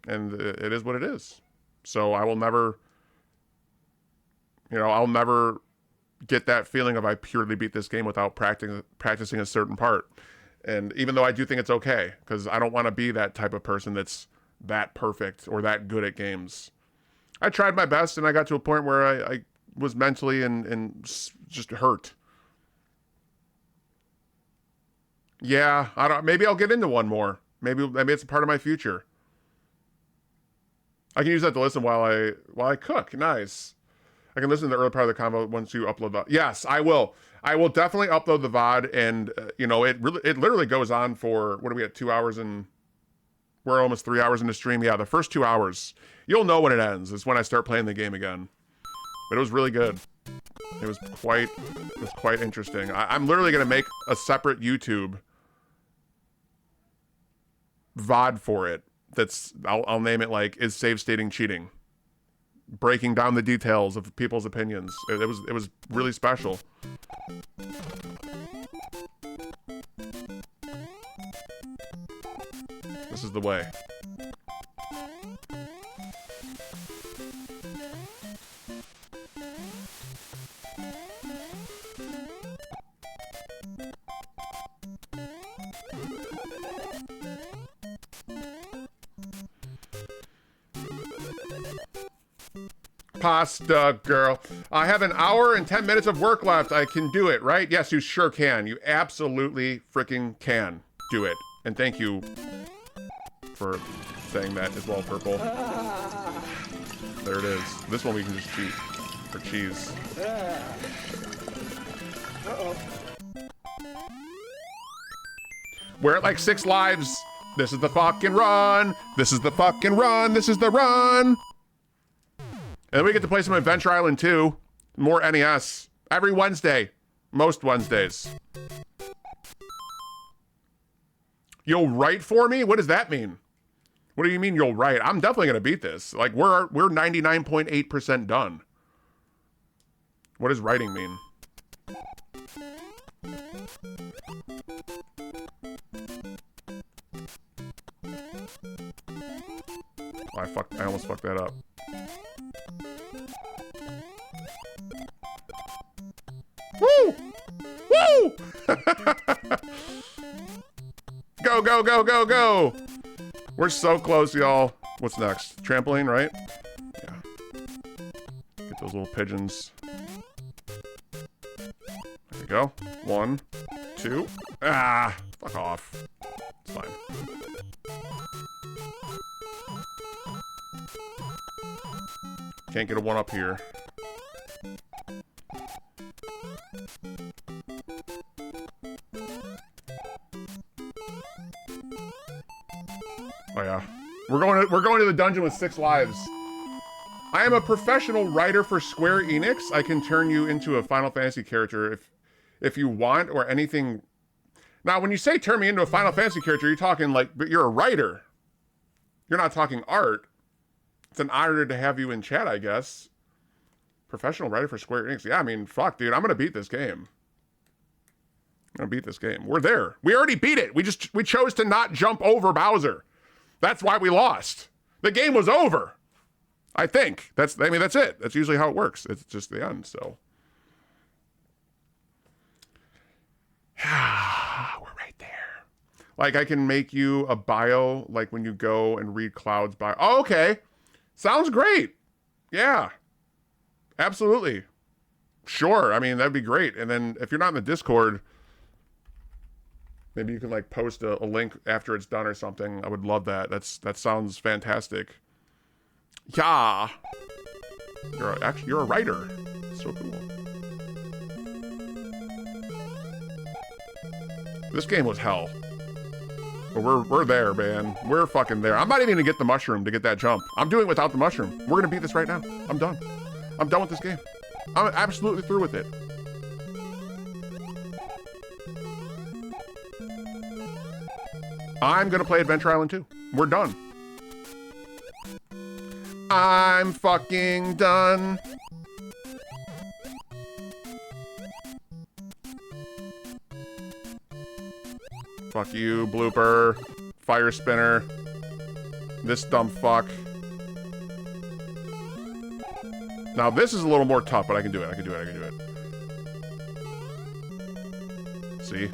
and it is what it is. So I will never, I'll never get that feeling of I purely beat this game without practicing a certain part. And even though I do think it's okay, because I don't want to be that type of person that's that perfect or that good at games. I tried my best, and I got to a point where I was mentally and just hurt. Yeah, maybe I'll get into one more. Maybe it's a part of my future. I can use that to listen while I cook. Nice. I can listen to the early part of the convo once you upload the... Yes, I will. I will definitely upload the VOD, and it literally goes on for, what are we at, 2 hours, and we're almost 3 hours into stream. Yeah, the first 2 hours. You'll know when it ends. It's when I start playing the game again. But it was really good. It was quite interesting. I'm literally gonna make a separate YouTube VOD for it. I'll name it like, is save stating cheating? Breaking down the details of people's opinions. It was really special. This is the way. Pasta girl. I have an hour and 10 minutes of work left. I can do it, right? Yes, you sure can. You absolutely freaking can do it. And thank you for saying that as well, Purple. There it is. This one we can just cheat. Or cheese. We're at like 6 lives. This is the fucking run. This is the fucking run. This is the run. And then we get to play some Adventure Island 2. More NES. Every Wednesday. Most Wednesdays. You'll write for me? What does that mean? What do you mean you'll write? I'm definitely going to beat this. Like, we're 99.8% done. What does writing mean? Oh, I almost fucked that up. Woo! Woo! Go, go, go, go, go! We're so close, y'all. What's next? Trampoline, right? Yeah. Get those little pigeons. There we go. 1, 2. Ah! Fuck off. It's fine. Can't get a one up here. Oh yeah. We're going to the dungeon with 6 lives. I am a professional writer for Square Enix. I can turn you into a Final Fantasy character if you want, or anything. Now, when you say turn me into a Final Fantasy character, you're talking like, but you're a writer. You're not talking art. It's an honor to have you in chat, I guess. Professional writer for Square Enix. Yeah, I mean, fuck, dude. I'm going to beat this game. I'm going to beat this game. We're there. We already beat it. We chose to not jump over Bowser. That's why we lost. The game was over. I think. That's it. That's usually how it works. It's just the end, so. We're right there. Like, I can make you a bio, like when you go and read Cloud's bio. Oh, okay. Sounds great. Yeah. Absolutely. Sure. I mean, that'd be great. And then if you're not in the Discord, maybe you can like post a link after it's done or something. I would love that. That sounds fantastic. Yeah. You're a writer. So cool. This game was hell. But we're there, man. We're fucking there. I'm not even gonna get the mushroom to get that jump. I'm doing it without the mushroom. We're gonna beat this right now. I'm done. I'm done with this game. I'm absolutely through with it. I'm gonna play Adventure Island 2. We're done. I'm fucking done. Fuck you, blooper. Fire spinner. This dumb fuck. Now this is a little more tough, but I can do it. I can do it. I can do it. See?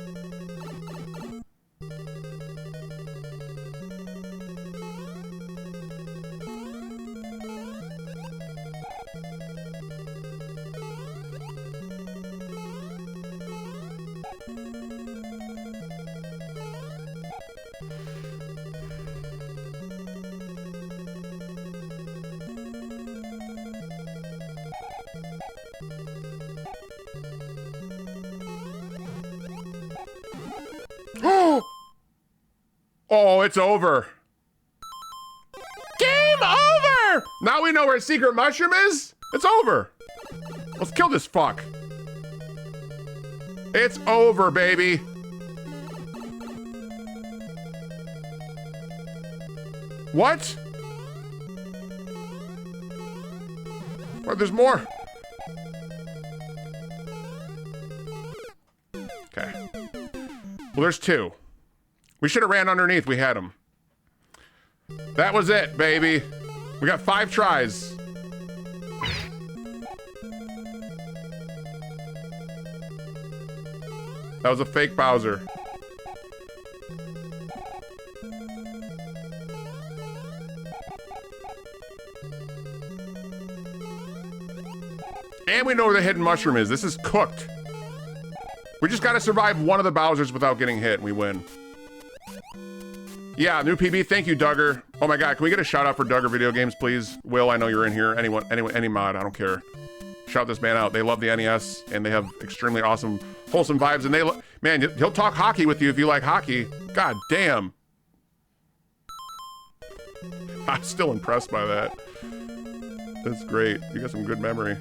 Oh, it's over. Game over! Now we know where Secret Mushroom is? It's over. Let's kill this fuck. It's over, baby. What? Well, there's more. Okay. Well, there's 2. We should have ran underneath. We had him. That was it, baby. We got 5 tries. That was a fake Bowser. And we know where the hidden mushroom is. This is cooked. We just gotta survive one of the Bowsers without getting hit and we win. Yeah, new PB. Thank you, Duggar. Oh my god, can we get a shout out for Duggar Video Games, please? Will, I know you're in here. Anyone, any mod, I don't care. Shout this man out. They love the NES and they have extremely awesome, wholesome vibes. And man, he'll talk hockey with you if you like hockey. God damn. I'm still impressed by that. That's great. You got some good memory.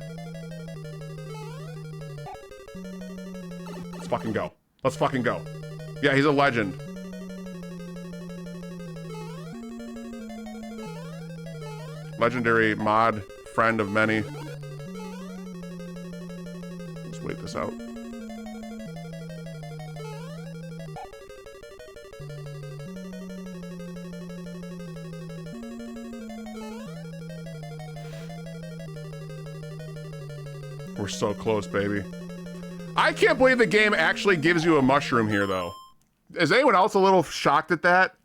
Let's fucking go. Let's fucking go. Yeah, he's a legend. Legendary mod, friend of many. Let's wait this out. We're so close, baby. I can't believe the game actually gives you a mushroom here, though. Is anyone else a little shocked at that?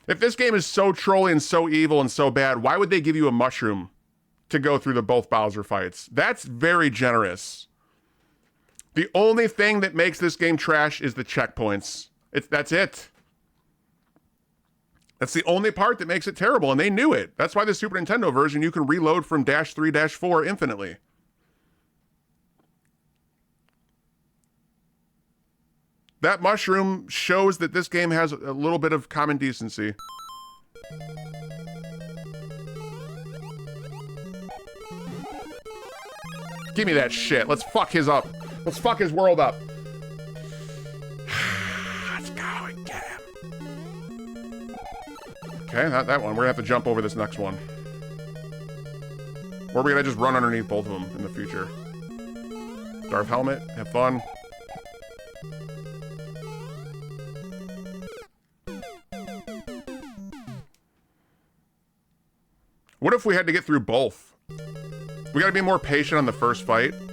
If this game is so trolly and so evil and so bad, why would they give you a mushroom to go through the both Bowser fights? That's very generous. The only thing that makes this game trash is the checkpoints. That's it. That's the only part that makes it terrible, and they knew it. That's why the Super Nintendo version, you can reload from -3, -4 infinitely. That mushroom shows that this game has a little bit of common decency. Give me that shit. Let's fuck his up. Let's fuck his world up. Let's go and get him. Okay, not that one. We're gonna have to jump over this next one. Or we're gonna just run underneath both of them in the future. Darth Helmet, have fun. What if we had to get through both? We gotta be more patient on the first fight. Boy.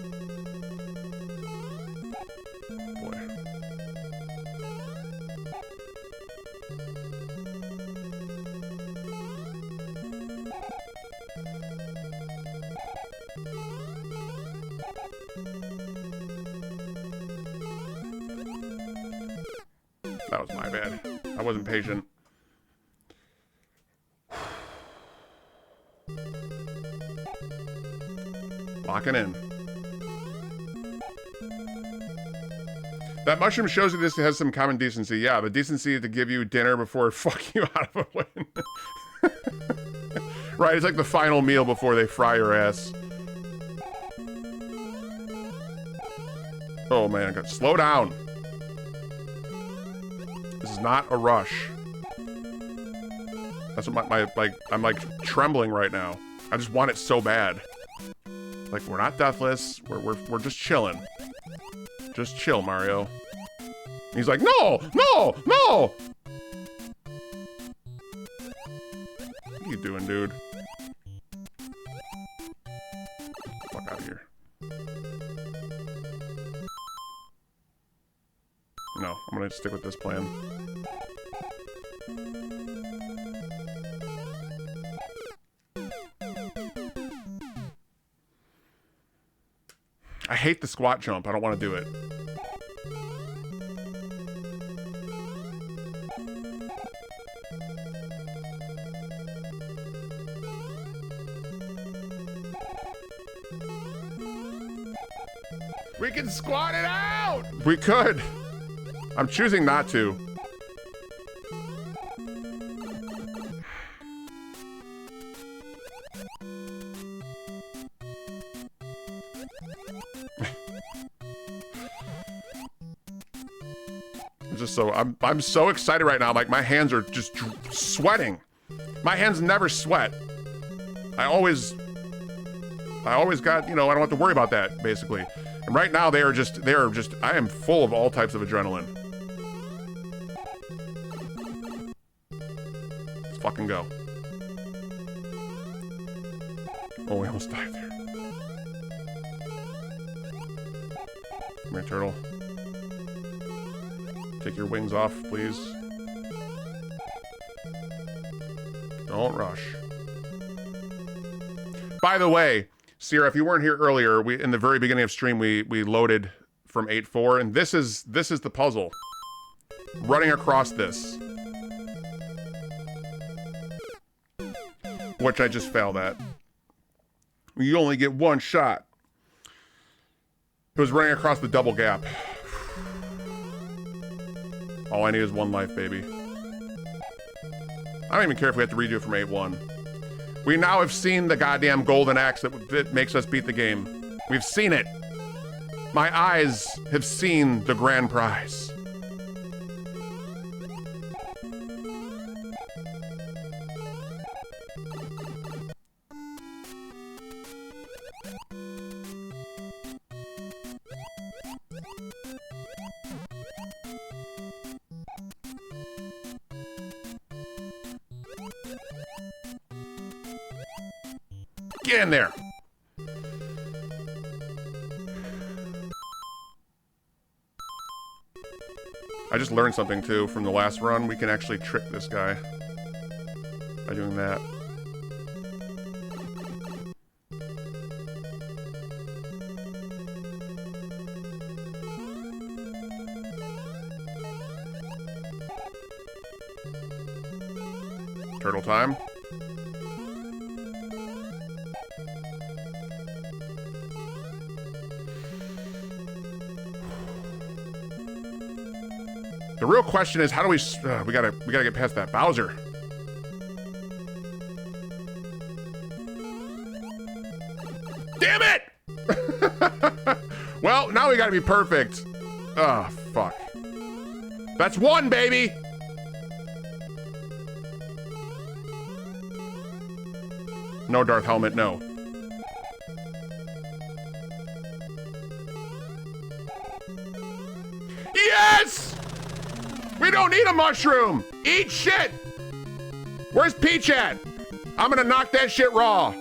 That was my bad. I wasn't patient. Locking in. That mushroom shows you this has some common decency. Yeah, the decency to give you dinner before fucking you out of a win. Right, it's like the final meal before they fry your ass. Oh man, slow down. This is not a rush. That's what I'm like trembling right now. I just want it so bad. Like, we're not deathless. We're just chilling. Just chill, Mario. And he's like, no, no, no. What are you doing, dude? Fuck out of here. No, I'm gonna stick with this plan. I hate the squat jump. I don't want to do it. We can squat it out! We could. I'm choosing not to. I'm so excited right now. Like, my hands are just sweating. My hands never sweat. I always got, you know, I don't have to worry about that, basically. And right now they are just, I am full of all types of adrenaline. Let's fucking go. Oh, we almost died there. Come here, turtle. Take your wings off, please. Don't rush. By the way, Sierra, if you weren't here earlier, in the very beginning of stream, we loaded from 8.4, and this is the puzzle. Running across this. Which I just failed at. You only get one shot. It was running across the double gap. All I need is one life, baby. I don't even care if we have to redo it from 8-1. We now have seen the goddamn golden axe that makes us beat the game. We've seen it. My eyes have seen the grand prize. Get in there. I just learned something too from the last run. We can actually trick this guy by doing that. Turtle time. The real question is, how do we gotta get past that Bowser. Damn it! Well, now we gotta be perfect. Oh, fuck. That's one, baby! No Darth Helmet, no. Yes! We don't need a mushroom! Eat shit! Where's Peach at? I'm gonna knock that shit raw.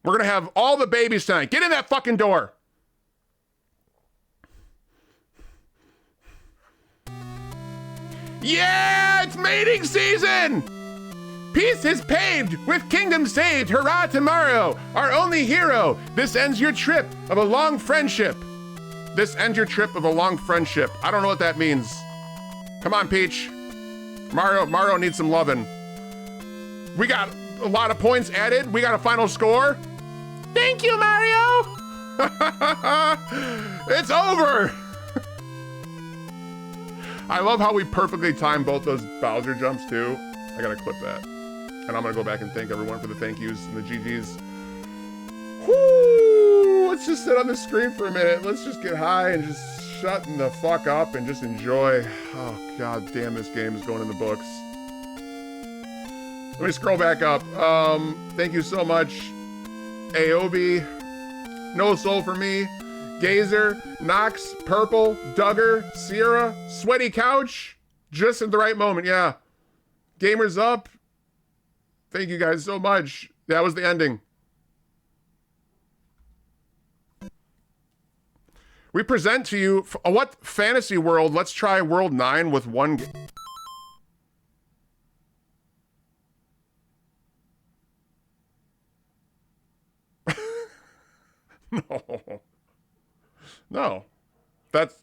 We're gonna have all the babies tonight. Get in that fucking door. Yeah, it's mating season! Peace is paved with kingdom saved. Hurrah to Mario, our only hero. This ends your trip of a long friendship. This ends your trip of a long friendship. I don't know what that means. Come on, Peach. Mario needs some loving. We got a lot of points added. We got a final score. Thank you, Mario. It's over. I love how we perfectly timed both those Bowser jumps too. I gotta clip that. And I'm gonna go back and thank everyone for the thank yous and the GGs. Whoo! Let's just sit on the screen for a minute. Let's just get high and just shut the fuck up and just enjoy. Oh, god damn, this game is going in the books. Let me scroll back up. Thank you so much. Aobi, No Soul for Me, Gazer, Nox, Purple, Duggar, Sierra, Sweaty Couch, just at the right moment, yeah. Gamers Up, thank you guys so much. That was the ending. We present to you, what fantasy world? Let's try World 9 with one game. No. No. That's...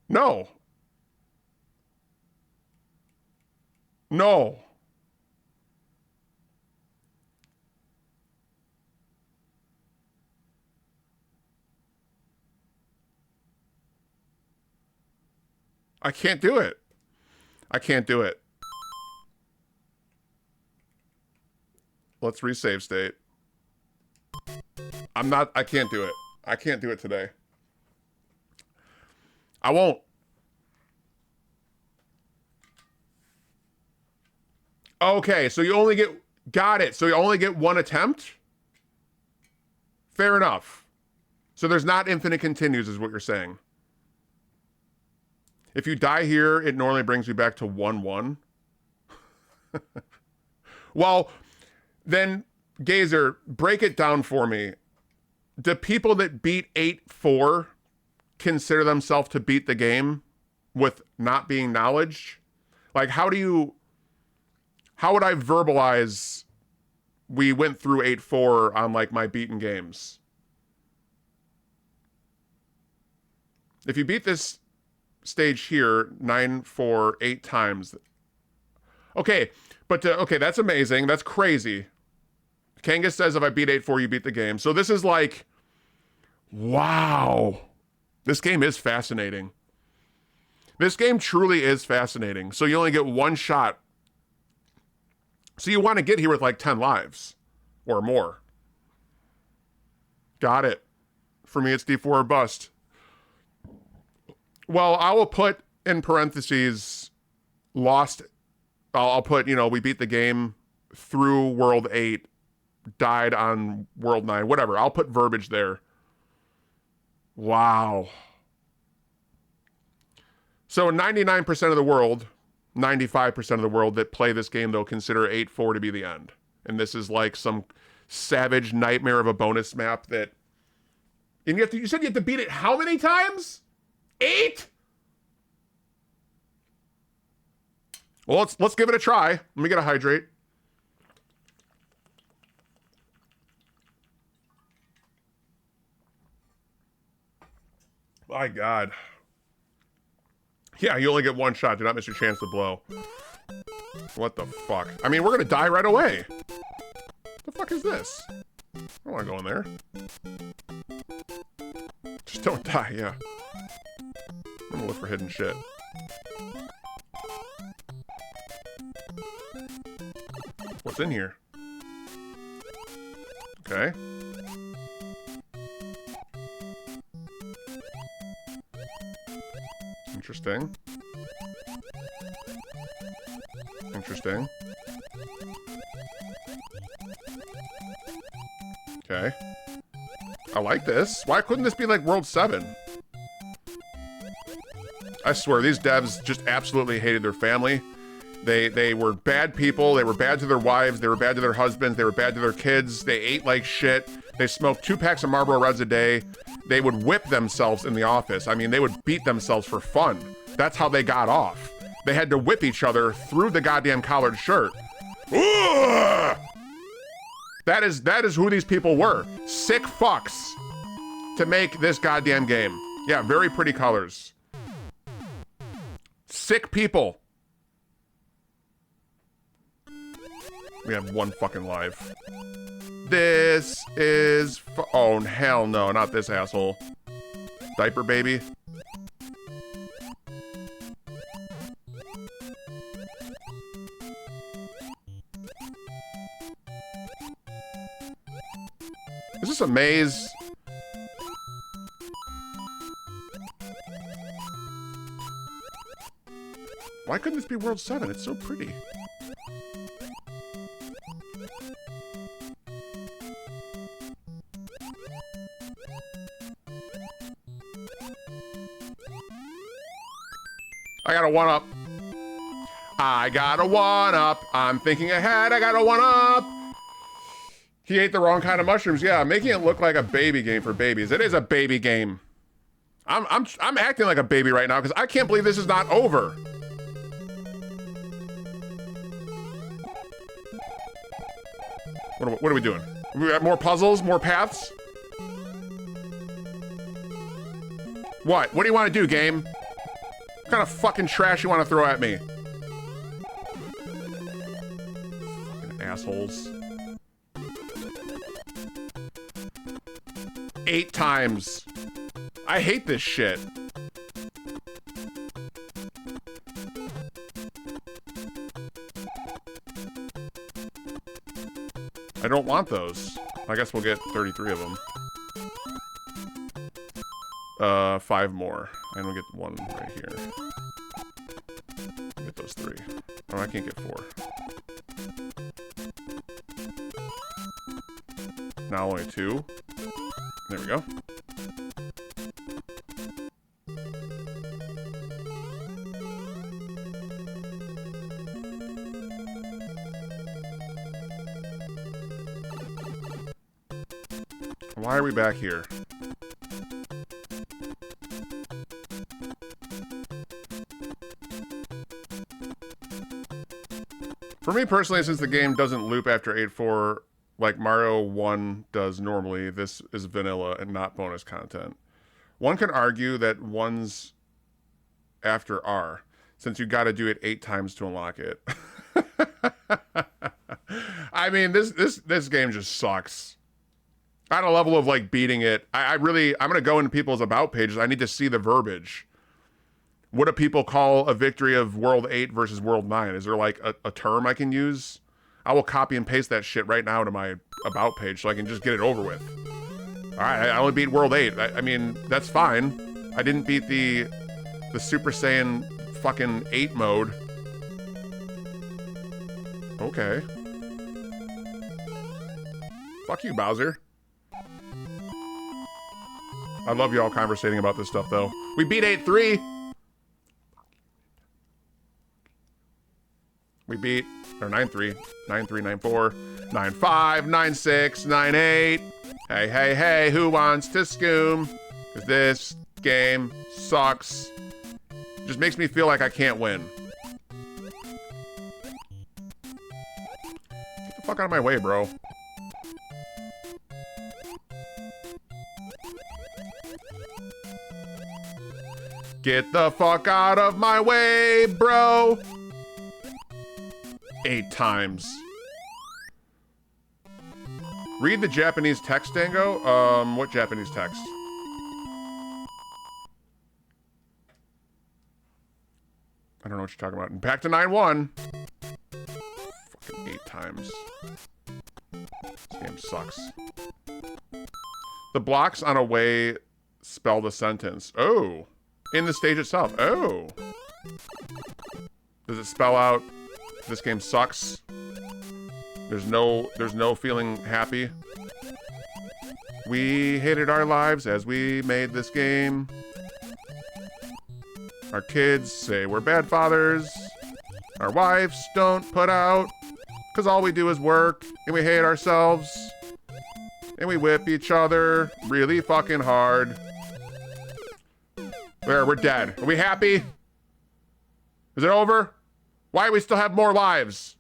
No. No. I can't do it. I can't do it. Let's resave state. I can't do it. I can't do it today. I won't. Okay, so you only get, got it. So you only get one attempt? Fair enough. So there's not infinite continues is what you're saying. If you die here, it normally brings you back to 1-1. Well, then, Gazer, break it down for me. Do people that beat 8-4 consider themselves to beat the game with not being knowledge? Like, how would I verbalize we went through 8-4 on, like, my beaten games? If you beat this stage here 9-4 8 times, okay, but okay, that's amazing. That's crazy. Kangas says if I beat 8-4, you beat the game. So this is like, wow. This game is fascinating. This game truly is fascinating. So you only get one shot. So you want to get here with like 10 lives or more. Got it. For me, it's D4 or bust. Well, I will put in parentheses lost. I'll put, you know, we beat the game through World 8, died on World 9, whatever. I'll put verbiage there. Wow. So 99% of the world, 95% of the world that play this game, though, consider 8-4 to be the end. And this is like some savage nightmare of a bonus map that... And you said you have to beat it how many times? 8? Well, let's give it a try. Let me get a hydrate. My God. Yeah, you only get one shot. Do not miss your chance to blow. What the fuck? I mean, we're gonna die right away. The fuck is this? I don't wanna go in there. Just don't die, yeah. I'm gonna look for hidden shit. What's in here? Okay. Interesting. Interesting. Okay. I like this. Why couldn't this be like World 7? I swear, these devs just absolutely hated their family. They were bad people. They were bad to their wives. They were bad to their husbands. They were bad to their kids. They ate like shit. They smoked 2 packs of Marlboro Reds a day. They would whip themselves in the office. I mean, they would beat themselves for fun. That's how they got off. They had to whip each other through the goddamn collared shirt. Ugh! That is who these people were. Sick fucks to make this goddamn game. Yeah, very pretty colors. Sick people. We have one fucking life. This is... oh, hell no, not this asshole. Diaper baby. Is this a maze? Why couldn't this be World 7? It's so pretty. I got a 1-up. I got a 1-up. I'm thinking ahead. I got a 1-up. He ate the wrong kind of mushrooms. Yeah, making it look like a baby game for babies. It is a baby game. I'm acting like a baby right now because I can't believe this is not over. What are we doing? We got more puzzles, more paths? What? What do you want to do, game? What kind of fucking trash you want to throw at me? Fucking assholes. 8 times. I hate this shit. I don't want those. I guess we'll get 33 of them. 5 more. And we'll get 1 right here. Get those 3. Oh, I can't get 4. Now only 2. There we go. Why are we back here? For me personally, since the game doesn't loop after 8-4 like Mario 1 does normally, this is vanilla and not bonus content. One can argue that 1's after R, since you gotta do it 8 times to unlock it. I mean, this game just sucks. At a level of like beating it, I'm gonna go into people's about pages. I need to see the verbiage. What do people call a victory of World 8 versus World 9? Is there like a term I can use? I will copy and paste that shit right now to my about page so I can just get it over with. All right, I only beat World 8. I mean, that's fine. I didn't beat the Super Saiyan fucking 8 mode. Okay. Fuck you, Bowser. I love y'all conversating about this stuff, though. We beat 8-3. We beat, or 9-3, 9-3, 9-4, 9-5, 9-6, 9-8. Hey, hey, hey, who wants to scoom? Because this game sucks. Just makes me feel like I can't win. Get the fuck out of my way, bro. Get the fuck out of my way, bro. 8 times. Read the Japanese text, Dango. What Japanese text? I don't know what you're talking about. Back to 9-1. Fucking 8 times. This game sucks. The blocks on a way spell the sentence. Oh. In the stage itself. Oh. Does it spell out this game sucks? There's no feeling happy. We hated our lives as we made this game. Our kids say we're bad fathers. Our wives don't put out, because all we do is work, and we hate ourselves. And we whip each other really fucking hard. There, we're dead. Are we happy? Is it over? Why do we still have more lives?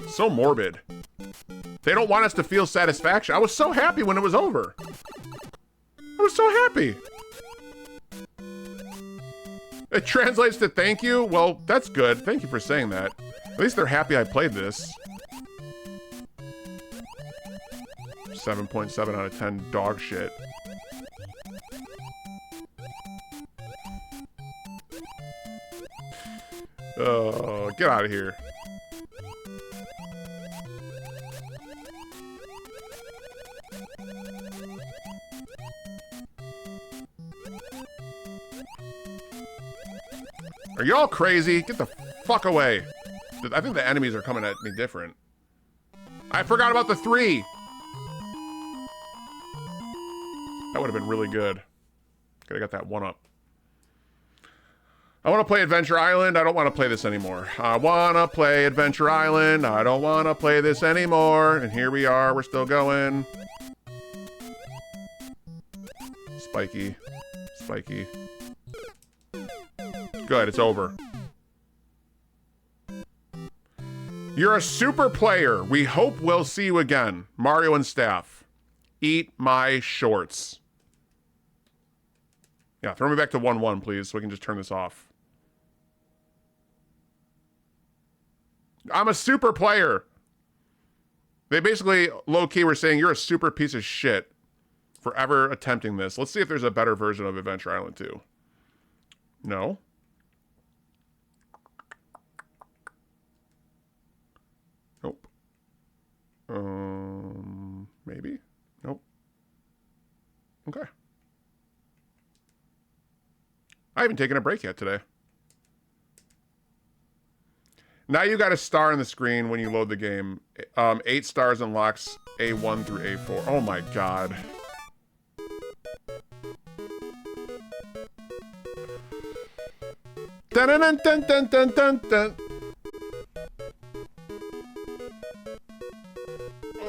So morbid. They don't want us to feel satisfaction. I was so happy when it was over. I was so happy. It translates to thank you. Well, that's good. Thank you for saying that. At least they're happy I played this. 7.7 out of 10 dog shit. Oh, get out of here. Are you all crazy? Get the fuck away. I think the enemies are coming at me different. I forgot about the 3. That would have been really good. Could have got that 1 up. I want to play Adventure Island. I don't want to play this anymore. I want to play Adventure Island. I don't want to play this anymore. And here we are. We're still going. Spiky. Spiky. Good, it's over. You're a super player. We hope we'll see you again. Mario and staff. Eat my shorts. Yeah, throw me back to 1-1, please, so we can just turn this off. I'm a super player. They basically, low-key, were saying you're a super piece of shit for ever attempting this. Let's see if there's a better version of Adventure Island 2. No. Nope. Maybe? Nope. Okay. I haven't taken a break yet today. Now you got a star on the screen when you load the game. 8 stars unlocks A1 through A4. Oh my god. Dun dun dun dun dun dun dun.